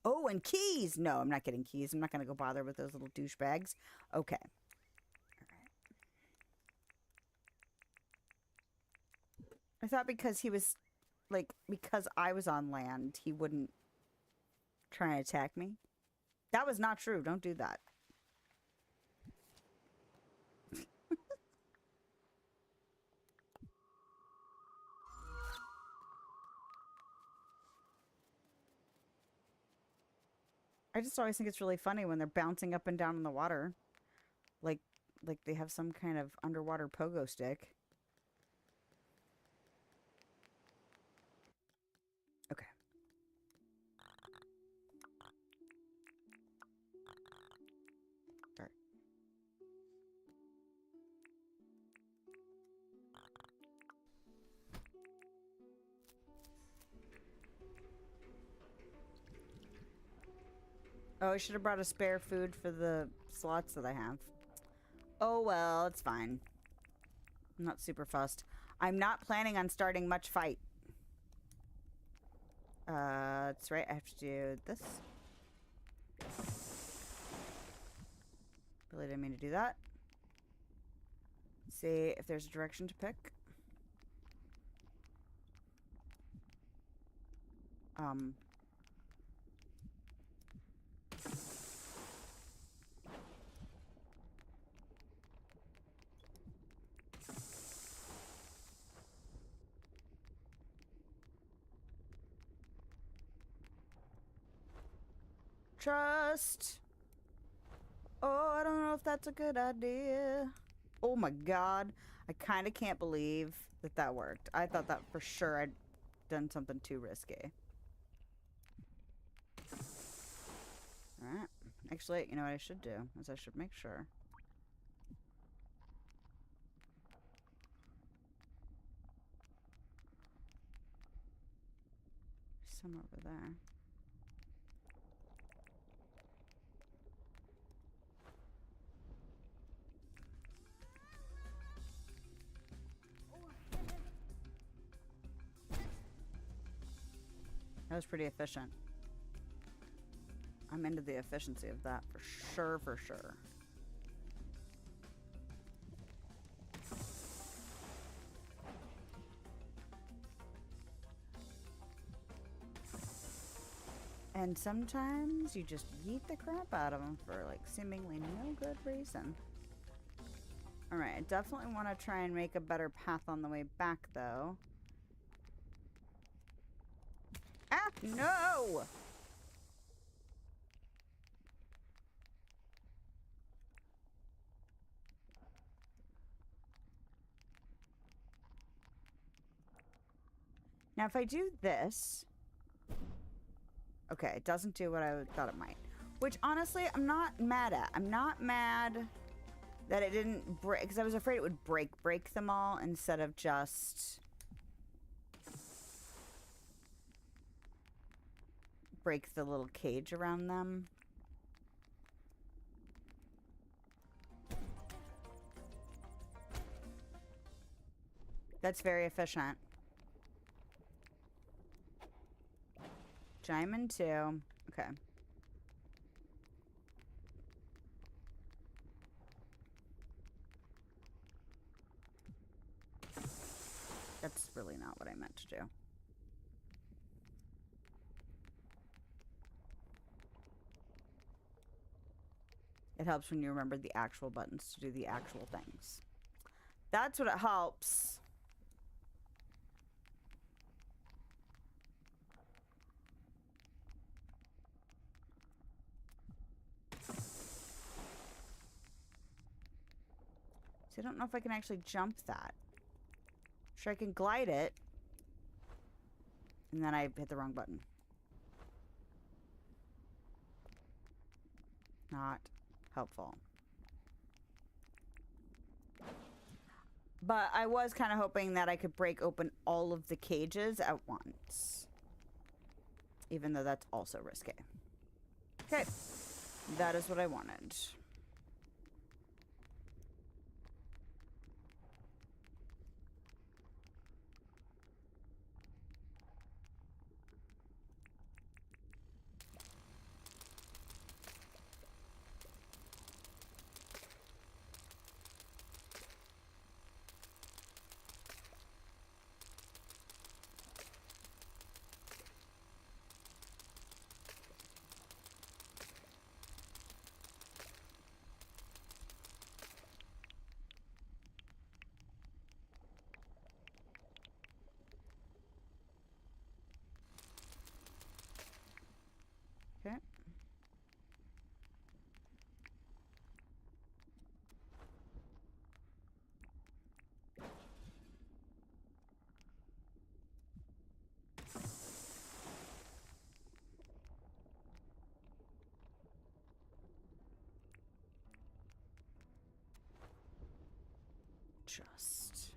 Oh, and keys. No, I'm not getting keys. I'm not going to go bother with those little douchebags. Okay. All right. I thought because he was, like, because I was on land, he wouldn't try and attack me. That was not true. Don't do that. I just always think it's really funny when they're bouncing up and down in the water. Like they have some kind of underwater pogo stick. Okay. Sorry. Oh, I should have brought a spare food for the slots that I have. Oh, well, it's fine. I'm not super fussed. I'm not planning on starting much fight. That's right. I have to do this. Really didn't mean to do that. Let's see if there's a direction to pick. Trust. Oh, I don't know if that's a good idea. Oh my god. I kind of can't believe that that worked. I thought that for sure I'd done something too risky. Alright. Actually, you know what I should do? Is I should make sure. Some over there. That was pretty efficient. I'm into the efficiency of that for sure, for sure. And sometimes you just yeet the crap out of them for like seemingly no good reason. Alright, I definitely want to try and make a better path on the way back though. Ah, no! Now, if I do this... Okay, it doesn't do what I thought it might. Which, honestly, I'm not mad at. I'm not mad that it didn't break... Because I was afraid it would break them all instead of just... break the little cage around them. That's very efficient. Diamond 2. Okay. That's really not what I meant to do. It helps when you remember the actual buttons to do the actual things. That's what it helps. So I don't know if I can actually jump that. Sure, I can glide it. And then I hit the wrong button. Not helpful. But I was kind of hoping that I could break open all of the cages at once. Even though that's also risky. Okay. That is what I wanted. Okay. Just...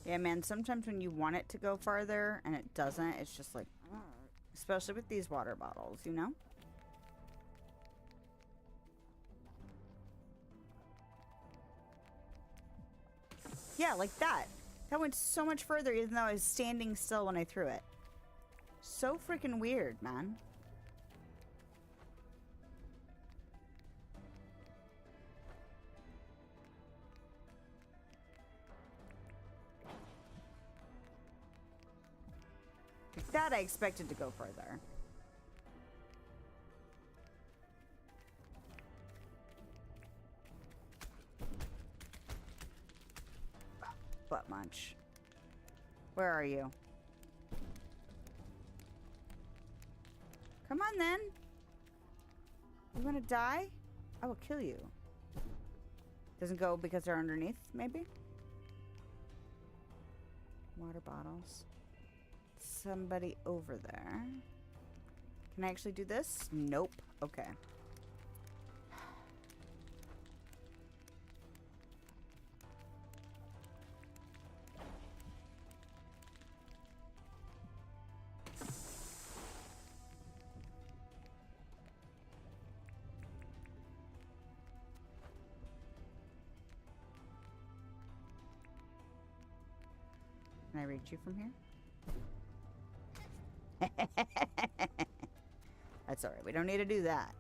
Yeah, man, sometimes when you want it to go farther and it doesn't, it's just like, especially with these water bottles, you know? Yeah, like that. That went so much further even though I was standing still when I threw it. So freaking weird, man. Like that I expected to go further. Butt munch. Where are you? Come on then. You wanna die? I will kill you. Doesn't go because they're underneath, maybe? Water bottles. Somebody over there. Can I actually do this? Nope. Okay. Can I reach you from here? That's alright. We don't need to do that.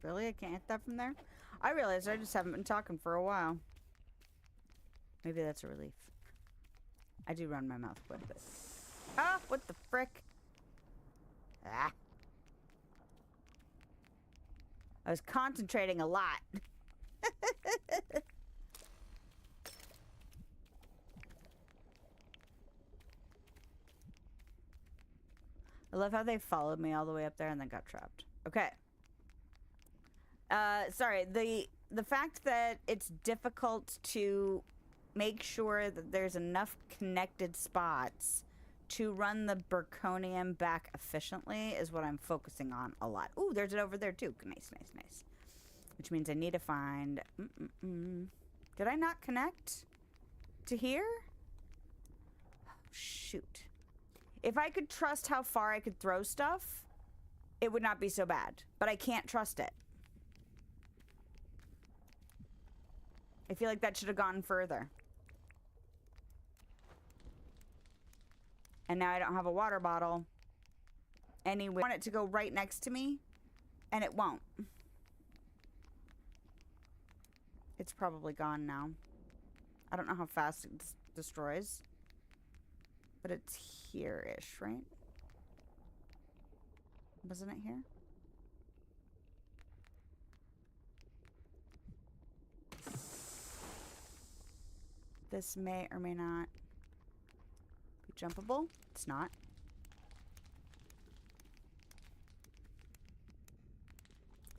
Really? I can't hit that from there? I realized I just haven't been talking for a while. Maybe that's a relief. I do run my mouth quite a bit. Ah! What the frick? Ah! I was concentrating a lot. I love how they followed me all the way up there and then got trapped. Okay. Sorry, the fact that it's difficult to make sure that there's enough connected spots to run the Burconium back efficiently is what I'm focusing on a lot. Ooh, there's it over there too. Nice, nice, nice. Which means I need to find... Did I not connect to here? Oh, shoot. If I could trust how far I could throw stuff, it would not be so bad. But I can't trust it. I feel like that should have gone further. And now I don't have a water bottle. Anyway, I want it to go right next to me, and it won't. It's probably gone now. I don't know how fast it destroys. But it's here-ish, right? Wasn't it here? This may or may not be jumpable. It's not.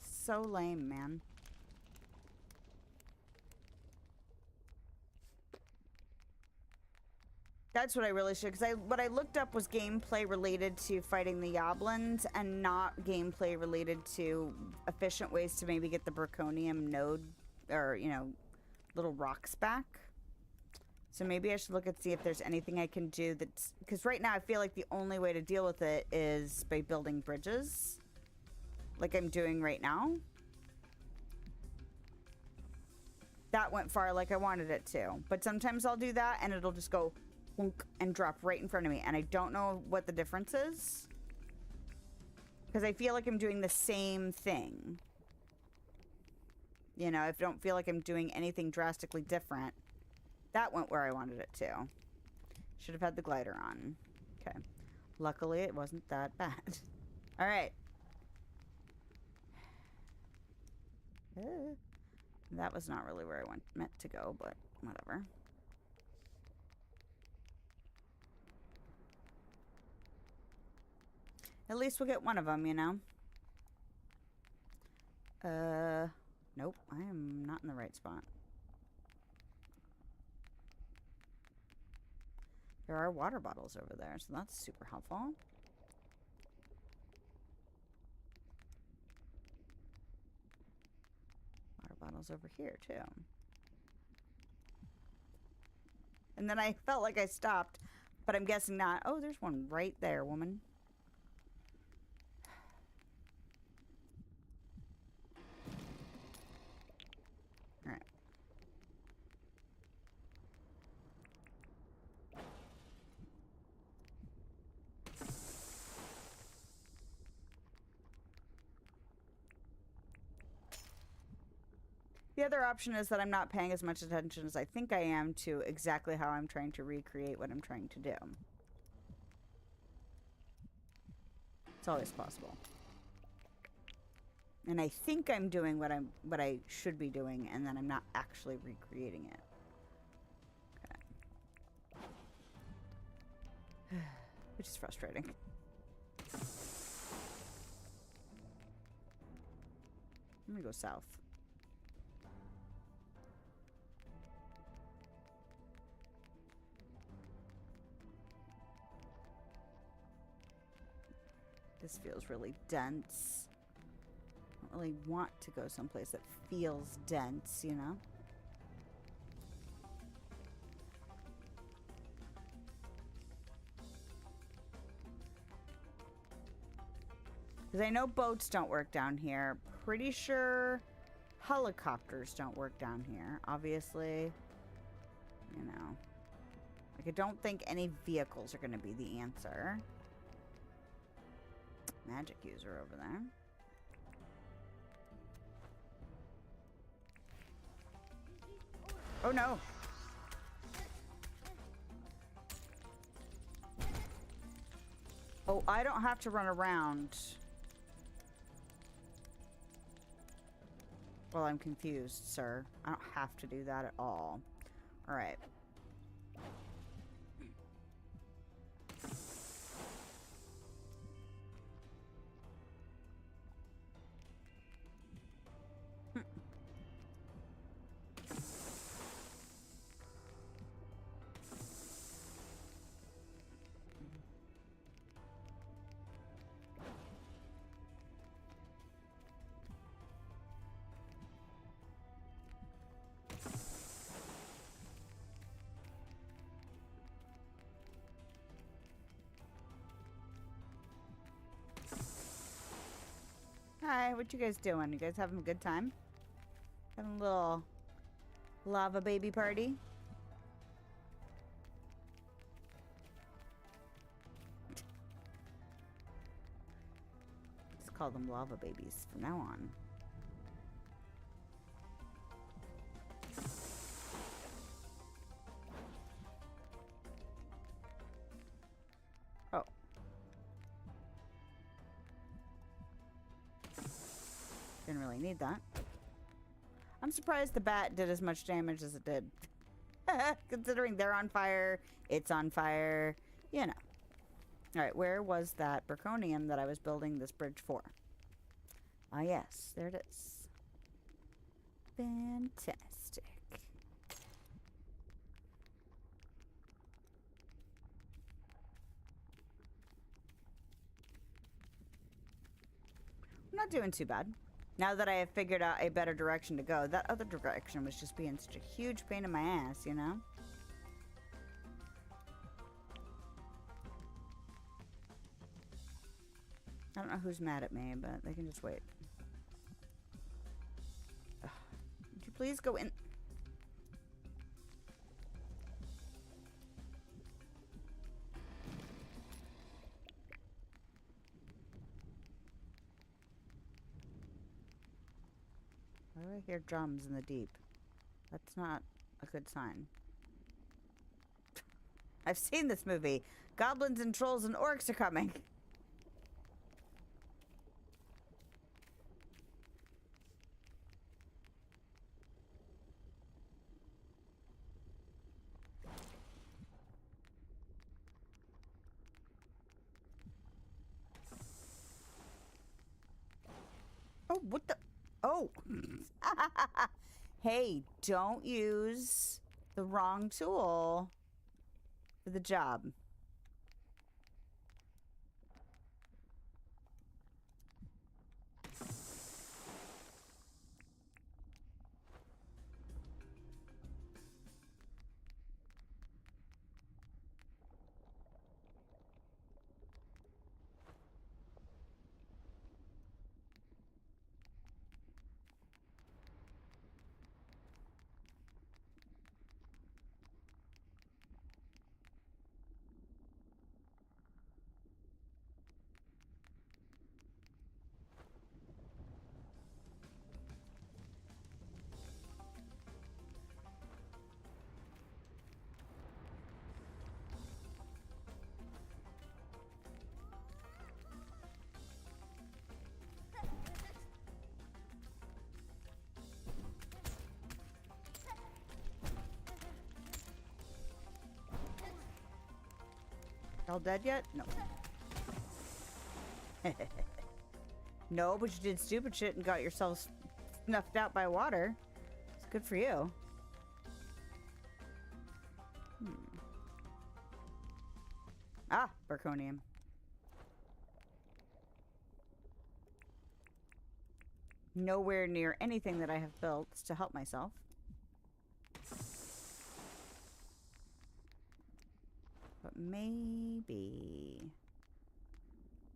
So lame, man. That's what I really should, because what I looked up was gameplay related to fighting the Yoblins and not gameplay related to efficient ways to maybe get the Burconium node, or, you know, little rocks back. So maybe I should look and see if there's anything I can do that's... Because right now I feel like the only way to deal with it is by building bridges. Like I'm doing right now. That went far like I wanted it to. But sometimes I'll do that and it'll just go... and drop right in front of me, and I don't know what the difference is because I feel like I'm doing the same thing. You know, I don't feel like I'm doing anything drastically different. That went where I wanted it to. Should have had the glider on. Okay, luckily it wasn't that bad. All right. That was not really where I meant to go, but whatever. At least we'll get one of them, you know? Nope. I am not in the right spot. There are water bottles over there, so that's super helpful. Water bottles over here, too. And then I felt like I stopped, but I'm guessing not. Oh, there's one right there, woman. The other option is that I'm not paying as much attention as I think I am to exactly how I'm trying to recreate what I'm trying to do. It's always possible. And I think I'm doing what I should be doing, and then I'm not actually recreating it. Okay. Which is frustrating. I'm gonna go south. This feels really dense. I don't really want to go someplace that feels dense, you know? Because I know boats don't work down here. Pretty sure helicopters don't work down here. Obviously, you know. Like, I don't think any vehicles are going to be the answer. Magic user over there. Oh no! Oh, I don't have to run around. Well, I'm confused, sir. I don't have to do that at all. Alright. Hi, what you guys doing? You guys having a good time? Having a little lava baby party? Let's call them lava babies from now on. Oh. Didn't really need that. I'm surprised the bat did as much damage as it did. Considering they're on fire, it's on fire, you know. Alright, where was that Braconium that I was building this bridge for? Ah, yes, there it is. Fantastic. I'm not doing too bad. Now that I have figured out a better direction to go, that other direction was just being such a huge pain in my ass, you know? I don't know who's mad at me, but they can just wait. Ugh. Would you please go in? Why do I hear drums in the deep? That's not a good sign. I've seen this movie. Goblins and trolls and orcs are coming. Oh, what the? Oh. Hey, don't use the wrong tool for the job. Y'all dead yet? No. No, but you did stupid shit and got yourself snuffed out by water. It's good for you. Ah, Berkonium. Nowhere near anything that I have built to help myself. But maybe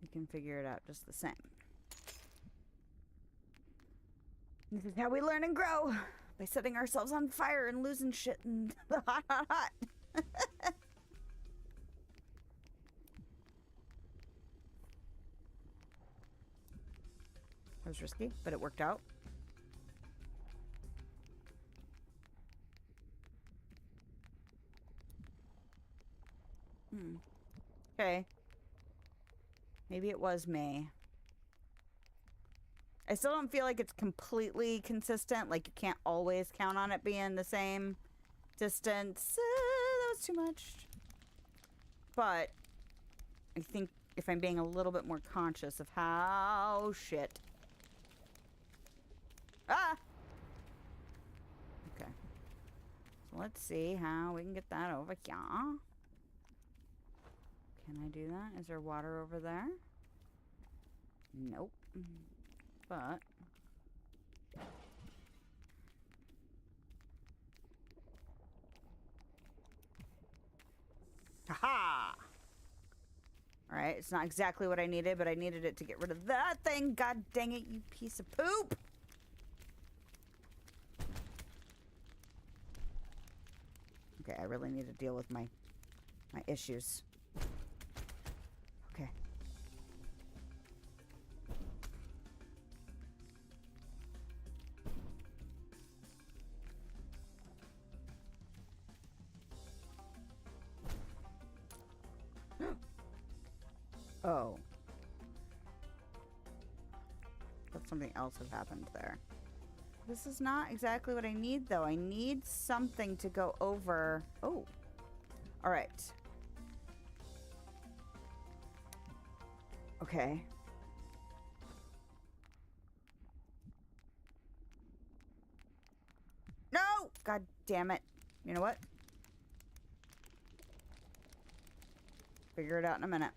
we can figure it out just the same. This is how we learn and grow. By setting ourselves on fire and losing shit in the hot, hot, hot. That was risky, but it worked out. Okay. Maybe it was May. I still don't feel like it's completely consistent. Like, you can't always count on it being the same distance. That was too much. But I think if I'm being a little bit more conscious of how... Shit. Ah! Okay. So let's see how we can get that over here. Can I do that? Is there water over there? Nope. But... Haha! Alright, it's not exactly what I needed, but I needed it to get rid of that thing. God dang it, you piece of poop! Okay, I really need to deal with my issues. Okay. Oh. But something else had happened there. This is not exactly what I need, though. I need something to go over... Oh. All right. Okay. No! God damn it. You know what? Figure it out in a minute.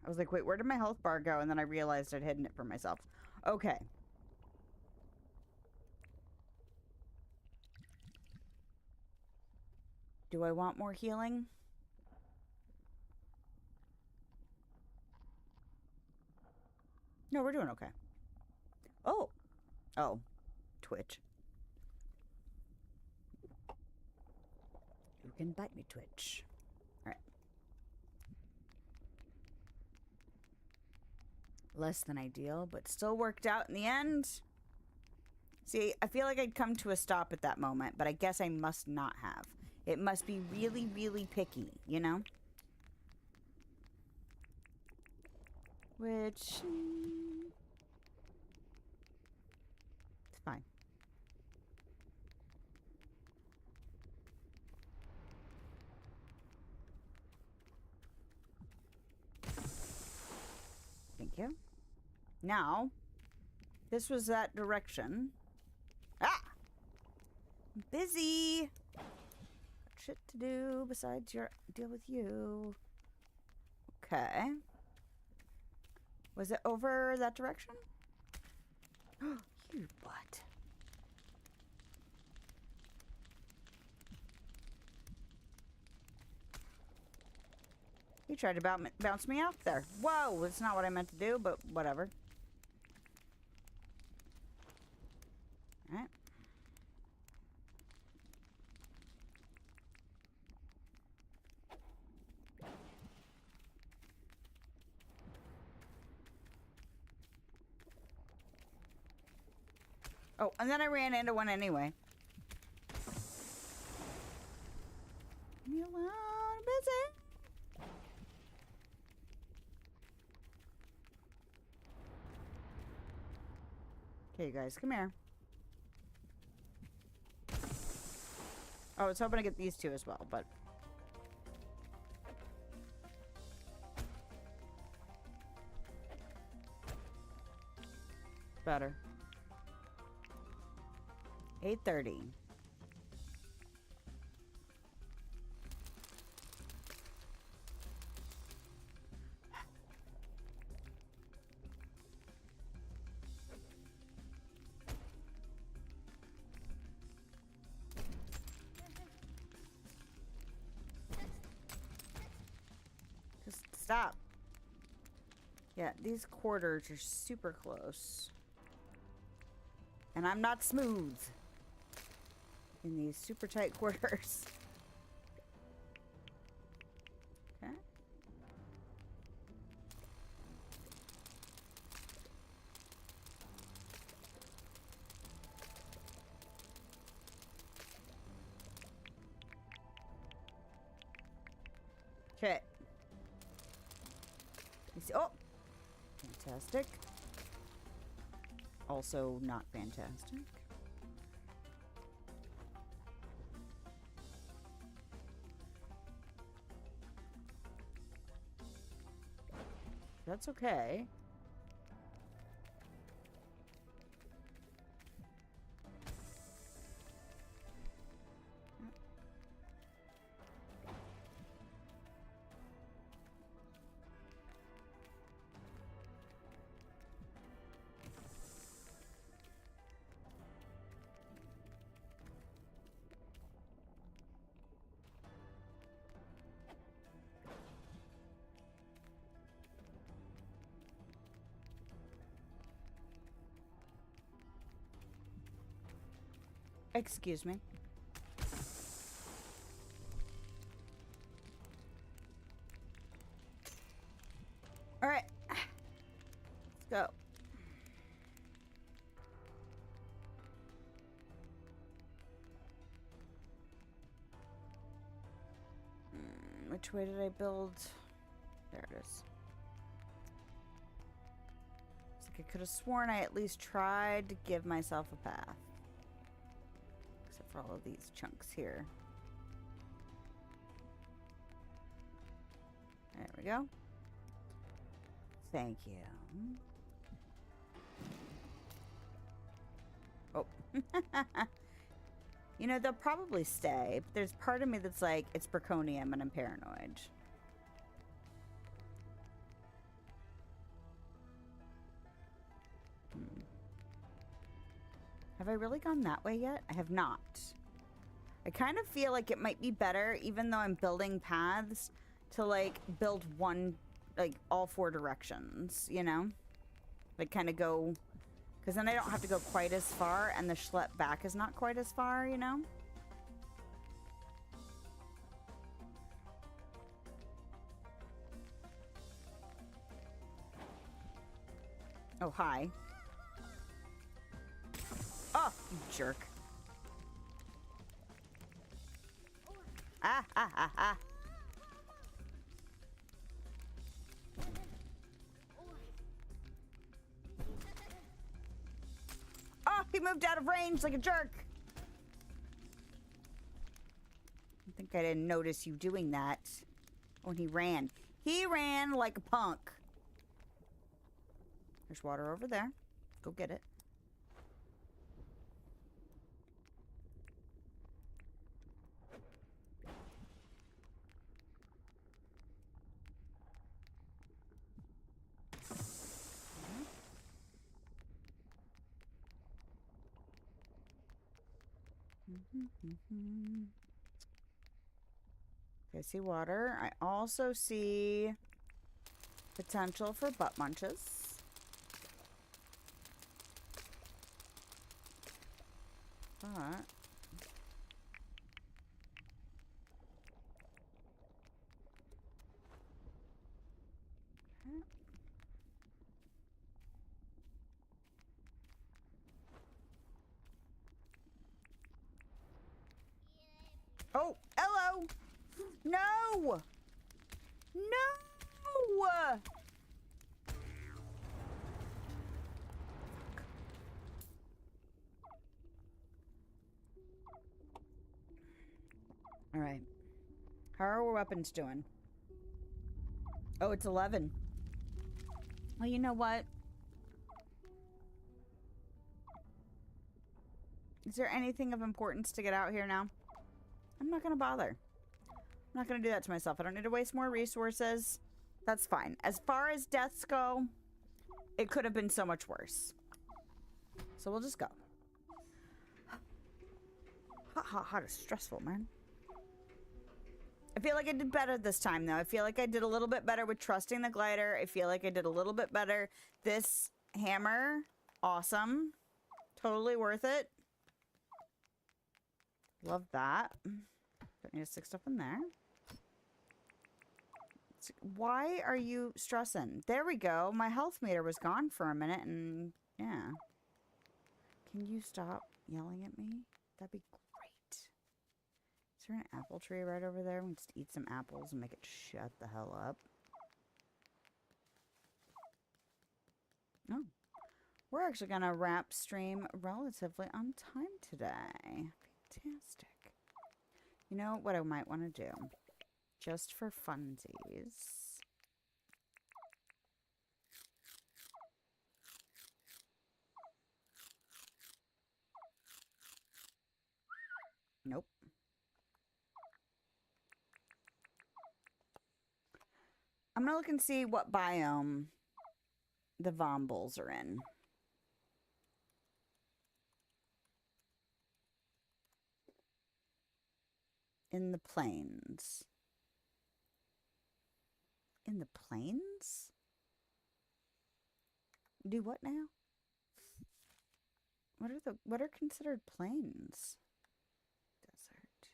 I was like, wait, where did my health bar go? And then I realized I'd hidden it for myself. Okay. Do I want more healing? No, we're doing okay. Oh. Oh. Twitch. You can bite me, Twitch. Alright. Less than ideal, but still worked out in the end. See, I feel like I'd come to a stop at that moment, but I guess I must not have. It must be really, really picky, you know? Which... it's fine. Thank you. Now, this was that direction. Ah! I'm busy. Got shit to do besides deal with you. Okay. Was it over that direction? You butt. He tried to bounce me off there. Whoa, that's not what I meant to do, but whatever. Alright. Oh, and then I ran into one anyway. Leave me alone, I'm busy. Okay, you guys, come here. Oh, I was hoping to get these two as well, but... better. 8:30. Just stop. Yeah, these quarters are super close. And I'm not smooth in these super tight quarters. Okay. Okay. Oh! Fantastic. Also not fantastic. That's okay. Excuse me. All right. Let's go. Which way did I build? There it is. It's like I could have sworn I at least tried to give myself a path. Except for all of these chunks here. There we go. Thank you. Oh. You know, they'll probably stay, but there's part of me that's like, it's Braconium and I'm paranoid. Have I really gone that way yet? I have not. I kind of feel like it might be better, even though I'm building paths, to like build one, like all four directions, you know? Like kind of go, because then I don't have to go quite as far and the schlep back is not quite as far, you know? Oh, hi. Oh, you jerk. Ah, ah, ah, ah. Oh, he moved out of range like a jerk. I think I didn't notice you doing that when he ran. He ran like a punk. There's water over there. Go get it. Okay, I see water. I also see potential for butt munches. But oh, hello! No! No! Alright. How are our weapons doing? Oh, it's 11. Well, you know what? Is there anything of importance to get out here now? I'm not gonna bother. I'm not gonna do that to myself. I don't need to waste more resources. That's fine. As far as deaths go, it could have been so much worse. So we'll just go. Hot is stressful, man. I feel like I did better this time, though. I feel like I did a little bit better with trusting the glider. I feel like I did a little bit better. This hammer, awesome. Totally worth it. Love that. Don't need to stick stuff in there. Why are you stressing? There we go. My health meter was gone for a minute, and yeah. Can you stop yelling at me? That'd be great. Is there an apple tree right over there? We can just eat some apples and make it shut the hell up. Oh. We're actually going to wrap stream relatively on time today. Fantastic. You know what I might want to do? Just for funsies. Nope. I'm gonna look and see what biome the Vombles are in. In the plains. In the plains? Do what now? What are considered plains? Desert.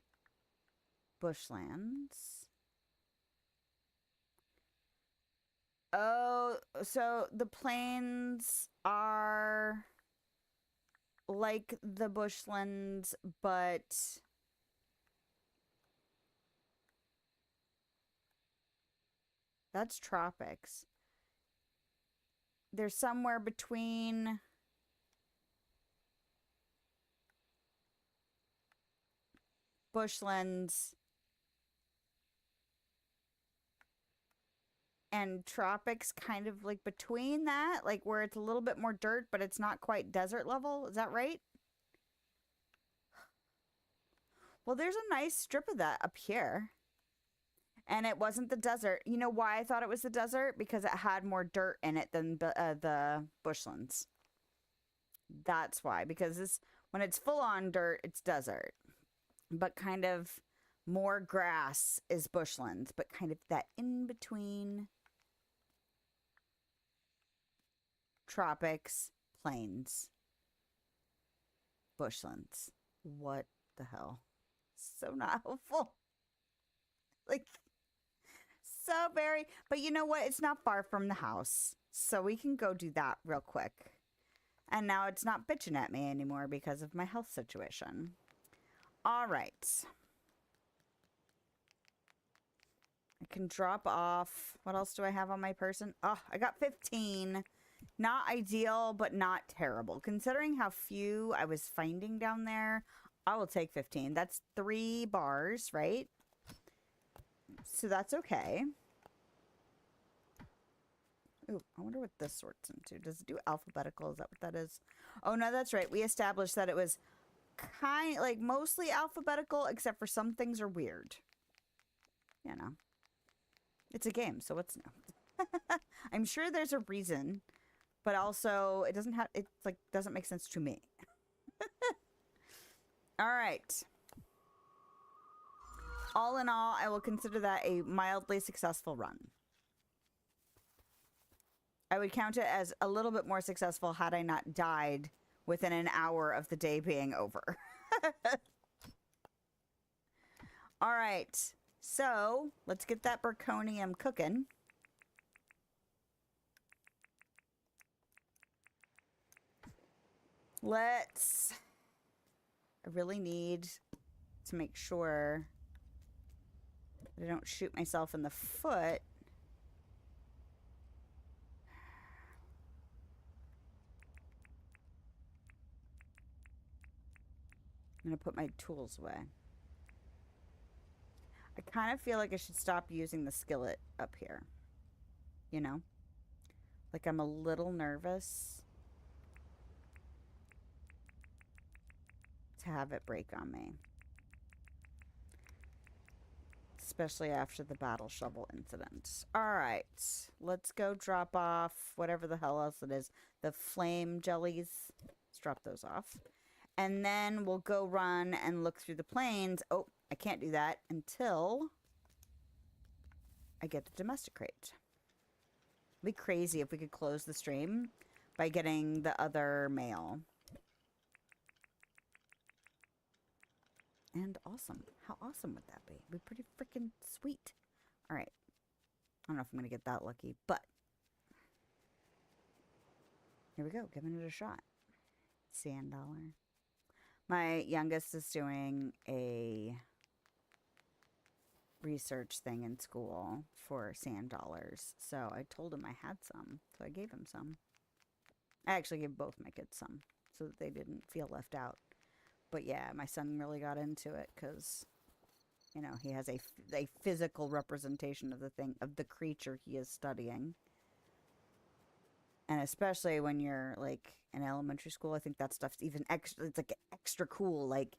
Bushlands. Oh, so the plains are like the bushlands, but that's tropics. They're somewhere between bushlands and tropics, kind of like between that, like where it's a little bit more dirt, but it's not quite desert level. Is that right? Well, there's a nice strip of that up here. And it wasn't the desert. You know why I thought it was the desert? Because it had more dirt in it than the bushlands. That's why. Because when it's full on dirt, it's desert. But kind of more grass is bushlands. But kind of that in between tropics, plains, bushlands. What the hell? So not helpful. Like, so very, but you know what? It's not far from the house. So we can go do that real quick. And now it's not bitching at me anymore because of my health situation. All right. I can drop off. What else do I have on my person? Oh, I got 15. Not ideal, but not terrible. Considering how few I was finding down there, I will take 15. That's 3 bars, right? So that's okay. Ooh, I wonder what this sorts into. Does it do alphabetical? Is that what that is? Oh, no, that's right. We established that it was like mostly alphabetical, except for some things are weird. You know. It's a game, so what's new? I'm sure there's a reason, but also it doesn't make sense to me. All right. All in all, I will consider that a mildly successful run. I would count it as a little bit more successful had I not died within an hour of the day being over. All right. So, let's get that Burconium cooking. I really need to make sure that I don't shoot myself in the foot. I'm going to put my tools away. I kind of feel like I should stop using the skillet up here. You know? Like I'm a little nervous to have it break on me. Especially after the battle shovel incident. Alright, let's go drop off whatever the hell else it is. The flame jellies. Let's drop those off. And then we'll go run and look through the plains. Oh, I can't do that until I get the domestic crate. It'd be crazy if we could close the stream by getting the other mail. And awesome. How awesome would that be? It'd be pretty freaking sweet. Alright. I don't know if I'm going to get that lucky, but here we go. Giving it a shot. Sand dollar. My youngest is doing a research thing in school for sand dollars. So I told him I had some. So I gave him some. I actually gave both my kids some so that they didn't feel left out. But yeah, my son really got into it because, you know, he has a physical representation of the thing, of the creature he is studying. And especially when you're, like, in elementary school, I think that stuff's even extra, it's, like, extra cool, like,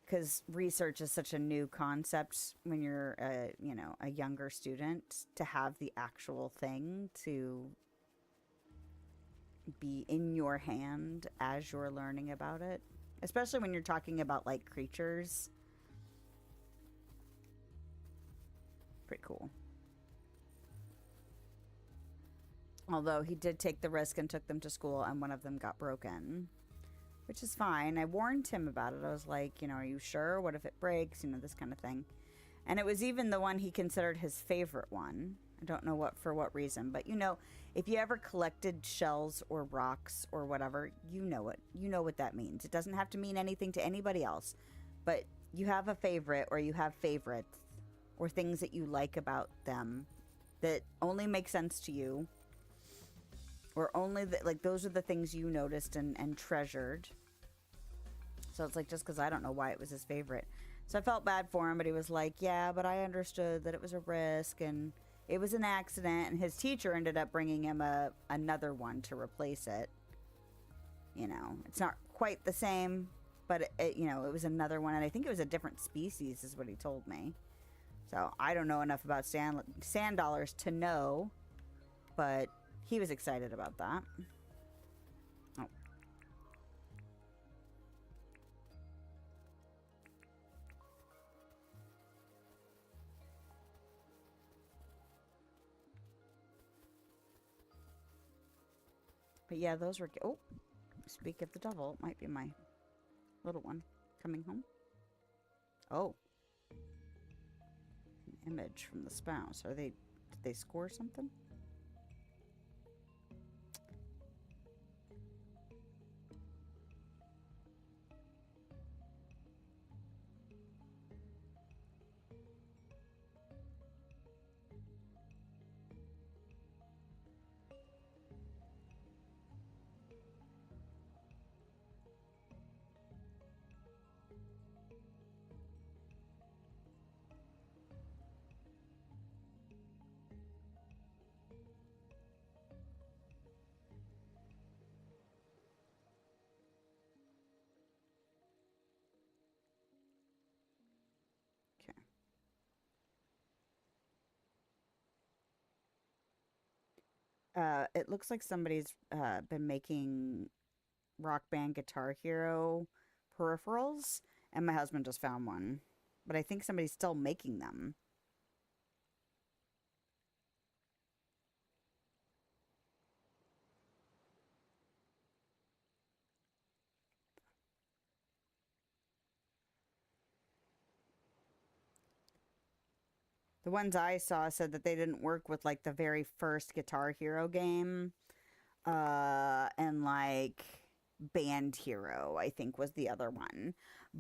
because research is such a new concept when you're, you know, a younger student, to have the actual thing to be in your hand as you're learning about it. Especially when you're talking about, like, creatures. Pretty cool. Although he did take the risk and took them to school, and one of them got broken. Which is fine. I warned him about it. I was like, you know, are you sure? What if it breaks? You know, this kind of thing. And it was even the one he considered his favorite one. I don't know for what reason. But, you know, if you ever collected shells or rocks or whatever, you know it. You know what that means. It doesn't have to mean anything to anybody else. But you have a favorite, or you have favorites, or things that you like about them that only make sense to you. Or only, like, those are the things you noticed and treasured. So it's like, just because I don't know why it was his favorite. So I felt bad for him, but he was like, yeah, but I understood that it was a risk, and it was an accident, and his teacher ended up bringing him another one to replace it. You know, it's not quite the same, but, you know, it was another one, and I think it was a different species is what he told me. So I don't know enough about sand dollars to know, but he was excited about that. Oh. But yeah, those were... Oh, speak of the devil, it might be my little one coming home. Oh. An image from the spouse. Did they score something? It looks like somebody's been making Rock Band Guitar Hero peripherals, and my husband just found one. But I think somebody's still making them. The ones I saw said that they didn't work with, like, the very first Guitar Hero game. And, like, Band Hero, I think, was the other one.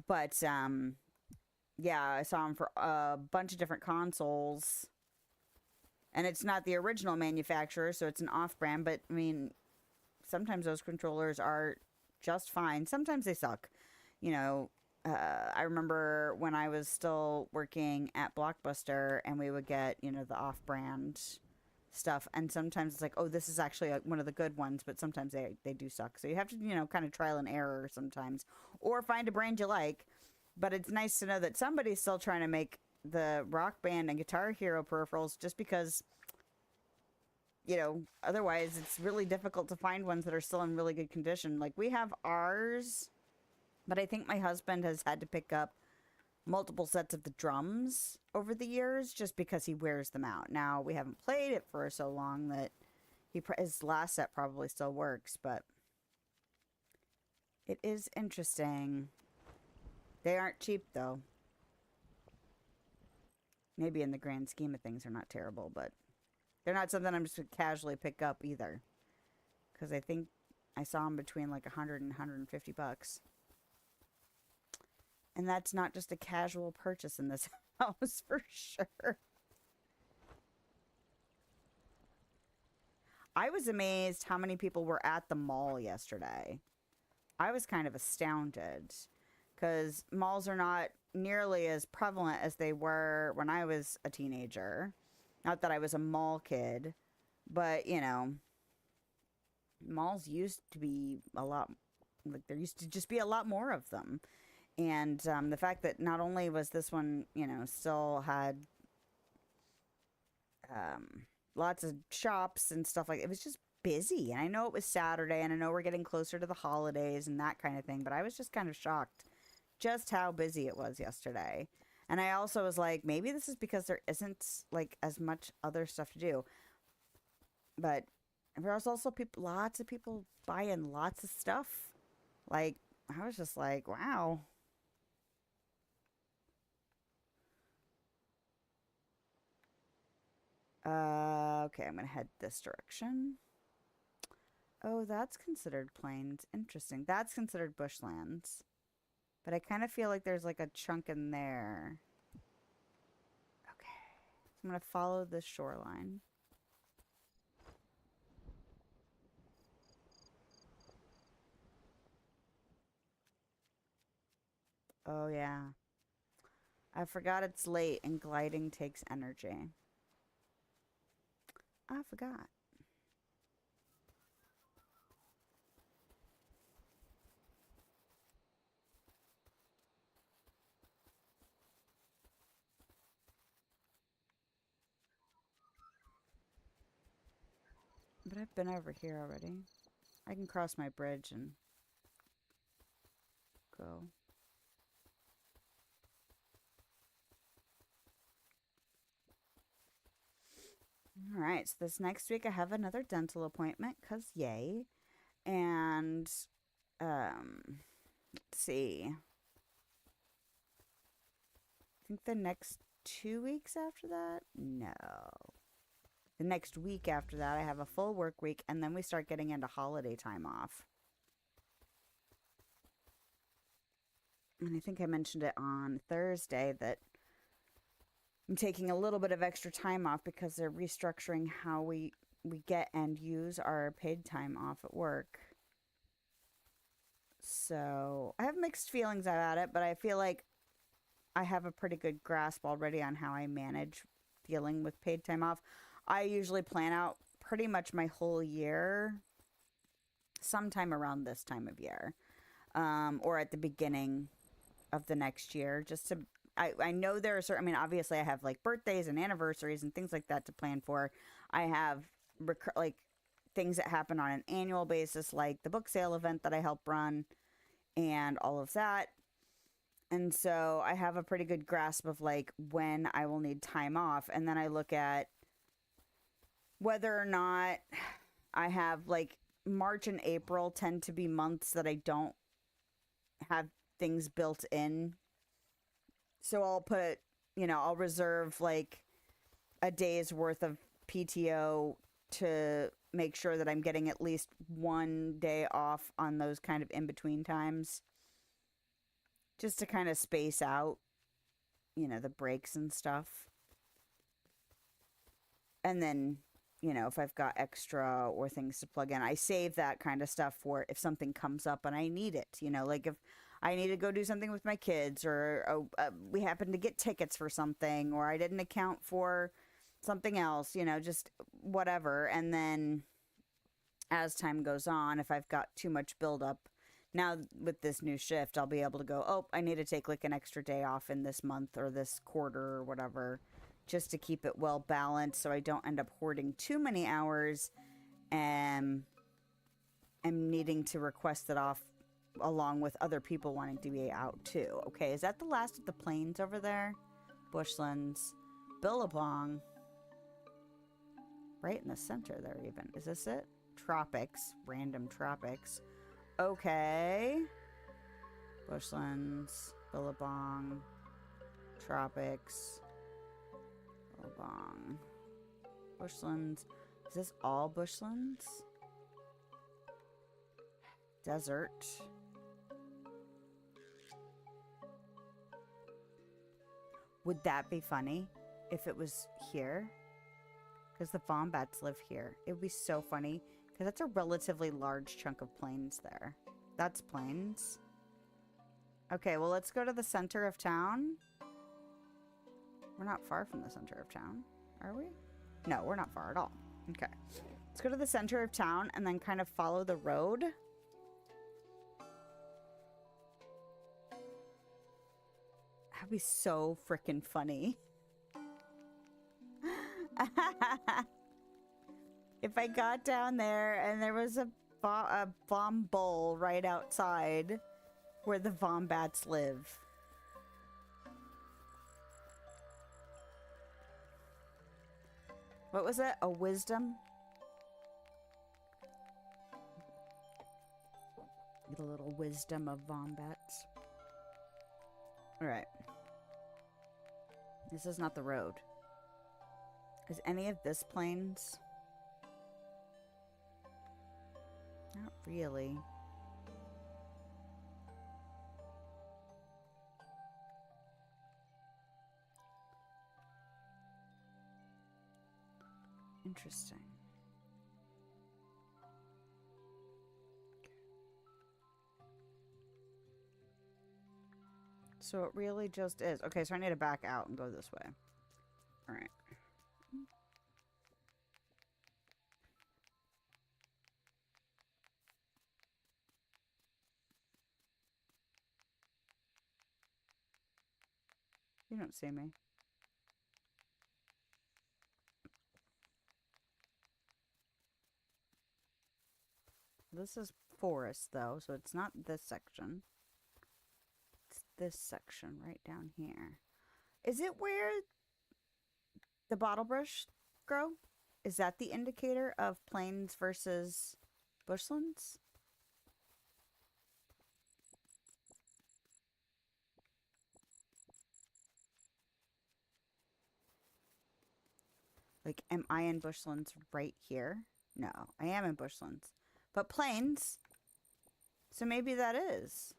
But, yeah, I saw them for a bunch of different consoles. And it's not the original manufacturer, so it's an off-brand. But, I mean, sometimes those controllers are just fine. Sometimes they suck. You know, I remember when I was still working at Blockbuster and we would get, you know, the off brand stuff. And sometimes it's like, oh, this is actually one of the good ones, but sometimes they do suck. So you have to, you know, kind of trial and error sometimes or find a brand you like. But it's nice to know that somebody's still trying to make the Rock Band and Guitar Hero peripherals just because, you know, otherwise it's really difficult to find ones that are still in really good condition. Like we have ours, but I think my husband has had to pick up multiple sets of the drums over the years just because he wears them out. Now, we haven't played it for so long that his last set probably still works, but it is interesting. They aren't cheap, though. Maybe in the grand scheme of things, they're not terrible, but they're not something I'm just going to casually pick up either. Because I think I saw them between like 100 and 150 bucks. And that's not just a casual purchase in this house for sure. I was amazed how many people were at the mall yesterday. I was kind of astounded because malls are not nearly as prevalent as they were when I was a teenager. Not that I was a mall kid, but, you know, malls used to be a lot, like there used to just be a lot more of them. And the fact that not only was this one, you know, still had lots of shops and stuff like it was just busy. And I know it was Saturday and I know we're getting closer to the holidays and that kind of thing, but I was just kind of shocked just how busy it was yesterday. And I also was like, maybe this is because there isn't like as much other stuff to do. But there was also lots of people buying lots of stuff. Like, I was just like, wow. Okay, I'm gonna head this direction. Oh, that's considered plains. Interesting. That's considered bushlands. But I kind of feel like there's like a chunk in there. Okay. So I'm gonna follow this shoreline. Oh, yeah. I forgot it's late and gliding takes energy. I forgot. But I've been over here already. I can cross my bridge and go. All right, so this next week I have another dental appointment, because yay. And, let's see. I think the next 2 weeks after that? No. The next week after that, I have a full work week, and then we start getting into holiday time off. And I think I mentioned it on Thursday that I'm taking a little bit of extra time off because they're restructuring how we get and use our paid time off at work. So I have mixed feelings about it, but I feel like I have a pretty good grasp already on how I manage dealing with paid time off. I usually plan out pretty much my whole year sometime around this time of year, or at the beginning of the next year, just to I know there are certain, I mean, obviously I have like birthdays and anniversaries and things like that to plan for. I have like things that happen on an annual basis, like the book sale event that I help run and all of that. And so I have a pretty good grasp of like when I will need time off. And then I look at whether or not I have like March and April tend to be months that I don't have things built in. So I'll put, you know, I'll reserve like a day's worth of PTO to make sure that I'm getting at least one day off on those kind of in-between times. Just to kind of space out, you know, the breaks and stuff. And then, you know, if I've got extra or things to plug in, I save that kind of stuff for if something comes up and I need it. You know, like if I need to go do something with my kids, or we happen to get tickets for something, or I didn't account for something else, you know, just whatever. And then as time goes on, if I've got too much buildup, now with this new shift, I'll be able to go, oh, I need to take like an extra day off in this month or this quarter or whatever, just to keep it well balanced so I don't end up hoarding too many hours and am needing to request it off along with other people wanting to be out too. Okay, is that the last of the plains over there? Bushlands. Billabong. Right in the center there even. Is this it? Tropics. Random tropics. Okay. Bushlands. Billabong. Tropics. Billabong. Bushlands. Is this all bushlands? Desert. Would that be funny if it was here? Because the wombats live here. It would be so funny. Because that's a relatively large chunk of plains there. That's plains. Okay, well, let's go to the center of town. We're not far from the center of town, are we? No, we're not far at all. Okay. Let's go to the center of town and then kind of follow the road. That'd be so freaking funny. If I got down there and there was a bomb bowl right outside where the wombats live. What was it? A wisdom? Get a little wisdom of wombats. Alright. This is not the road. Is any of this plains? Not really. Interesting. So it really just is. Okay, so I need to back out and go this way. All right. You don't see me. This is forest, though, so it's not this section. It's this section right down here. Is it where the bottle brush grow? Is that the indicator of plains versus bushlands? Like, am I in bushlands right here? No, I am in bushlands. But plains. So maybe that is.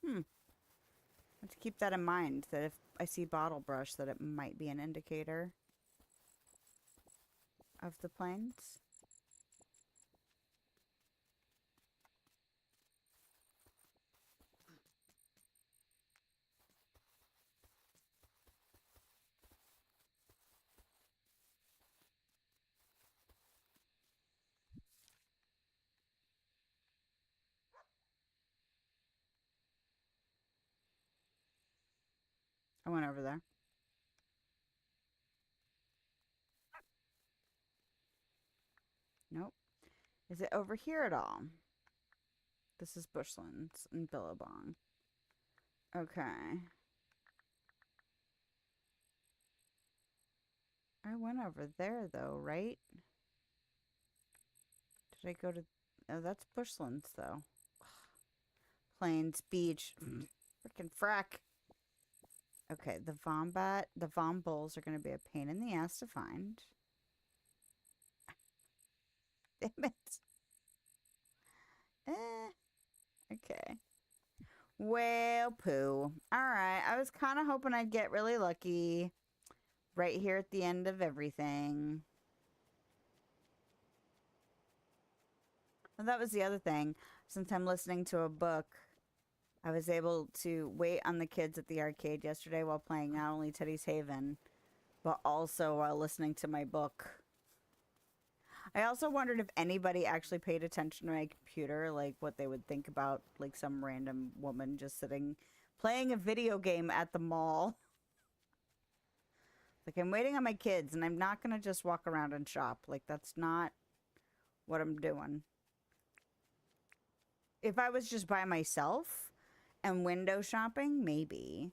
Have to keep that in mind, that if I see bottle brush, that it might be an indicator of the plains. I went over there. Nope. Is it over here at all? This is bushlands and Billabong. Okay. I went over there, though, right? Did I go to... Oh, that's bushlands, though. Plains, beach. Freaking frack. Okay, the vombat, the vombulls are going to be a pain in the ass to find. Damn it. Okay. Well, poo. Alright, I was kind of hoping I'd get really lucky right here at the end of everything. Well, that was the other thing. Since I'm listening to a book, I was able to wait on the kids at the arcade yesterday while playing not only Teddy's Haven, but also while listening to my book. I also wondered if anybody actually paid attention to my computer, like what they would think about like some random woman just sitting playing a video game at the mall. Like, I'm waiting on my kids and I'm not gonna just walk around and shop. Like, that's not what I'm doing. If I was just by myself and window shopping, maybe.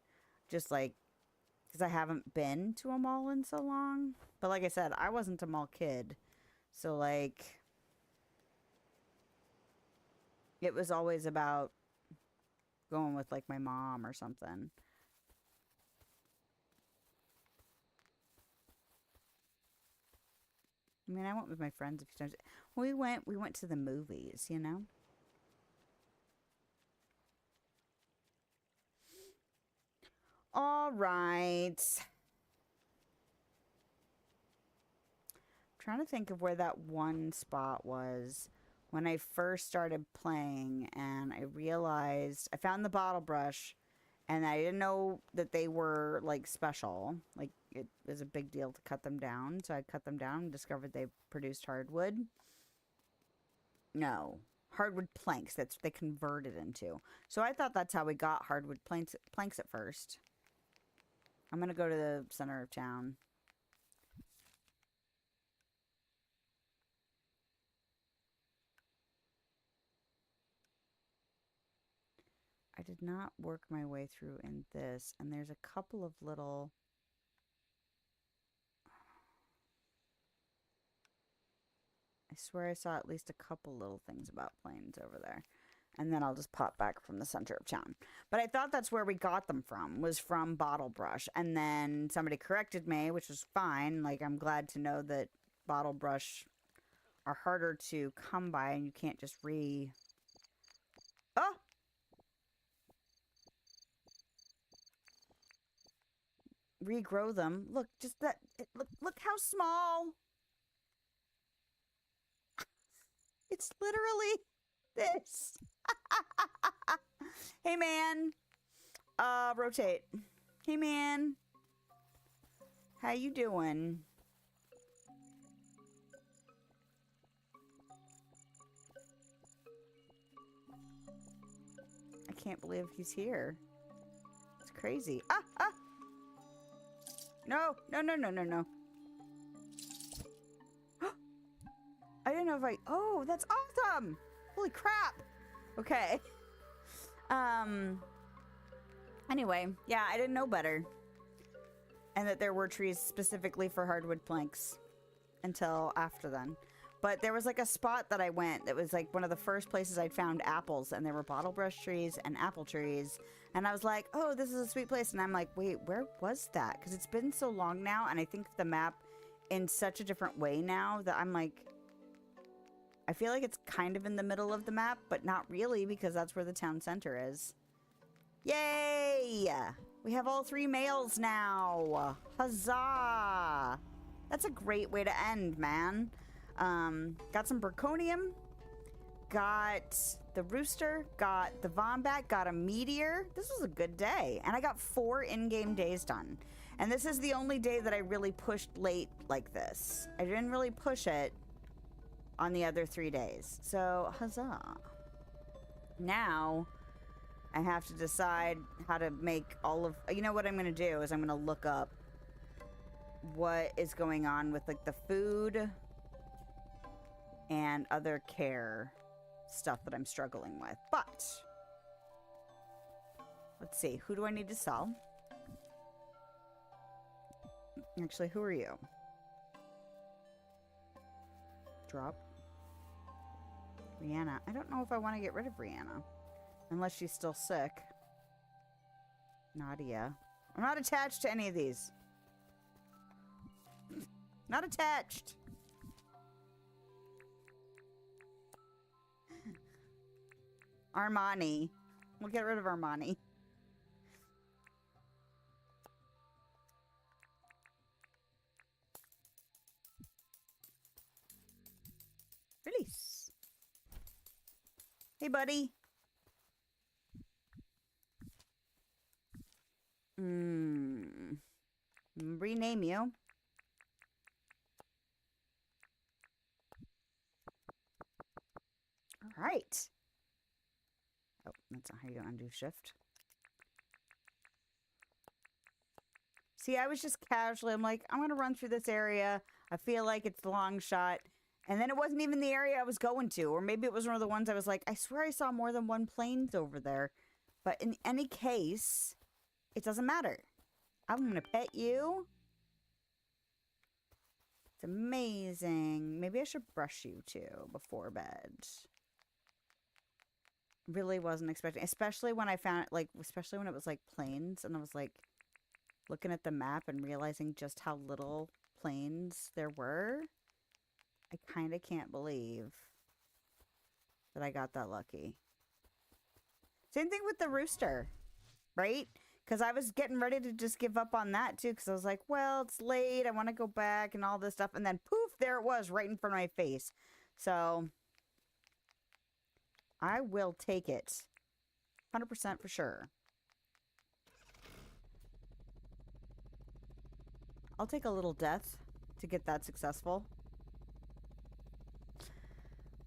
Just like, because I haven't been to a mall in so long. But like I said, I wasn't a mall kid. So, like, it was always about going with, like, my mom or something. I mean, I went with my friends a few times. We went to the movies, you know? All right. Trying to think of where that one spot was when I first started playing, and I realized I found the bottle brush, and I didn't know that they were like special. Like, it was a big deal to cut them down, so I cut them down and discovered they produced hardwood. No, hardwood planks. That's what they converted into. So I thought that's how we got hardwood planks at first. I'm gonna go to the center of town. I did not work my way through in this, and there's a couple of little... I swear I saw at least a couple little things about planes over there. And then I'll just pop back from the center of town. But I thought that's where we got them from, was from Bottle Brush. And then somebody corrected me, which was fine. Like, I'm glad to know that Bottle Brush are harder to come by, and you can't just Oh! Regrow them. Look, just that... Look how small! It's literally this. Hey, man. Rotate. Hey, man. How you doing? I can't believe he's here. It's crazy. Ah! Ah! No! No, no, no, no, no. I didn't know if I... Oh, that's awesome! Holy crap! Okay. Anyway, yeah, I didn't know better. And that there were trees specifically for hardwood planks until after then. But there was like a spot that I went that was like one of the first places I'd found apples, and there were bottle brush trees and apple trees. And I was like, oh, this is a sweet place. And I'm like, wait, where was that? Because it's been so long now, and I think the map in such a different way now that I'm like... I feel like it's kind of in the middle of the map, but not really, because that's where the town center is. Yay! We have all 3 males now. Huzzah! That's a great way to end, man. Got some Braconium. Got the Rooster. Got the Vombat. Got a Meteor. This was a good day. And I got 4 in-game days done. And this is the only day that I really pushed late like this. I didn't really push it on the other 3 days. So, huzzah. Now, I have to decide how to make all of... You know what I'm going to do is I'm going to look up what is going on with, like, the food and other care stuff that I'm struggling with. But, let's see. Who do I need to sell? Actually, who are you? Drop. Rihanna. I don't know if I want to get rid of Rihanna. Unless she's still sick. Nadia. I'm not attached to any of these. Not attached. Armani. We'll get rid of Armani. Release. Hey, buddy. Rename you. All right. Oh, that's not how you undo shift. See, I was just casually, I'm like, I'm going to run through this area. I feel like it's the long shot. And then it wasn't even the area I was going to. Or maybe it was one of the ones I was like, I swear I saw more than one planes over there. But in any case, it doesn't matter. I'm going to pet you. It's amazing. Maybe I should brush you too before bed. Really wasn't expecting, especially when I found it, like, especially when it was like planes and I was like looking at the map and realizing just how little planes there were. I kind of can't believe that I got that lucky. Same thing with the rooster, right? Because I was getting ready to just give up on that too, because I was like, well, it's late, I want to go back and all this stuff, and then poof, there it was right in front of my face. So I will take it 100% for sure. I'll take a little death to get that successful.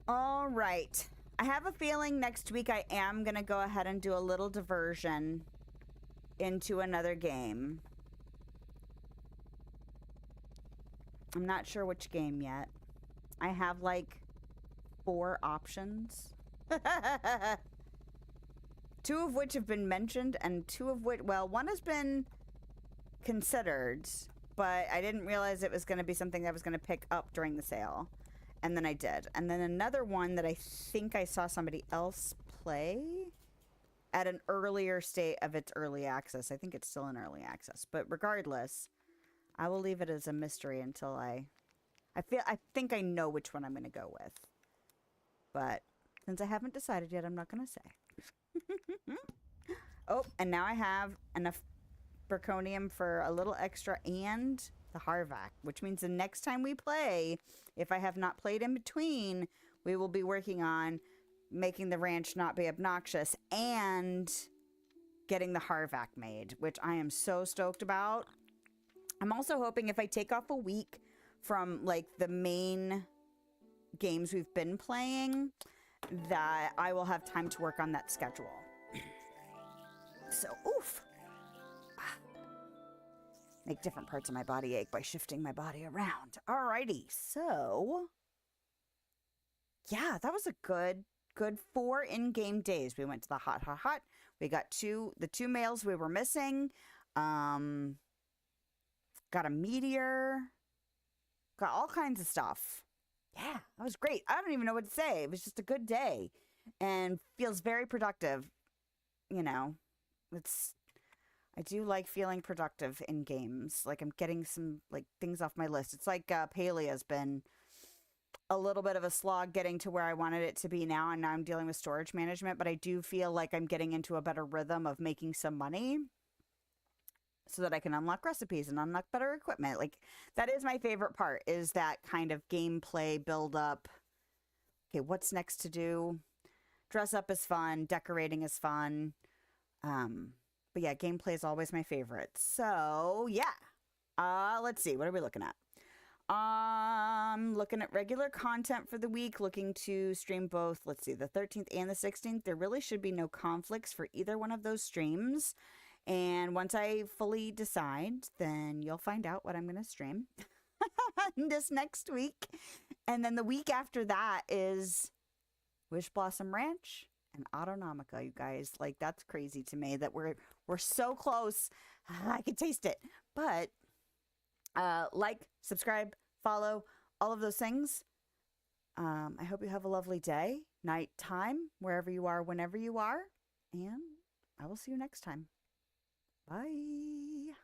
All right. I have a feeling next week I am going to go ahead and do a little diversion into another game. I'm not sure which game yet. I have like 4 options. 2 of which have been mentioned and 2 of which, well, one has been considered, but I didn't realize it was going to be something that I was going to pick up during the sale. And then I did. And then another one that I think I saw somebody else play at an earlier state of its early access. I think it's still in early access. But regardless, I will leave it as a mystery until I think I know which one I'm going to go with. But since I haven't decided yet, I'm not going to say. Oh, and now I have enough Berconium for a little extra and the Harvac, which means the next time we play, if I have not played in between, we will be working on making the ranch not be obnoxious and getting the Harvac made, which I am so stoked about. I'm also hoping if I take off a week from like the main games we've been playing, that I will have time to work on that schedule. So, oof. Make different parts of my body ache by shifting my body around. Alrighty, so yeah, that was a good 4 in-game days. We went to the hot. We got the 2 males we were missing. Got a meteor. Got all kinds of stuff. Yeah, that was great. I don't even know what to say. It was just a good day and feels very productive. You know, I do like feeling productive in games. Like I'm getting some like things off my list. It's like Palea's been a little bit of a slog getting to where I wanted it to be now, and now I'm dealing with storage management, but I do feel like I'm getting into a better rhythm of making some money so that I can unlock recipes and unlock better equipment. Like that is my favorite part, is that kind of gameplay build up. Okay, what's next to do? Dress up is fun. Decorating is fun. But yeah, gameplay is always my favorite. So yeah, let's see. What are we looking at? Looking at regular content for the week, looking to stream both, let's see, the 13th and the 16th. There really should be no conflicts for either one of those streams. And once I fully decide, then you'll find out what I'm going to stream this next week. And then the week after that is Wish Blossom Ranch and Autonomica, you guys. Like, that's crazy to me that we're so close. I can taste it. But like, subscribe, follow, all of those things. I hope you have a lovely day, night time, wherever you are, whenever you are. And I will see you next time. Bye.